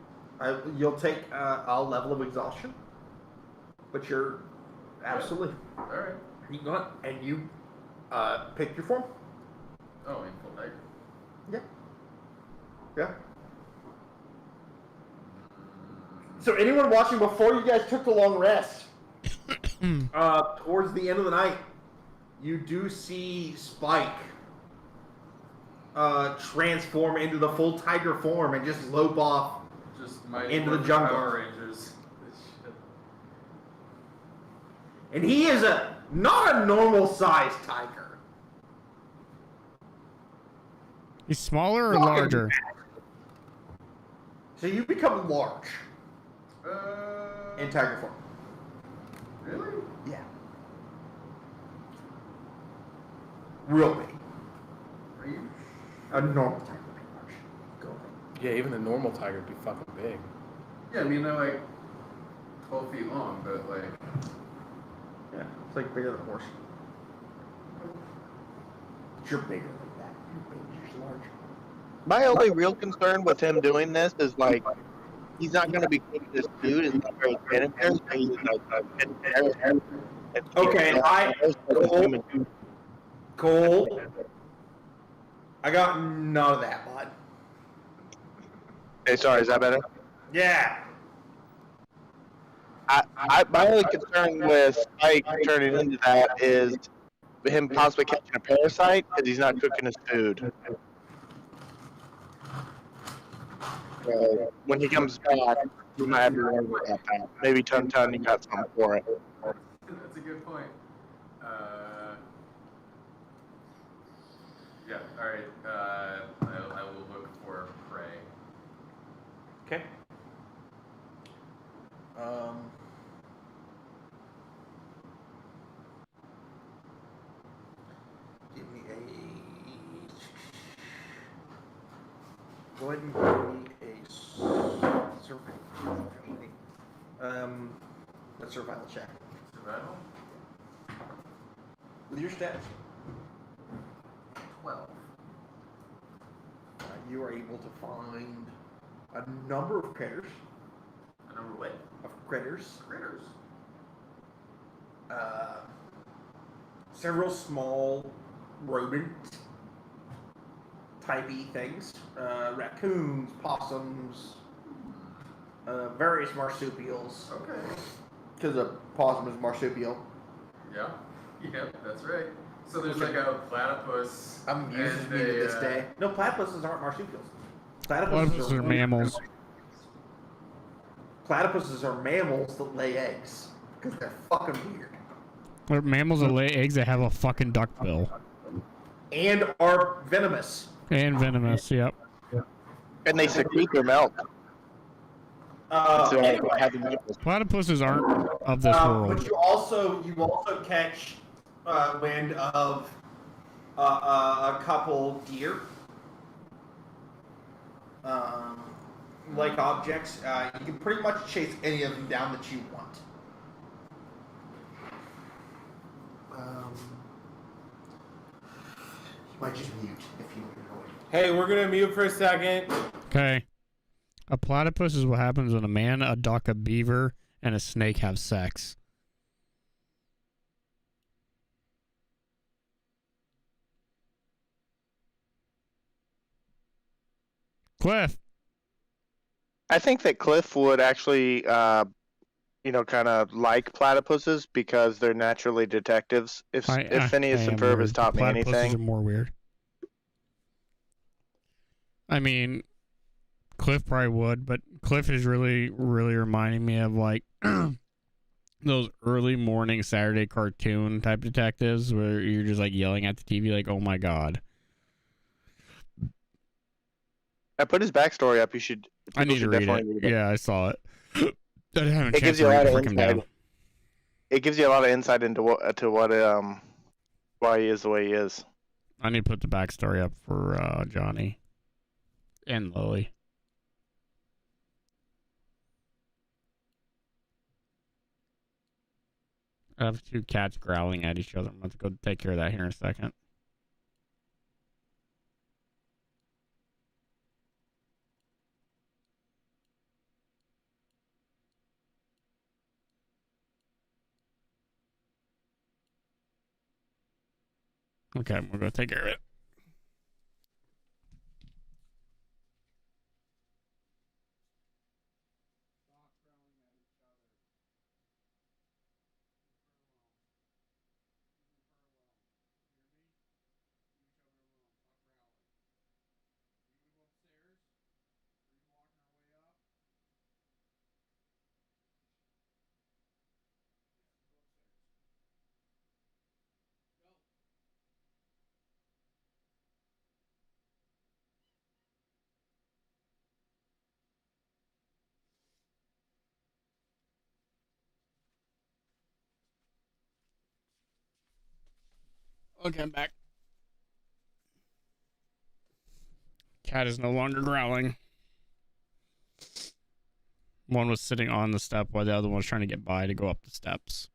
You'll take a level of exhaustion, but you're absolutely. All right. You go on, and you pick your form. Oh, in full tiger. Yeah. Yeah. So anyone watching before you guys took the long rest, towards the end of the night, you do see Spike transform into the full tiger form and just lope off Just my into the jungle. Power Rangers. This shit. And he is not a normal sized tiger. He's smaller or Fucking larger? So you become large in tiger form. Really? Yeah. Real big. Are you? A normal tiger would be large. Go ahead. Yeah, even a normal tiger would be fucking big. Yeah, I mean they're like 12 feet long, but like. Yeah, it's like bigger than a horse. But you're bigger than that. You're big, you're just large. My only real concern with him doing this is like he's not going to be cooking this food. It's not very sanitary. So he's like getting parasites. Okay, Cole, I got none of that, bud. Okay, sorry, is that better? Yeah. My only concern with Spike turning into that is him possibly catching a parasite because he's not cooking his food. So when he comes back, we might have to worry about that. Maybe Tun you got something for it. That's a good point. Yeah, alright. I will look for prey. Okay. Give me a. Go ahead and give me a survival. A survival check. Survival? With your stats, 12. You are able to find a number of critters. A number of what? Of critters. Critters. Several small rodent typey things. Raccoons, possums, various marsupials. Okay. Because a possum is marsupial. Yeah. Yep, that's right. So there's like a platypus. Amuses me to this day. No, platypuses aren't marsupials. Platypuses are mammals. Platypuses are mammals that lay eggs. Because they're fucking weird. They're mammals that lay eggs that have a fucking duck bill. And are venomous. And venomous, yep. And they secrete their milk. Anyway. Platypuses aren't of this world. But you also catch wind of a couple deer, like objects. You can pretty much chase any of them down that you want. You might just mute if you want. Hey, we're gonna mute for a second. Okay. A platypus is what happens when a man, a duck, a beaver, and a snake have sex. Cliff. I think that Cliff would actually, kind of like platypuses because they're naturally detectives. If Phineas and Ferb has taught me anything, platypuses are more weird. I mean, Cliff probably would, but Cliff is really, really reminding me of like those early morning Saturday cartoon type detectives where you're just like yelling at the TV like, "Oh my god!" I put his backstory up. You should. I need to read it. Yeah, I saw it. I didn't have a chance gives to you a read lot it. of insight. It gives you a lot of insight into why he is the way he is. I need to put the backstory up for Johnny and Lily. I have two cats growling at each other. I'm going to go take care of that here in a second. Okay, we're going to take care of it. Okay, I'm back. Cat is no longer growling. One was sitting on the step while the other one was trying to get by to go up the steps.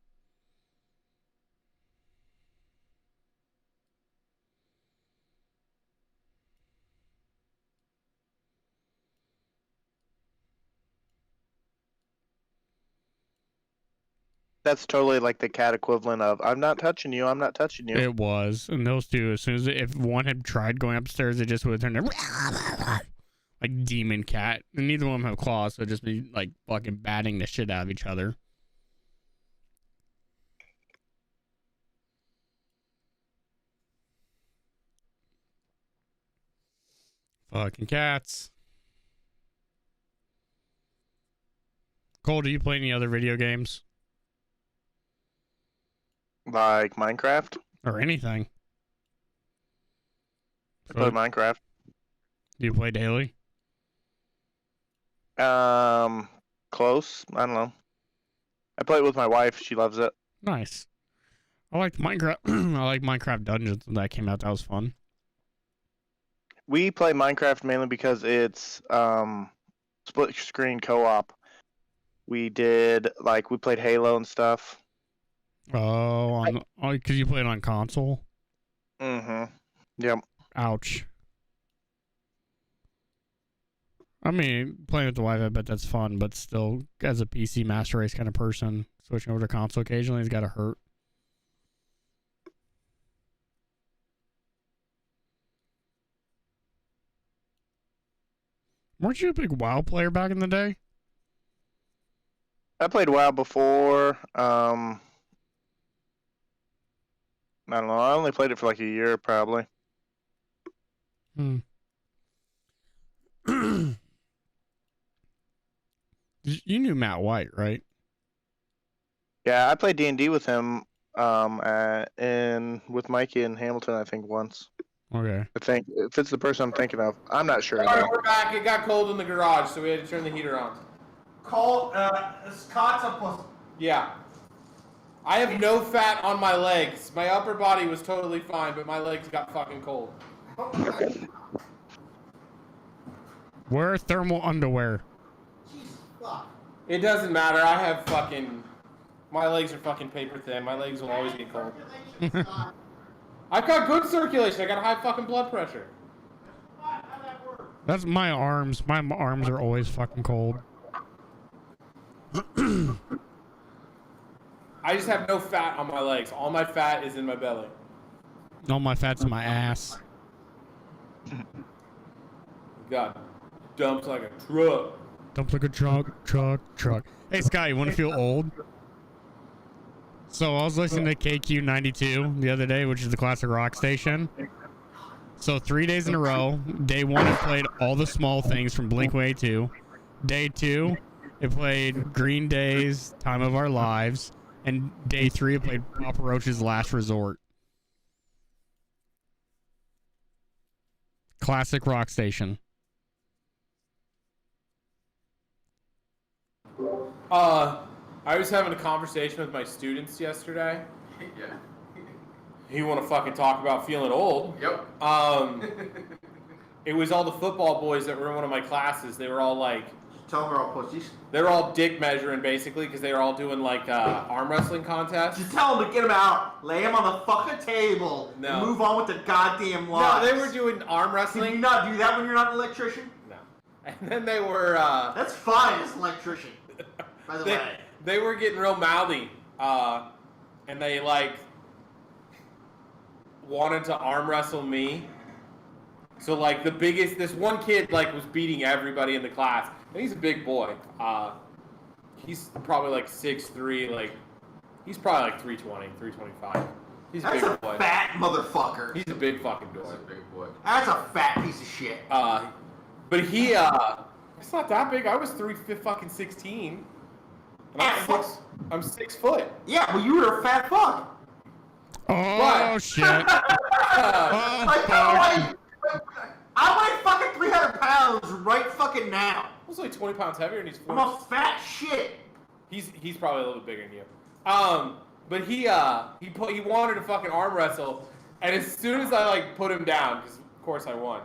that's totally like the cat equivalent of "I'm not touching you, I'm not touching you." It was, and those two, as soon as if one had tried going upstairs, it just would have turned like demon cat. And neither one of them have claws, so it'd just be like fucking batting the shit out of each other. Fucking cats. Cole, do you play any other video games? Like Minecraft? Or anything? I play Minecraft. Do you play daily? Close. I don't know. I play it with my wife. She loves it. Nice. I liked Minecraft. I like Minecraft Dungeons when that came out. That was fun. We play Minecraft mainly because it's split screen co-op. We played Halo and stuff. Oh, because you play it on console? Mm-hmm. Yep. Ouch. I mean, playing with the wife, I bet that's fun, but still, as a PC Master Race kind of person, switching over to console occasionally has got to hurt. Weren't you a big WoW player back in the day? I played WoW before. I don't know. I only played it for like a year, probably. You knew Matt White, right? Yeah, I played D&D with him, with Mikey in Hamilton, I think, once. Okay. I think if it's the person I'm thinking of, I'm not sure. All right, we're back. It got cold in the garage, so we had to turn the heater on. Scott's a pussy. Yeah. I have no fat on my legs. My upper body was totally fine, but my legs got fucking cold. Wear thermal underwear. Jesus fuck. It doesn't matter. I have fucking... My legs are fucking paper thin. My legs will always get cold. I've got good circulation. I got high fucking blood pressure. How'd that work? That's my arms. My arms are always fucking cold. I just have no fat on my legs. All my fat is in my belly. All my fat's in my ass. God, dumps like a truck. Dumps like a truck. Hey, Scott, you want to feel old? So I was listening to KQ92 the other day, which is the classic rock station. So 3 days in a row, day one it played All the Small Things from Blink-182. Day two, it played Green Day's Time of Our Lives. And day three, it played Papa Roach's Last Resort. Classic rock station. I was having a conversation with my students yesterday. Yeah. You want to fucking talk about feeling old? Yep. It was all the football boys that were in one of my classes. They were all like... Tell them they're all pussies. They were all dick measuring, basically, because they were all doing, like, arm wrestling contests. Just tell them to get them out, lay them on the fucking table, and move on with the goddamn lives. No, they were doing arm wrestling. Can you not do that when you're not an electrician? No. And then they were... That's fine as an electrician, by the way. They were getting real mouthy, and they, like, wanted to arm wrestle me. So, like, this one kid, like, was beating everybody in the class. And he's a big boy. He's probably, like, 6'3", like, he's probably, like, 320, 325. He's a big boy. That's a fat motherfucker. He's a big fucking boy. That's a big boy. That's a fat piece of shit. But he, it's not that big. I was 3'16". And I'm 6 foot. Yeah, well, you were a fat fuck. Oh, shit. I weigh fucking 300 pounds right fucking now. I was like 20 pounds heavier, and he's 40. I'm a fat shit. He's probably a little bit bigger than you. But he wanted to fucking arm wrestle, and as soon as I like put him down, because of course I won.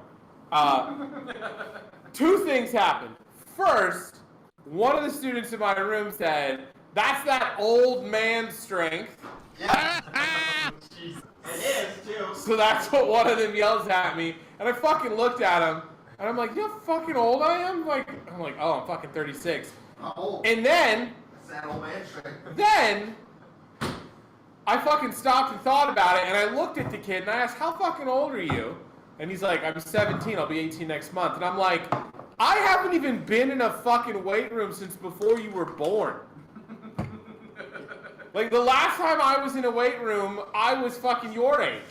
Two things happened. First, one of the students in my room said, "That's that old man strength." Yeah. Jesus. It is too. So that's what one of them yells at me, and I fucking looked at him, and I'm like, "You know how fucking old I am?" I'm like, "Oh, I'm fucking 36." How old? And then, That's that old man strength. then I fucking stopped and thought about it, and I looked at the kid and I asked, how fucking old are you? And he's like, I'm 17, I'll be 18 next month. And I'm like, I haven't even been in a fucking weight room since before you were born. Like, the last time I was in a weight room, I was fucking your age.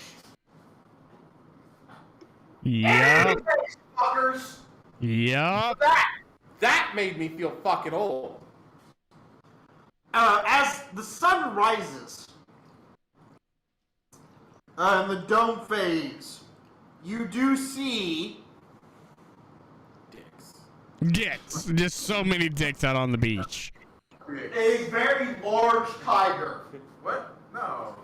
Yep. Fuckers. Yep. That made me feel fucking old. As the sun rises, in the dome phase, you do see Dicks. Just so many dicks out on the beach. a very large tiger. What? No.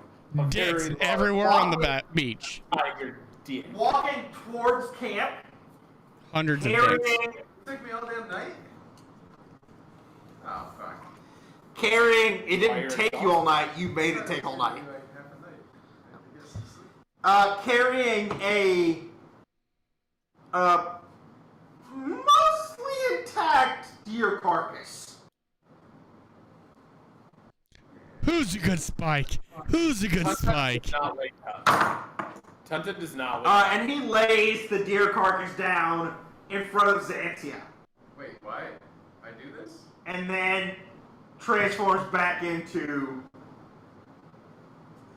Dicks everywhere on the beach. Tiger dick. Walking towards camp, Hundreds of dicks. carrying, Took me all damn night? Oh, fuck. carrying. It didn't Tired take dog. you all night. You made it take all night. Like half a night. I guess to sleep. Carrying a mostly intact deer carcass. Who's a good spike? Who's a good spike? Does not wake up. Tunton does not wake up. And he lays the deer carcass down in front of Xantia, Wait, why? I do this? and then transforms back into.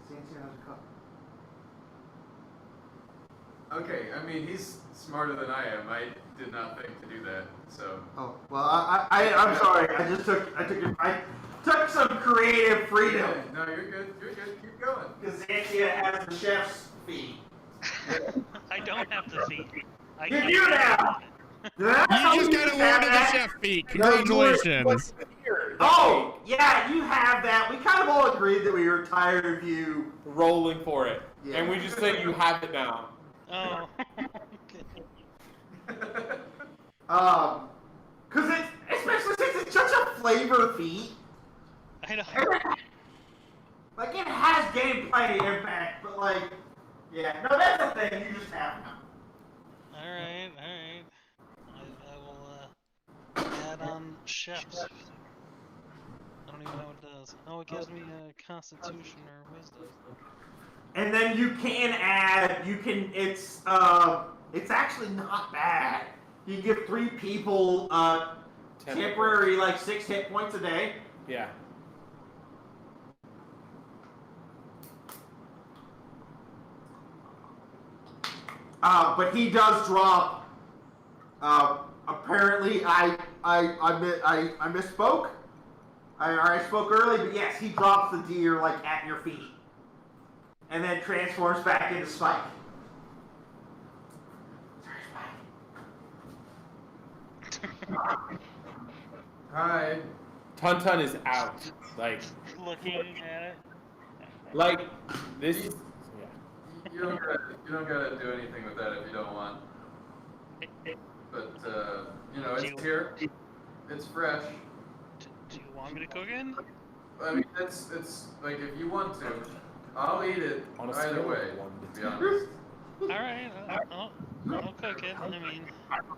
Xantia has a cup. Okay, I mean, he's smarter than I am. I did not think to do that, so. Oh well, I'm sorry. I took some creative freedom No, you're good. You're good. Keep going. because Xantia has the chef's feet. I don't have the feet. I You can't do now. That's how You just got have awarded the that. chef feat. Congratulations. Oh, yeah, you have that. We kind of all agreed that we were tired of you. Rolling for it. Yeah. And we just say you have it now. Oh. Because especially since it's such a flavor feat, I know. like it has gameplay impact, but like, yeah, no, that's the thing. You just have them. Alright. I will add on chefs. I don't even know what it does. Oh, it gives me a constitution or wisdom. And then you can add. It's actually not bad. You give 3 people temporary like 6 hit points a day. Yeah. But he does drop. Apparently, I misspoke. I spoke early, but yes, he drops the deer like at your feet, and then transforms back into Spike. Sorry, Spike. Hi. Tuntun is out. Looking at it. Like this is. Yeah. You don't gotta do anything with that if you don't want. But it's here. It's fresh. Do you want me to cook it? I mean, it's like if you want to, I'll eat it On a either scale of way. 1 To to be honest. Alright, I'll cook it. I mean,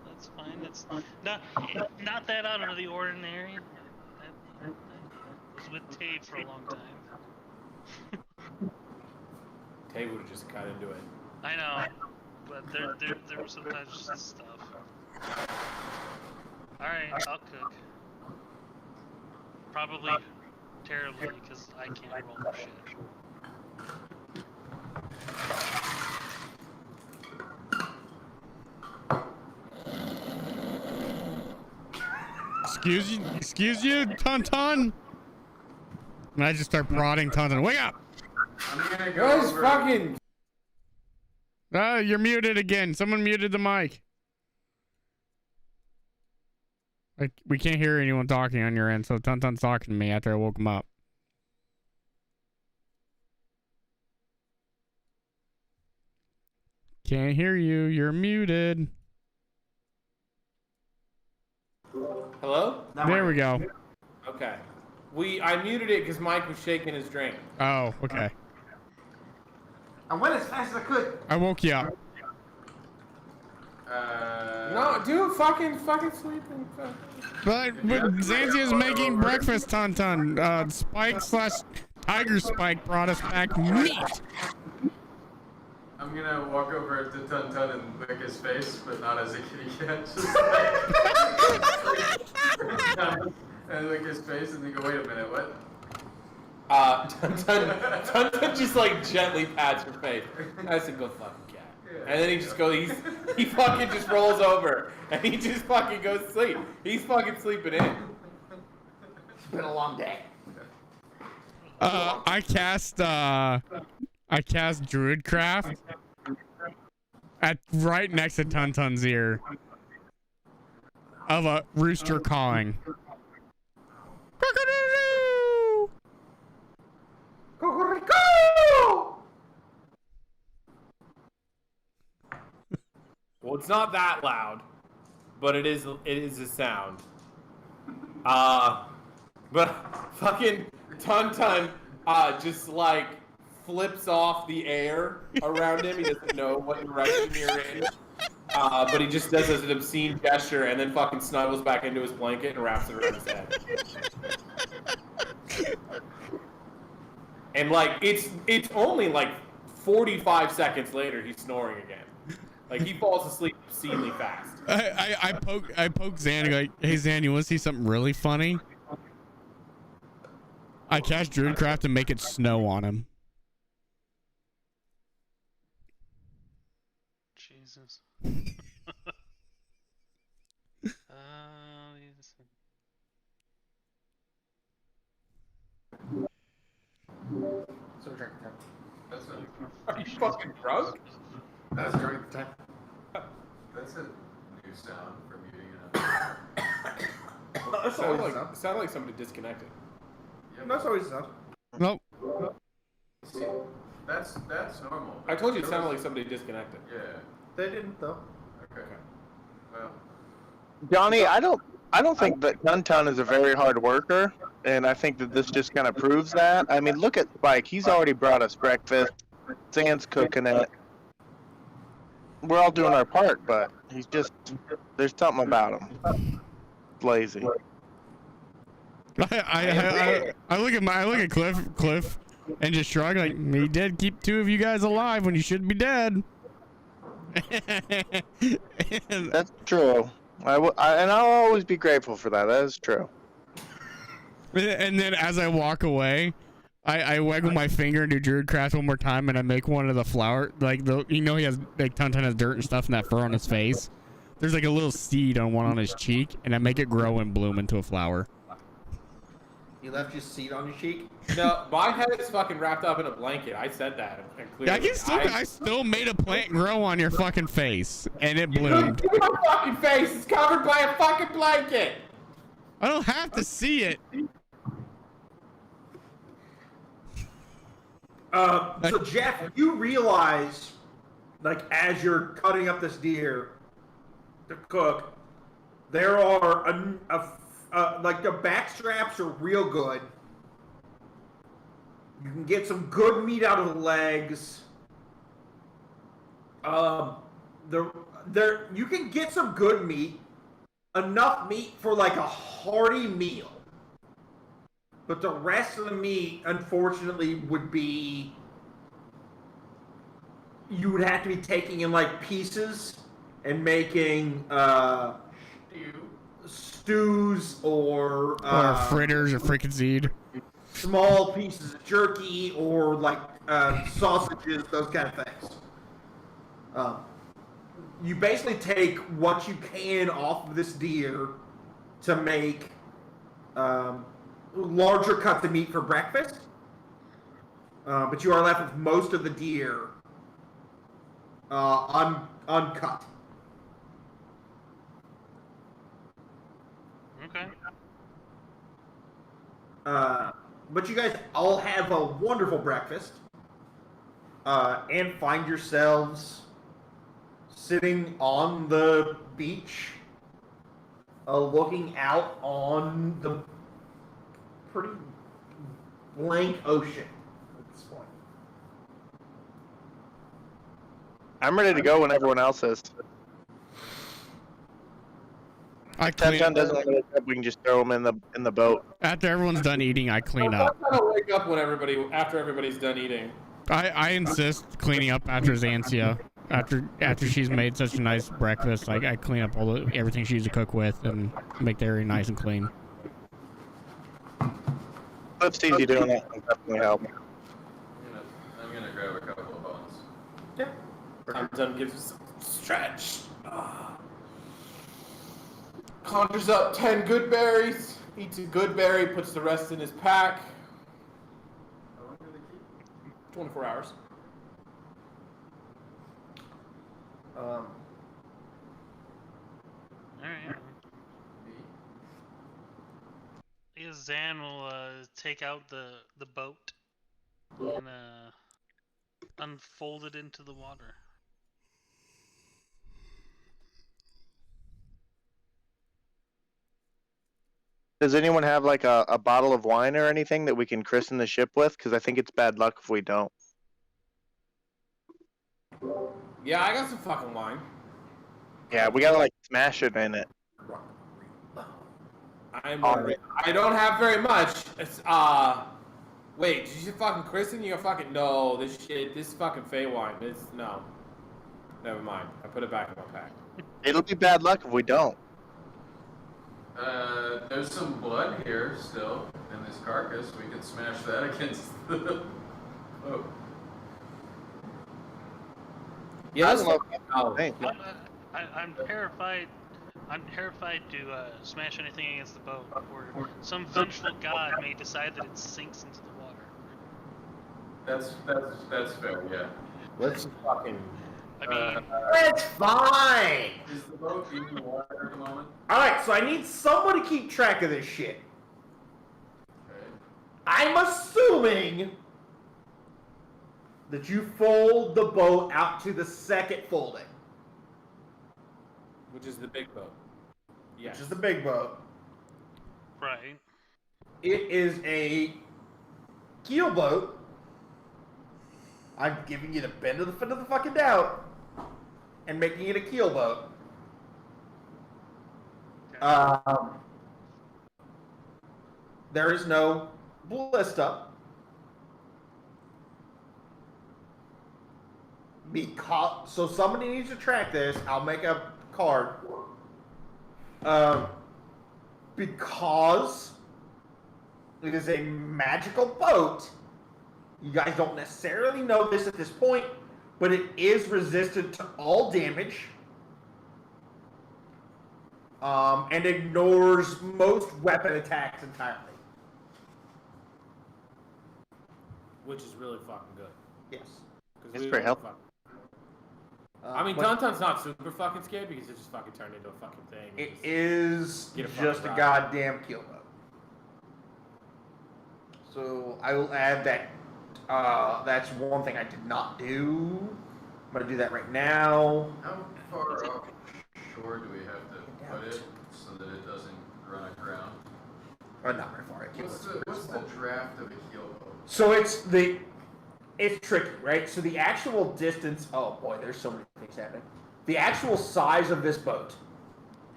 that's fine. It's not that out of the ordinary. I was with Tate for a long time. Tay would have just got into it. I know, but there was sometimes just this stuff. Alright, I'll cook. Probably terribly, because I can't roll for shit. Excuse you, Tauntaun? And I just start prodding Tauntaun. Wake up! I'm gonna go Guys, over. fucking. You're muted again. Someone muted the mic. We can't hear anyone talking on your end, so Tauntaun's talking to me after I woke him up. Can't hear you. You're muted. Hello? There we go. Okay. I muted it because Mike was shaking his drink. Oh, okay. I went as fast as I could. I woke you up. No, dude, fucking sleeping. But Xantia's making breakfast, Tauntaun. Spike / Tiger Spike brought us back meat. I'm gonna walk over to Tun Tun and lick his face, but not as a kitty cat. Just and lick his face and then go, wait a minute, what? Tun just like gently pats her face. I said, go fucking cat. And then he just goes, he fucking just rolls over and he just fucking goes to sleep. He's fucking sleeping in. It's been a long day. I cast Druidcraft at right next to Tun Tun's ear of a rooster cawing. Cock-a-doodle-doo! Well, it's not that loud, but it is a sound. But fucking Tun just like flips off the air around him. He doesn't know what direction you're in. But he just does an obscene gesture and then fucking snuggles back into his blanket and wraps it around his head. And like it's only like 45 seconds later he's snoring again. Like he falls asleep obscenely fast. I poke Zan and go, hey Zan, you want to see something really funny? I cast Druidcraft and make it snow on him. Jesus. So drink the time. That's a, Are you fucking drunk? that's Drink the time. That's a new sound for muting That's always a It sound. sounded like somebody disconnected. That's always a sound. Nope. See, that's normal. I told you it sounded like somebody disconnected. Yeah. They didn't though. Okay. Well. Johnny, I don't think that Tun Tun is a very hard worker, and I think that this just kind of proves that. I mean, look at Spike. He's already brought us breakfast. Zan's cooking it. We're all doing our part, but he's just, there's something about him. Lazy. I look at Cliff, and just shrug like he did keep two of you guys alive when you should be dead. That's true. And I'll always be grateful for that. That is true. And then as I walk away, I waggle my finger and do Druidcraft one more time, and I make one of the flower, like he has like Tun has dirt and stuff and that fur on his face. There's like a little seed on one on his cheek, and I make it grow and bloom into a flower. You left your seed on your cheek? No, my head is fucking wrapped up in a blanket. I said that. And Yeah, clearly, I still made a plant grow on your fucking face, and it bloomed. Your fucking face is covered by a fucking blanket. I don't have to see it. So Jeff, you realize, like, as you're cutting up this deer to cook, there are like the back straps are real good. You can get some good meat out of the legs. You can get some good meat, enough meat for like a hearty meal. But the rest of the meat, unfortunately, would be, you would have to be taking in like pieces and making stews or fritters or frickin' seed. Small pieces of jerky or like sausages, those kind of things. You basically take what you can off of this deer to make larger cuts of meat for breakfast, but you are left with most of the deer uncut. Okay. But you guys all have a wonderful breakfast, and find yourselves sitting on the beach, looking out on the pretty blank ocean at this point. I'm ready to go when everyone else is. Ten doesn't want to wake up, we can just throw him in the boat. After everyone's done eating, I clean up. I'm gonna wake up when after everybody's done eating. I insist cleaning up after Xantia. After she's made such a nice breakfast, like I clean up everything she used to cook with and make the area nice and clean. If Steve's doing that, will definitely help. I'm gonna grab a couple of bones. Yeah. Tom gives us a stretch. Conjures up 10 good berries, eats a good berry, puts the rest in his pack. How long do they keep? 24 hours. Alright. I guess Zan will take out the boat and unfold it into the water. Does anyone have like a bottle of wine or anything that we can christen the ship with? Because I think it's bad luck if we don't. Yeah, I got some fucking wine. Yeah, we gotta like smash it in it. I don't have very much. It's, wait, did you fucking christen? You fucking, no, this fucking Fey wine. No. Never mind. I put it back in my pack. It'll be bad luck if we don't. There's some blood here still in this carcass. We can smash that against the boat. Yeah, I that's love fucking I'm terrified. I'm terrified to smash anything against the boat, or some vengeful god may decide that it sinks into the water. That's fair. Yeah. Let's fucking. I mean, It's fine. Is the boat in the water at the moment? Alright, so I need someone to keep track of this shit. Okay. I'm assuming that you fold the boat out to the second folding. Which is the big boat. Yes. Which is the big boat. right. It is a keel boat. I'm giving you the benefit of the fucking doubt and making it a keel boat. There is no ballista. So somebody needs to track this. I'll make a card. Because it is a magical boat. You guys don't necessarily know this at this point, but it is resistant to all damage. And ignores most weapon attacks entirely. Which is really fucking good. Yes. It's pretty helpful. I mean, Tauntaun's not super fucking scared because it just fucking turned into a fucking thing. It is Get a just a fucking ride. goddamn keel boat. So I will add that. That's one thing I did not do. I'm gonna do that right now. How far offshore do we have to put it so that it doesn't run aground? Not very far. What's the draft of a keel boat? So it's tricky, right? So the actual distance. Oh boy, there's so many things happening. The actual size of this boat.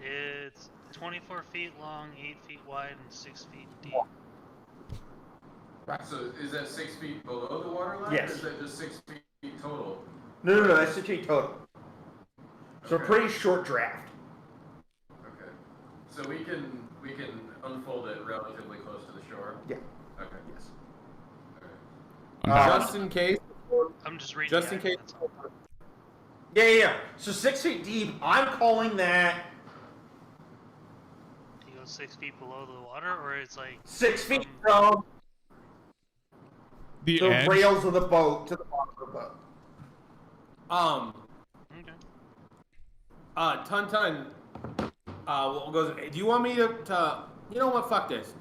It's 24 feet long, 8 feet wide, and 6 feet deep. Right. So is that 6 feet below the water line? Yes. Or is that just 6 feet total? No, that's 6 feet total. So a pretty short draft. Okay. So we can unfold it relatively close to the shore. Yeah. Okay. Yes. Okay. Just in case. I'm just reading. Just in case. That's all. Yeah. So 6 feet deep. I'm calling that Do you go 6 feet below the water, or it's like 6 feet from The the edge. rails of the boat to the bottom of the boat. Okay. Tauntaun goes. Do you want me to? You know what? Fuck this.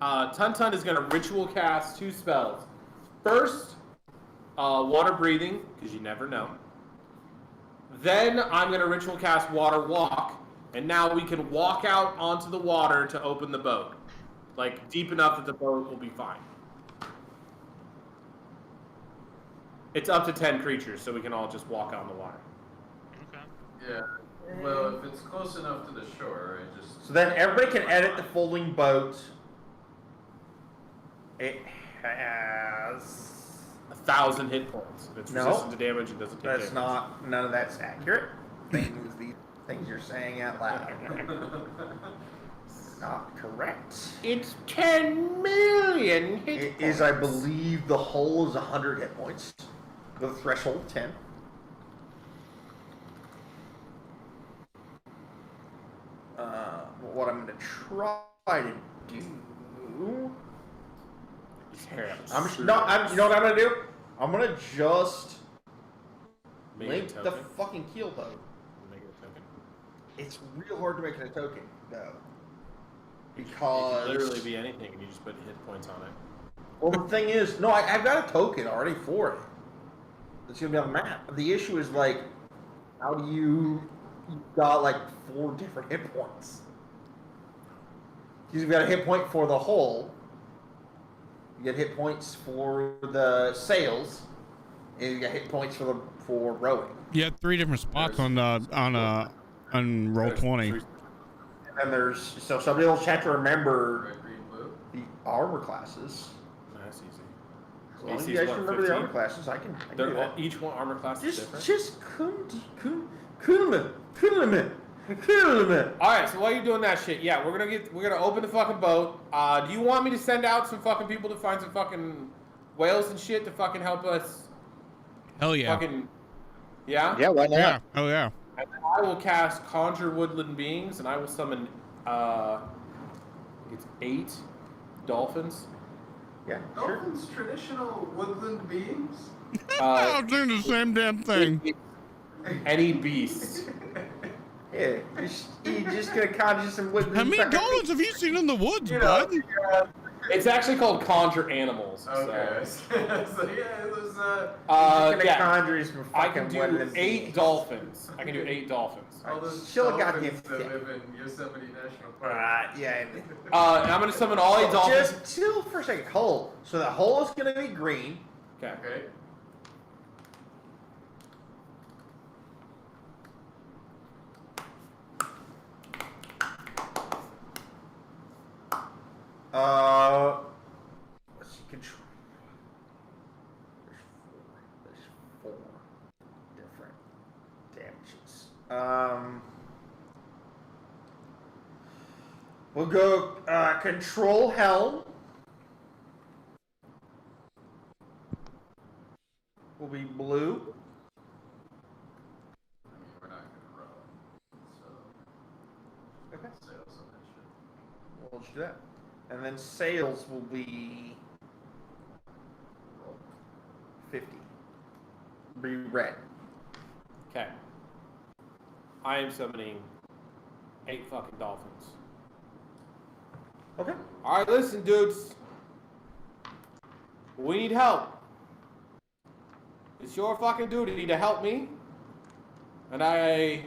Tauntaun is gonna ritual cast 2 spells. First, water breathing, because you never know. Then I'm gonna ritual cast water walk, and now we can walk out onto the water to open the boat, like deep enough that the boat will be fine. It's up to 10 creatures, so we can all just walk out in the water. Okay. Yeah. Well, if it's close enough to the shore, I just. So then everybody can edit the folding boat. It has 1,000 hit points. If it's No. resistant to damage, it doesn't take That's damage. not. None of that's accurate. Things you're saying out loud. Not correct. It's 10 million hit It points. is, I believe, the hull is 100 hit points. The threshold 10. What I'm gonna try to do. I'm you know what I'm gonna do? I'm gonna just Make link it a the token? fucking keel boat. Make it a token. It's real hard to make it a token, though. It Because can literally be anything, and you just put hit points on it. well, the thing is, no, I've got a token already for it. It's gonna be on the map. The issue is like, how do you got like 4 different hit points? Because you've got a hit point for the hull, you get hit points for the sails, and you got hit points for rowing. You had 3 different spots on roll 20. And there's so somebody will have to remember Red, green, blue. the armor classes. That's easy. As long as AC's you guys what, remember the 15? armor classes, I can do They're all, that. each one armor class is different. Just Kunlman. Alright, so while you're doing that shit, yeah, we're gonna open the fucking boat. Do you want me to send out some fucking people to find some fucking whales and shit to fucking help us? Hell yeah. Fucking, yeah? Yeah, why not? Yeah. Oh yeah. And then I will cast Conjure Woodland Beings, and I will summon, it's 8 dolphins. Yeah, sure. Dolphins, traditional woodland beings. I'm doing the same damn thing. Any beast. Yeah, you're just gonna conjure some wood. How many dolphins have you seen in the woods, You know, bud? yeah. It's actually called Conjure Animals. Okay. So. So yeah, it was. Yeah. Conjure some I fucking can do woodland 8 beings. dolphins. I can do 8 dolphins. All those Chill, dolphins goddamn that thing. live in Yosemite National Park. Yeah. And I'm gonna summon all 8 dolphins. Just chill for a second. Hull. So the hull is gonna be green. Okay. Okay. Let's see, control. There's 4 different damages. We'll go control helm. Will be blue. I mean, we're not gonna row, so Okay. sails on that shit. We'll just do that. And then sails will be 50. Be red. Okay. I am summoning 8 fucking dolphins. Okay. Alright, listen, dudes. We need help. It's your fucking duty to help me. And I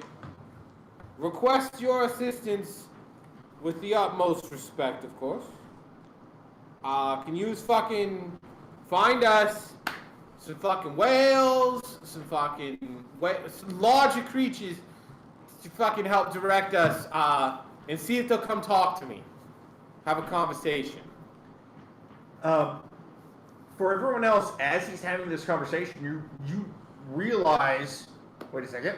request your assistance with the utmost respect, of course. Can you fucking find us some fucking whales, some fucking some larger creatures to fucking help direct us, and see if they'll come talk to me. Have a conversation. For everyone else, as he's having this conversation, you realize. Wait a second.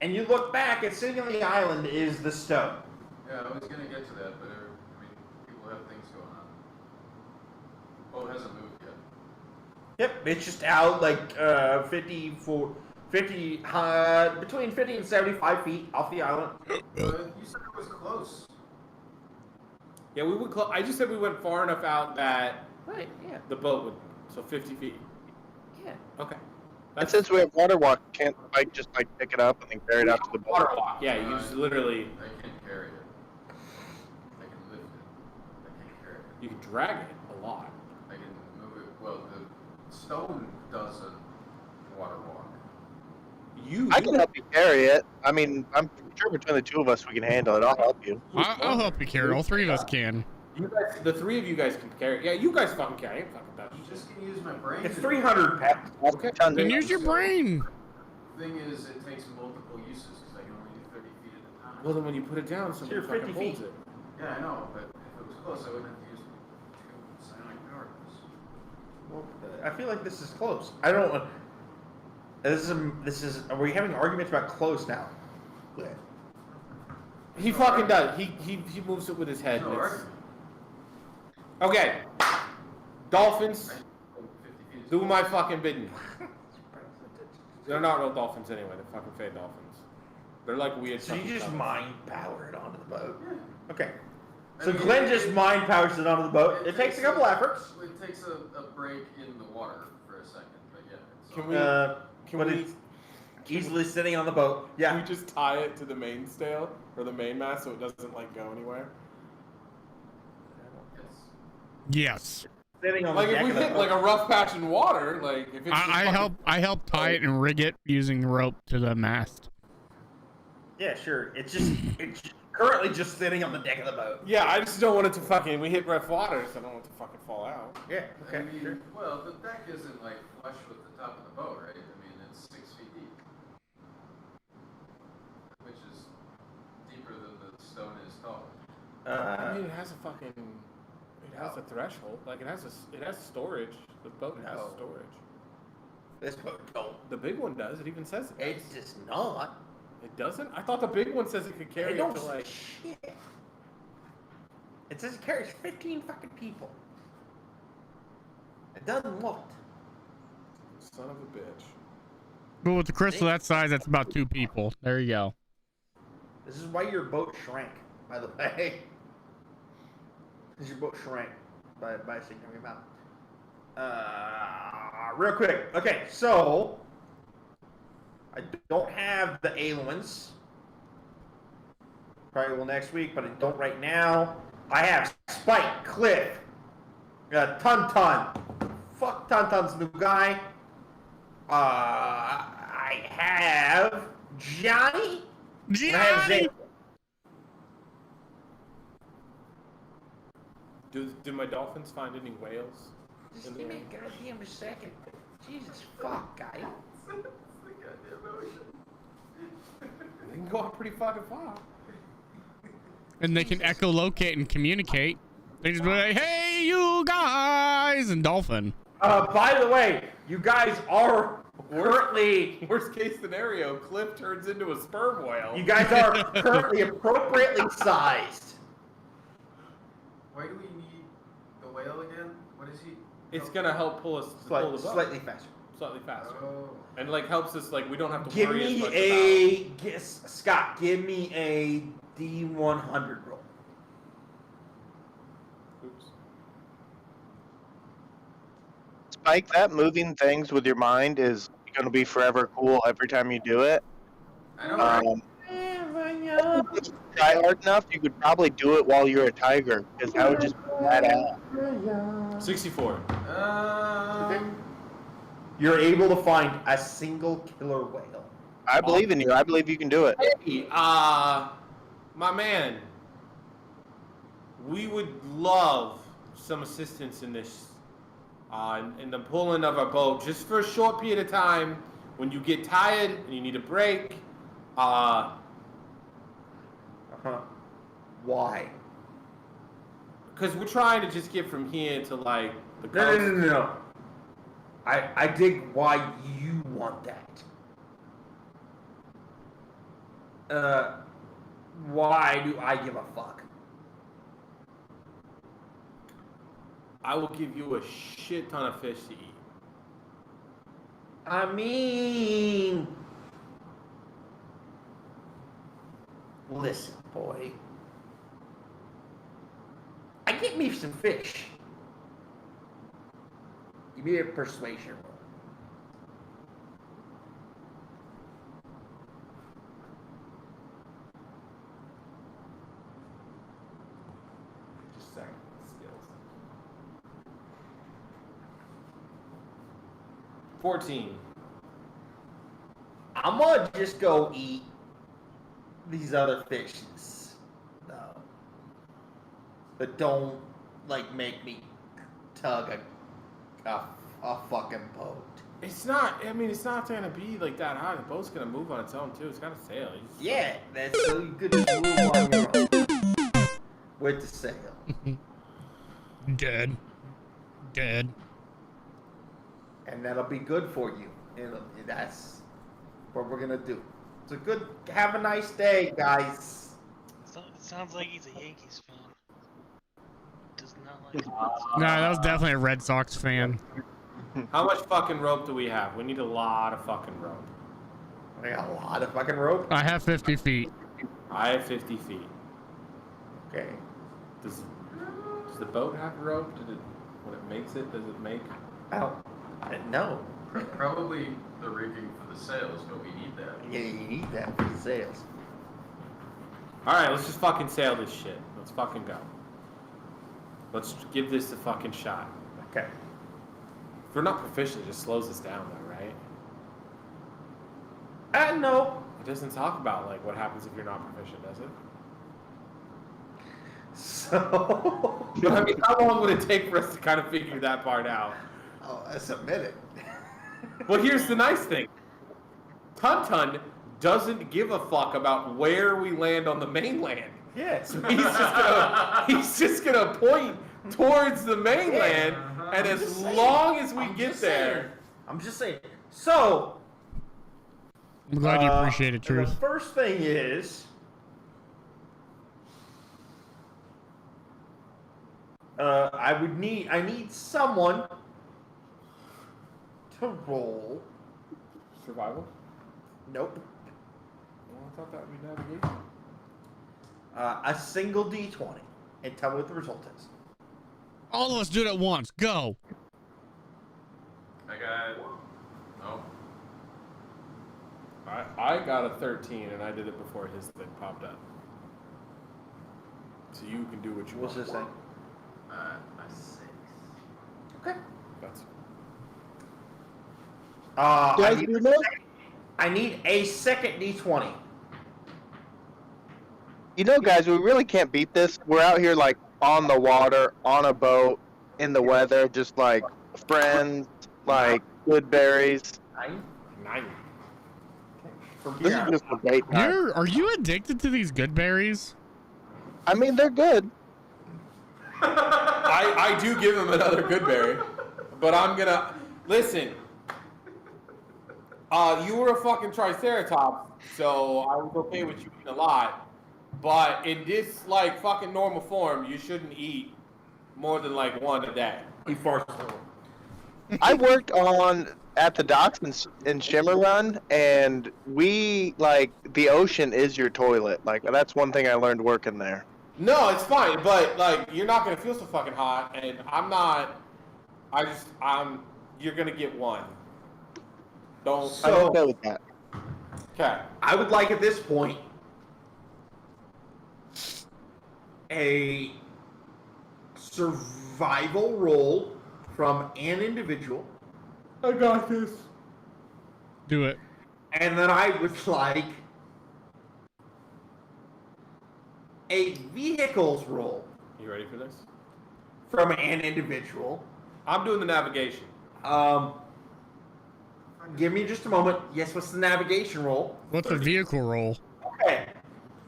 And you look back, and sitting on the island is the stone. Yeah, I was gonna get to that, but I mean, people have things going on. Oh, it hasn't moved yet. Yep, it's just out like between 50 and 75 feet off the island. You said it was close. Yeah, we would. I just said we went far enough out that Right, yeah. the boat would. So 50 feet. Yeah. Okay. And since we have water walk, can't Mike just like pick it up and then carry it out to the boat? Water walk. Yeah, you just literally. I can't carry it. I can lift it. I can't carry it. You can drag it a lot. I can move it. Well, the stone doesn't water walk. I can help you carry it. I mean, I'm sure between the 2 of us we can handle it. I'll help you. I'll help you carry. All 3 of us can. You guys, the 3 of you guys can carry it. Yeah, you guys fucking carry it. Fucking touch. You just can use my brain. It's 300 pounds. Okay. Tons Then of- use your brain. thing is, it takes multiple uses because I can only do 30 feet at a time. Well, then when you put it down, somebody You're 50 fucking holds feet. it. Yeah, I know, but if it was close, I wouldn't have to use 2 sonic power cores. Well, I feel like this is close. I don't. This is. Are we having arguments about close now? He fucking does. He moves it with his head. No and it's- argument. Okay. Dolphins, 50 feet is do my fucking bidding. They're not real dolphins anyway. They're fucking fake dolphins. They're like weird. So you fucking just dolphins. mind power it onto the boat. Yeah. Okay. I So mean, Glenn just mind powers it onto the boat. It takes a couple efforts. It takes a break in the water for a second, but yeah. It's Can all- we? But we? it's easily sitting on the boat. Can we Yeah. just tie it to the mainsail or the mainmast so it doesn't like go anywhere? Yes. Yes. Sitting on Like the if deck we of the hit boat. like a rough patch in water, like if it's just I fucking- help tie it and rig it using rope to the mast. Yeah, sure. It's currently just sitting on the deck of the boat. Yeah, I just don't want it to fucking. We hit rough water, so I don't want it to fucking fall out. Yeah. Okay. I mean, Sure. well, the deck isn't like flush with the top of the boat, right? I mean, it's 6 feet deep, which is deeper than the stone is tall. I mean, it has a fucking. It has a threshold. Like it has storage. The boat has No. storage. This boat don't. The big one does. It even says it. It does not. It doesn't. I thought the big one says it could carry It don't up to like. shit. It says it carries 15 fucking people. It doesn't what? Son of a bitch. But with the crystal that size, that's about 2 people. There you go. This is why your boat shrank, by the way. Because your boat shrank by a significant amount. Real quick. Okay, so I don't have the aliens. Probably will next week, but I don't right now. I have Spike, Cliff, Tun. Fuck Tun's new guy. I have Johnny. And I have Johnny! Zay. Do my dolphins find any whales? Just in give the me a goddamn second. Jesus fuck, guy. They can go out pretty fucking far. And they can echolocate and communicate. They just be like, hey, you guys! And dolphin. By the way, you guys are currently. Worst case scenario, Cliff turns into a sperm whale. You guys are currently appropriately sized. Why do we need the whale again? What is he? It's gonna help pull us pull the boat Slightly faster. slightly faster, Oh. and like helps us like we don't have to Give worry as me much a Scott. Give me a D100 roll. Oops. Spike, that moving things with your mind is going to be forever cool every time you do it. I know. Right? If you try hard enough, you could probably do it while you're a tiger, because that would just be badass. 64. You're able to find a single killer whale. I believe in you. I believe you can do it. Hey, my man, we would love some assistance in this, in the pulling of our boat, just for a short period of time. When you get tired and you need a break, Why? because we're trying to just get from here to like the No, coast. no. I dig why you want that. Why do I give a fuck? I will give you a shit ton of fish to eat. I mean, listen, boy. I get me some fish. Give me a persuasion roll. Just a second. Skills. 14. I'm gonna just go eat these other fishes. No. But don't, like, make me tug a fucking boat. It's not. I mean, it's not gonna be like that high. The boat's gonna move on its own too. It's gotta sail. Yeah, that's so you could just move on your own with the sail. Dead. And that'll be good for you. And that's what we're gonna do. It's a good. Have a nice day, guys. It sounds like he's a Yankees fan. Does not like. No, that was definitely a Red Sox fan. How much fucking rope do we have? We need a lot of fucking rope. I got a lot of fucking rope. I have 50 feet. I have 50 feet. Okay. Does the boat have rope? When it makes it, does it make? I don't know. Probably the rigging for the sails, but we need that. Yeah, you need that for the sails. Alright, let's just fucking sail this shit. Let's fucking go. Let's give this a fucking shot. Okay. If we're not proficient, it just slows us down though, right? No. It doesn't talk about like what happens if you're not proficient, does it? So. But I mean, how long would it take for us to kind of figure that part out? Oh, that's a minute. Well, here's the nice thing. Tun doesn't give a fuck about where we land on the mainland. Yeah. So he's just gonna point towards the mainland, and as long as we get there. I'm just saying. So. I'm glad you appreciate it, Truth. The first thing is. I need someone to roll. Survival? Nope. Well, I thought that would be navigation. A single D20 and tell me what the result is. All of us do it at once. Go. I got. Oh. I got a 13, and I did it before his thing popped up. So you can do what you What's want. this thing? A 6. Okay. That's I need a second D20. You know, guys, we really can't beat this. We're out here, like, on the water, on a boat, in the weather, just, like, friends, like, good berries. 9. This is just a great time. Are you addicted to these good berries? I mean, they're good. I do give him another good berry, but I'm gonna listen. You were a fucking triceratops, so I was okay with you eating a lot. But in this like fucking normal form, you shouldn't eat more than like one a day. He farts. I worked at the docks in Shimmer Run, and we, like, the ocean is your toilet. Like, that's one thing I learned working there. No, it's fine, but like you're not gonna feel so fucking hot, and I'm not. You're gonna get one. Don't. I'm okay with that. Okay. I would like at this point a survival roll from an individual. I got this. Do it. And then I would like a vehicles roll You ready for this? from an individual. I'm doing the navigation. Give me just a moment. Yes, what's the navigation roll? What's a vehicle roll? Okay.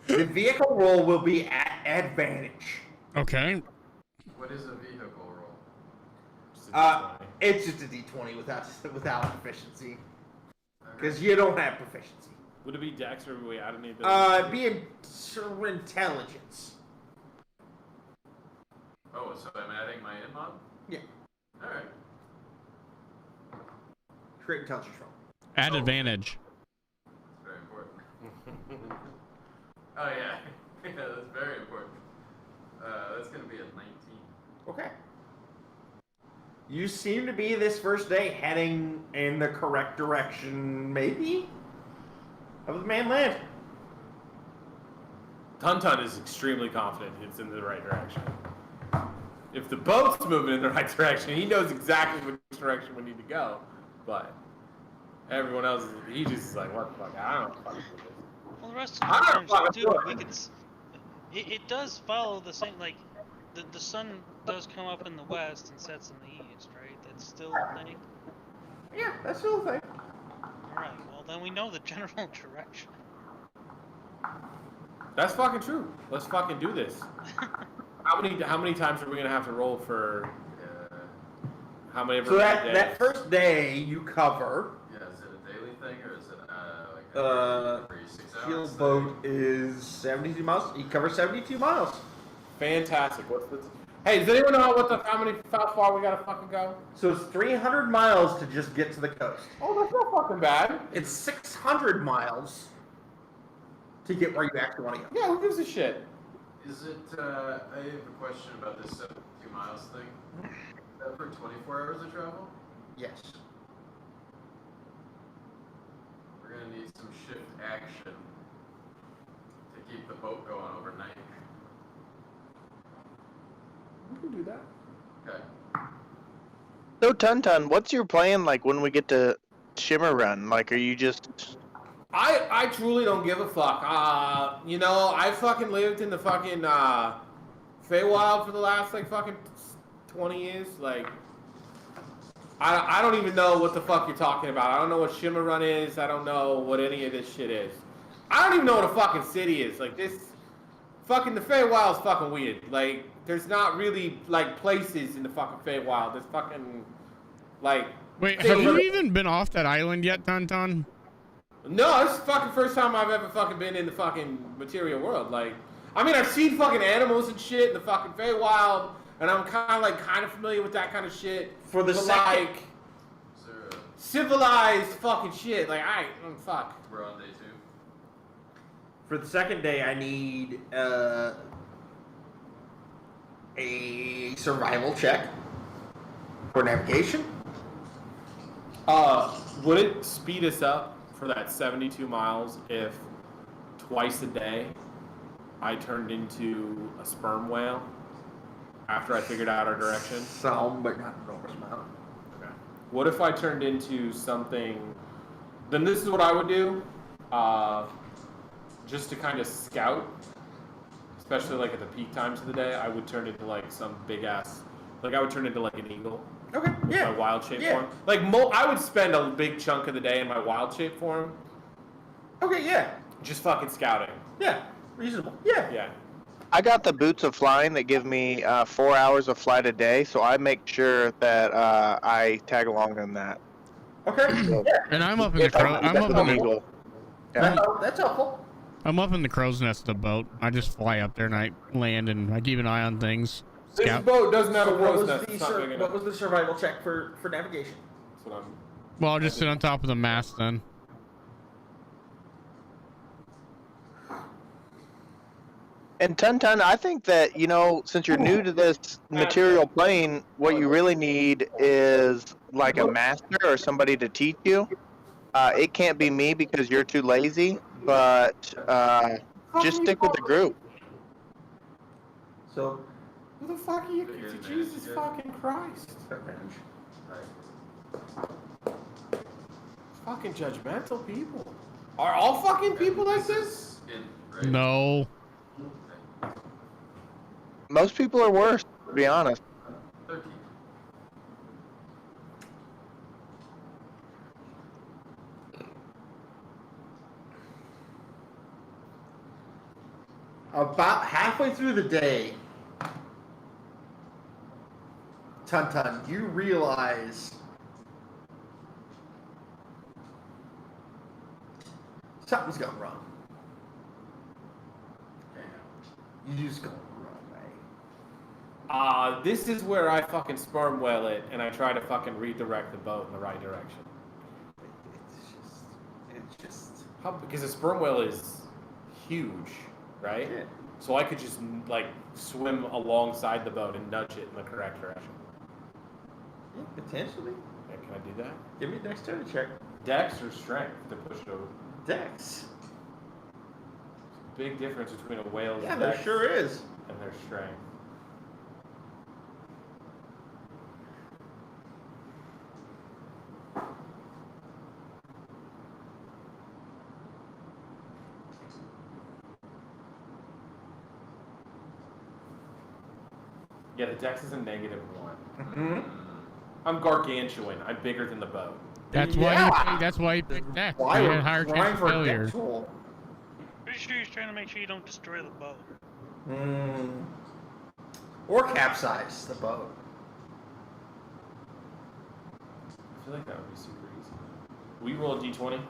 The vehicle roll will be at advantage. Okay. What is a vehicle roll? It's just a D20 without proficiency. Because you don't have proficiency. Would it be Dex or would we add any ability? Be intelligence. Oh, so I'm adding my in mod? Yeah. Alright. Create intelligence roll. At advantage. It's very important. Oh, yeah. Yeah, that's very important. That's going to be a 19. Okay. You seem to be this first day heading in the correct direction, maybe? Of the mainland. Tun is extremely confident it's in the right direction. If the boat's moving in the right direction, he knows exactly which direction we need to go. But everyone else, he just is like, what the fuck? I don't know what the fuck is this. Well, the rest of the times, too, we can. It does follow the same, like, the sun does come up in the west and sets in the east, right? That's still a thing. Yeah, that's still a thing. Alright, well then we know the general direction. That's fucking true. Let's fucking do this. How many times are we gonna have to roll for? How many? So that first day you cover. Yeah, is it a daily thing or is it like every 6 hours? Keel boat is 72 miles. You cover 72 miles. Fantastic. What's the? Hey, does anyone know how far we gotta fucking go? So it's 300 miles to just get to the coast. Oh, that's not fucking bad. It's 600 miles to get where you actually want to go. Yeah, who gives a shit? Is it, I have a question about this 72 miles thing. Is that for 24 hours of travel? Yes. We're gonna need some shift action to keep the boat going overnight. We can do that. Okay. So Tun, what's your plan like when we get to Shimmer Run? Like, are you just? I truly don't give a fuck. You know, I fucking lived in the fucking Feywild for the last like fucking 20 years. Like, I don't even know what the fuck you're talking about. I don't know what Shimmer Run is. I don't know what any of this shit is. I don't even know what a fucking city is. Like, this fucking the Feywild's fucking weird. Like, there's not really like places in the fucking Feywild. There's fucking like. Wait, have you even been off that island yet, Tun? No, it's the fucking first time I've ever fucking been in the fucking material world. Like, I mean, I've seen fucking animals and shit in the fucking Feywild, and I'm kind of familiar with that kind of shit. For the but second, like civilized fucking shit. Like, fuck. We're on day 2. for the second day, I need a survival check for navigation. Would it speed us up for that 72 miles if twice a day I turned into a sperm whale after I figured out our direction? Some, but not an enormous amount. Okay. What if I turned into something? Then this is what I would do, just to kind of scout, especially like at the peak times of the day. I would turn into like some big ass, like I would turn into like an eagle. Okay, yeah. My wild shape form. Like I would spend a big chunk of the day in my wild shape form. Okay, yeah. Just fucking scouting. Yeah, reasonable. Yeah. Yeah. I got the boots of flying that give me 4 hours of flight a day, so I make sure that I tag along in that. Okay. Yeah. And I'm up in the Eagle. Yeah. That's helpful. I'm up in the crow's nest of the boat. I just fly up there and I land and I keep an eye on things. This Scout. boat doesn't have So a crow's nest. It's not big what enough. was the survival check for navigation? That's what I'm. Well, I'll just sit on top of the mast then. And Tun, I think that, you know, since you're new to this material plane, what you really need is like a master or somebody to teach you. It can't be me because you're too lazy, but just stick with the group. So, Who the fuck are you? Jesus fucking Christ. Fucking judgmental people. Are all fucking people like this? Right? No. Most people are worse, to be honest. 13. about halfway through the day, Tun, you realize something's gone wrong. You just go the wrong way. This is where I fucking sperm whale it and I try to fucking redirect the boat in the right direction. It's just. How? Because a sperm whale is huge, right? Yeah. So I could just like swim alongside the boat and nudge it in the correct direction. Yeah, potentially. Yeah, can I do that? Give me a dexterity check. Dex or strength to push it over? Dex. Big difference between a whale's Yeah, there dex sure is. and their strength. Yeah, the dex is a -1. Mm-hmm. I'm gargantuan. I'm bigger than the boat. That's Yeah. why he picked Dex. Why He we're had higher trying chance of for a failure. dex roll. Pretty sure he's trying to make sure you don't destroy the boat. Or capsize the boat. I feel like that would be super easy. We roll a d20.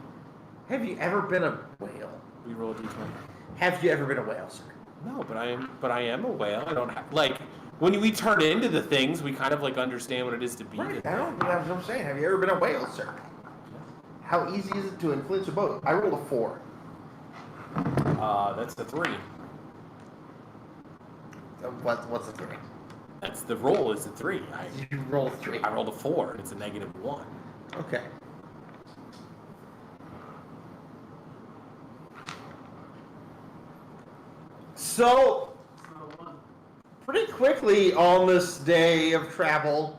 Have you ever been a whale? We roll a d20. Have you ever been a whale, sir? No, but I am a whale. I don't have like when we turn into the things, we kind of like understand what it is to be. Right. I don't. That's what I'm saying. Have you ever been a whale, sir? How easy is it to influence a boat? I rolled a 4. That's a 3. What's a 3? That's the roll is a 3. You roll 3. I rolled a 4, and it's a -1. Okay. So, pretty quickly on this day of travel,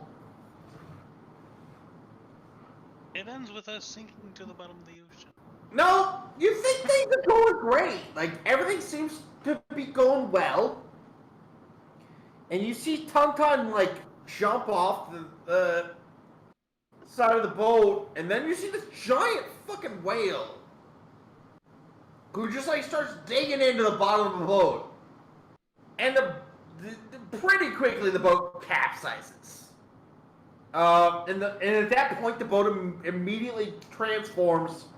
It ends with us sinking to the bottom of the ocean. no, you think things are going great. Like, everything seems to be going well. And you see Tonton, like, jump off the side of the boat, and then you see this giant fucking whale who just, like, starts digging into the bottom of the boat. And pretty quickly, the boat capsizes. And at that point, the boat immediately transforms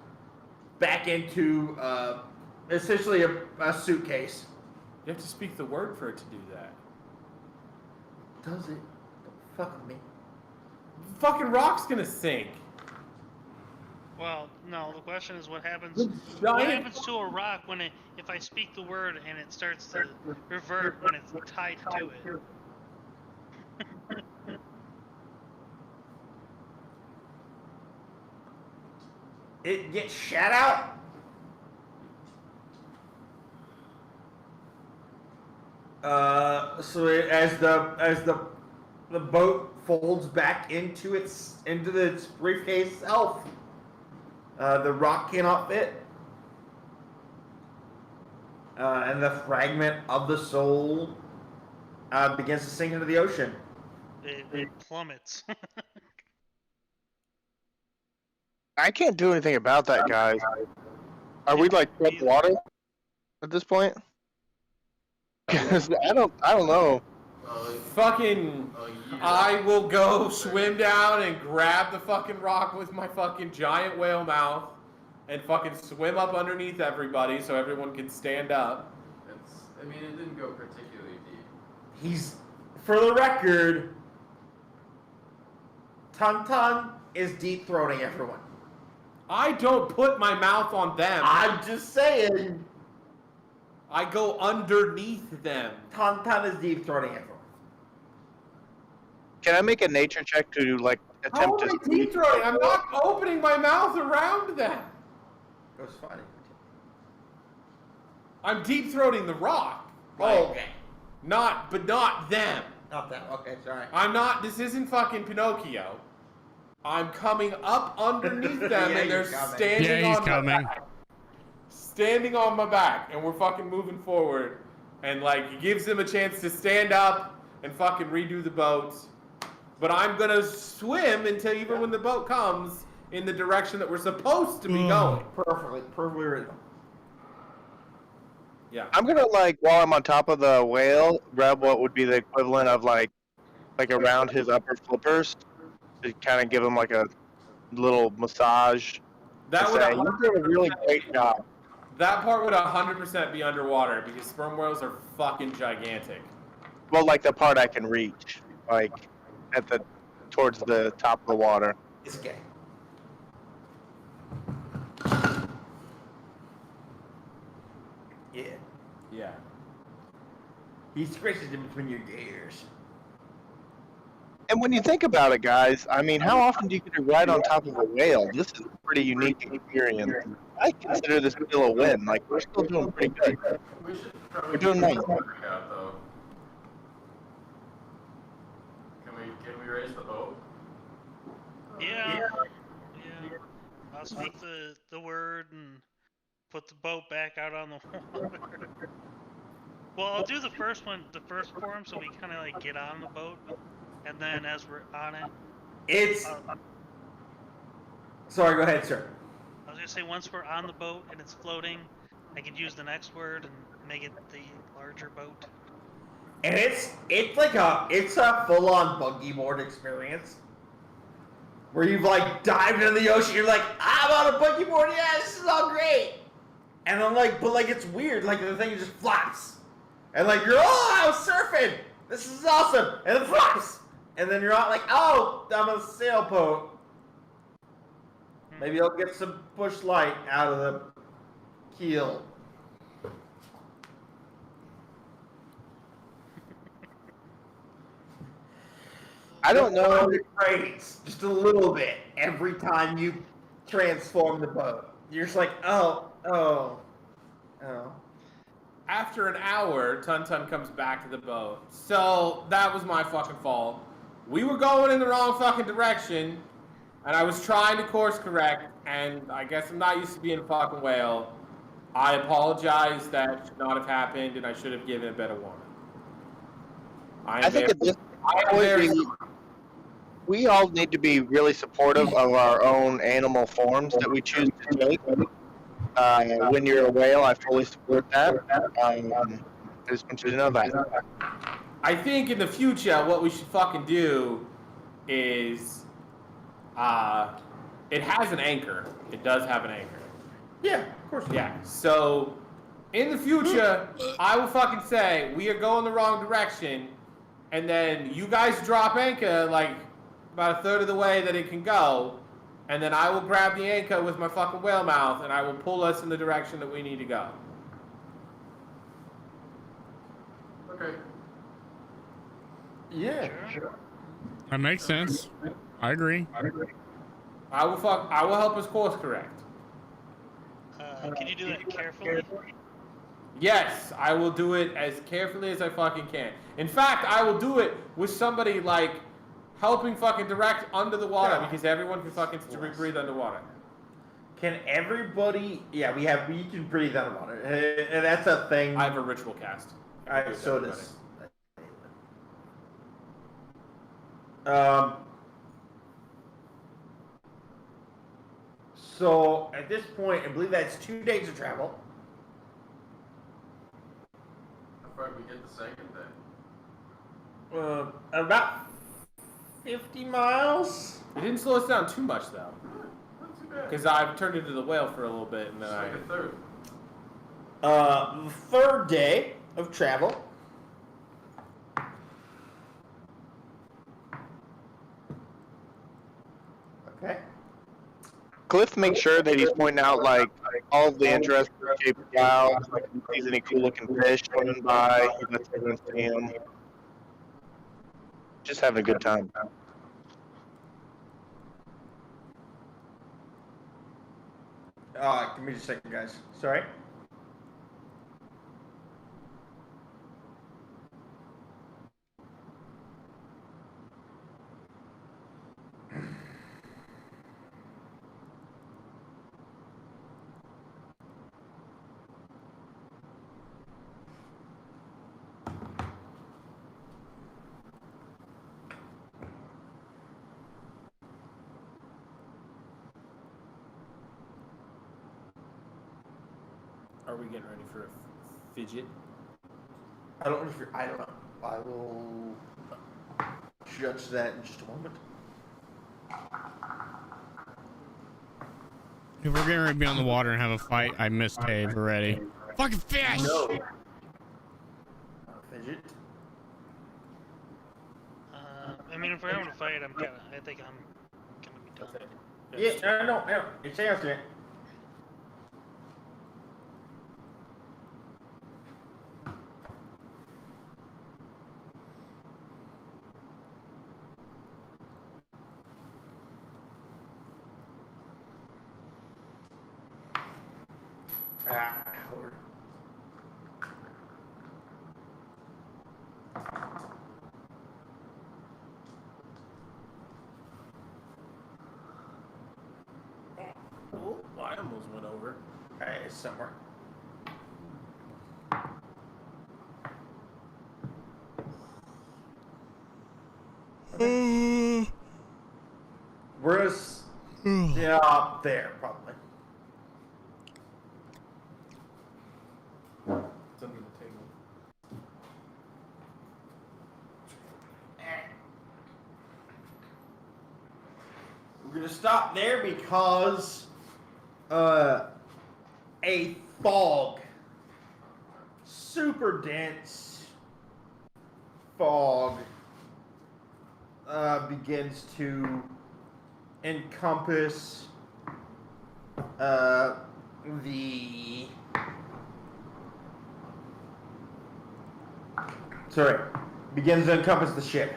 back into essentially a suitcase. You have to speak the word for it to do that. Does it? Don't fuck with me. Fucking rock's gonna sink. Well, no. The question is, what happens? What happens to a rock if I speak the word and it starts to revert when it's tied to it? It gets shat out. So as the boat folds back into its briefcase itself, the rock cannot fit, and the fragment of the soul begins to sink into the ocean. It plummets. I can't do anything about that, guys. Are we like dead water at this point? 'Cause I don't know. Fucking, I will go swim down and grab the fucking rock with my fucking giant whale mouth and fucking swim up underneath everybody so everyone can stand up. I mean, it didn't go particularly deep. For the record, Tonton is deep throating everyone. I don't put my mouth on them. I'm just saying. I go underneath them. Tonton is deep throating everyone. Can I make a nature check to like attempt How am to? I deep throating? I'm not opening my mouth around them. It was funny. I'm deep throating the rock. Okay. But not them. Not that. Okay, sorry. I'm not. This isn't fucking Pinocchio. I'm coming up underneath them, Yeah, and they're he's coming. standing Yeah, he's on coming. my back. Standing on my back, and we're fucking moving forward. And like, it gives them a chance to stand up and fucking redo the boat. But I'm gonna swim until even when the boat comes in the direction that we're supposed to be going. Perfectly original. Yeah. I'm gonna like while I'm on top of the whale, grab what would be the equivalent of like around his upper flippers to kind of give him like a little massage. That would say, you did a really great job. That part would 100% be underwater because sperm whales are fucking gigantic. Well, like the part I can reach, like towards the top of the water. It's gay. Yeah. Yeah. He scratches in between your ears. And when you think about it, guys, I mean, how often do you get to ride on top of a whale? This is a pretty unique experience. I consider this still a win. Like, we're still doing pretty good. We should probably We're doing nice. workout, though. Can we raise the boat? Yeah. I'll speak the word and put the boat back out on the water. Well, I'll do the first one, the first form, so we kind of like get on the boat, and then as we're on it, It's. Sorry, go ahead, sir. I was gonna say once we're on the boat and it's floating, I could use the next word and make it the larger boat. And it's a full-on buggy board experience. Where you've like dived into the ocean, you're like, I'm on a buggy board, yeah, this is all great. And I'm like, but like it's weird, like the thing just flops. And like you're, oh, I was surfing. This is awesome. And it flops. And then you're out like, oh, I'm a sailboat. Maybe I'll get some bush light out of the keel. I don't know. It creates just a little bit every time you transform the boat. You're just like, oh. After an hour, Tun comes back to the boat. So that was my fucking fault. We were going in the wrong fucking direction, and I was trying to course correct, and I guess I'm not used to being a fucking whale. I apologize. That should not have happened, and I should have given a better warning. I think at this point, we all need to be really supportive of our own animal forms that we choose to take. When you're a whale, I fully support that. I just want you to know that. I think in the future, what we should fucking do is, it has an anchor. It does have an anchor. Yeah, of course. Yeah. So, in the future, I will fucking say we are going the wrong direction, and then you guys drop anchor like about a third of the way that it can go, and then I will grab the anchor with my fucking whale mouth, and I will pull us in the direction that we need to go. Okay. Yeah. Sure. That makes sense. I agree. I will help us course correct. Can you do that carefully? Yes, I will do it as carefully as I fucking can. In fact, I will do it with somebody like helping fucking direct under the water because everyone can fucking breathe underwater. Can everybody? Yeah, we can breathe underwater, and that's a thing. I have a ritual cast. So does. So at this point, I believe that's 2 days of travel. How far did we get the second day? About 50 miles. It didn't slow us down too much though, Not too bad. because I've turned into the whale for a little bit, and then It's like a third. The third day of travel. Okay. Cliff makes sure that he's pointing out like all of the interesting shaped clouds, like if he sees any cool looking fish swimming by, he lets everyone see them. Just having a good time. Give me just a second, guys. Sorry. are we getting ready for a fidget? I don't know. I will judge that in just a moment. If we're getting ready to be on the water and have a fight, I misbehaved already. Fucking fish! No. Fidget. I mean, if we're having a fight, I think I'm gonna be done. Yeah, no. It's answering. Lord. Oh, I almost went over. Alright, it's somewhere. We're yeah, there probably. It's under the table. We're gonna stop there because a fog, super dense fog, begins to encompass the begins to encompass the ship.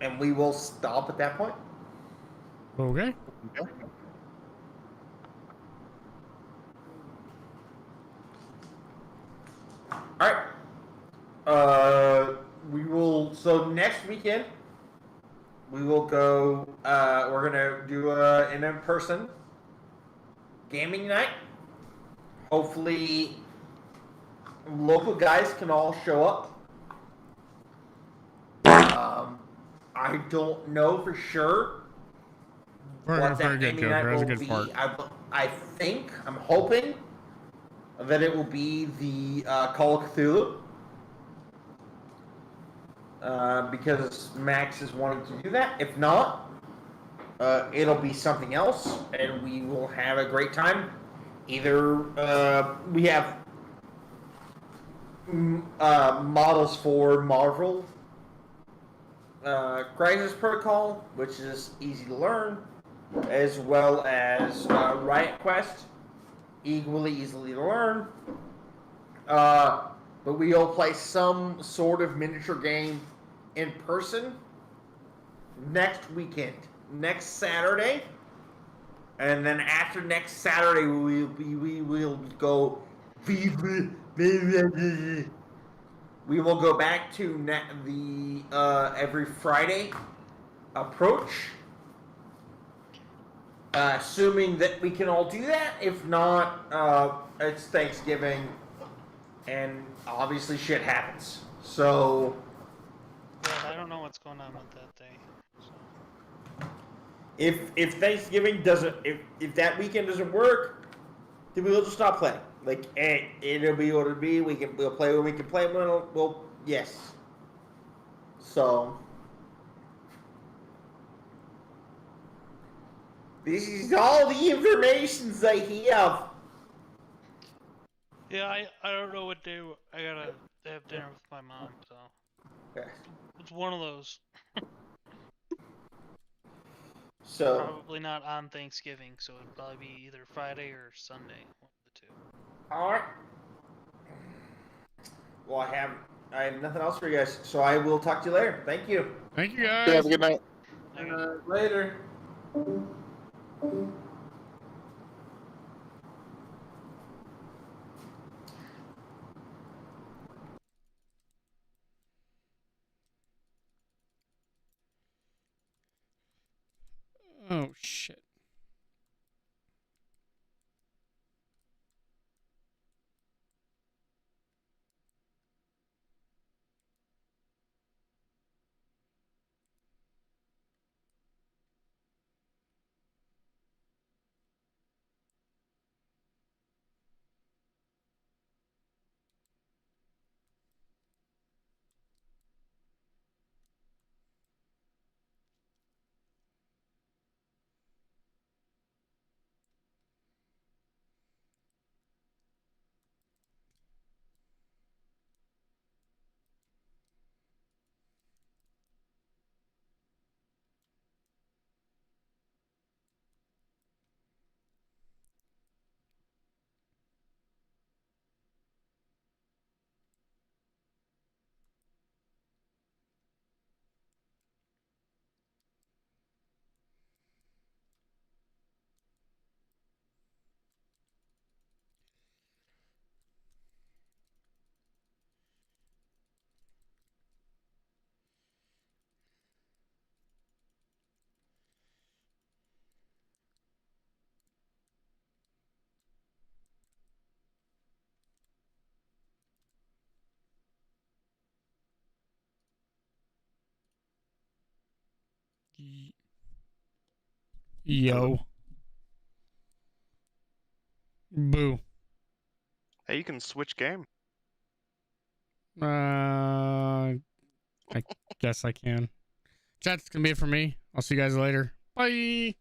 And we will stop at that point. Okay. All right. We will. So next weekend, we will go. We're gonna do an in-person gaming night. Hopefully, local guys can all show up. I don't know for sure what that gaming night will be. I'm hoping that it will be the Call of Cthulhu. Because Max is wanting to do that. If not, it'll be something else, and we will have a great time. Either we have models for Marvel Crisis Protocol, which is easy to learn, as well as Riot Quest, equally easily to learn. But we'll play some sort of miniature game in person next weekend, next Saturday, and then after next Saturday we will go. We will go back to the every Friday approach, assuming that we can all do that. If not, it's Thanksgiving, and obviously shit happens. So. Yeah, I don't know what's going on with that day. So. If Thanksgiving doesn't, if that weekend doesn't work, then we'll just stop playing. Like, it'll be what it'll be. We'll play when we can play. Well, yes. So this is all the information I have. Yeah, I don't know what day I gotta have dinner with my mom, so Okay. it's one of those. So Probably not on Thanksgiving, so it'd probably be either Friday or Sunday, one of the two. all right. Well, I have nothing else for you guys, so I will talk to you later. Thank you. Thank you, Yeah, guys. have a good night. Later. Oh, shit. Yo. Boo. Hey, you can switch game. I guess I can. Chat's gonna be it for me. I'll see you guys later. Bye.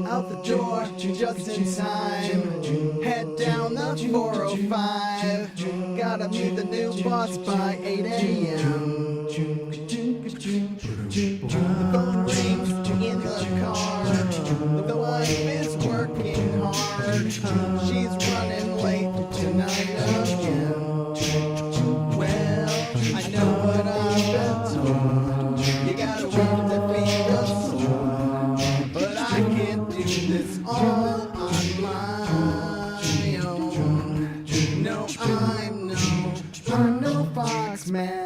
Out the door, just in time. Head down the 405. Gotta meet the new boss by 8 a.m. The phone rings in the car. The wife is working hard. She's running late tonight again. Well, I know what I've been told. You gotta work to feed the soul. But I can't do this all on my own. No, I'm no fox man.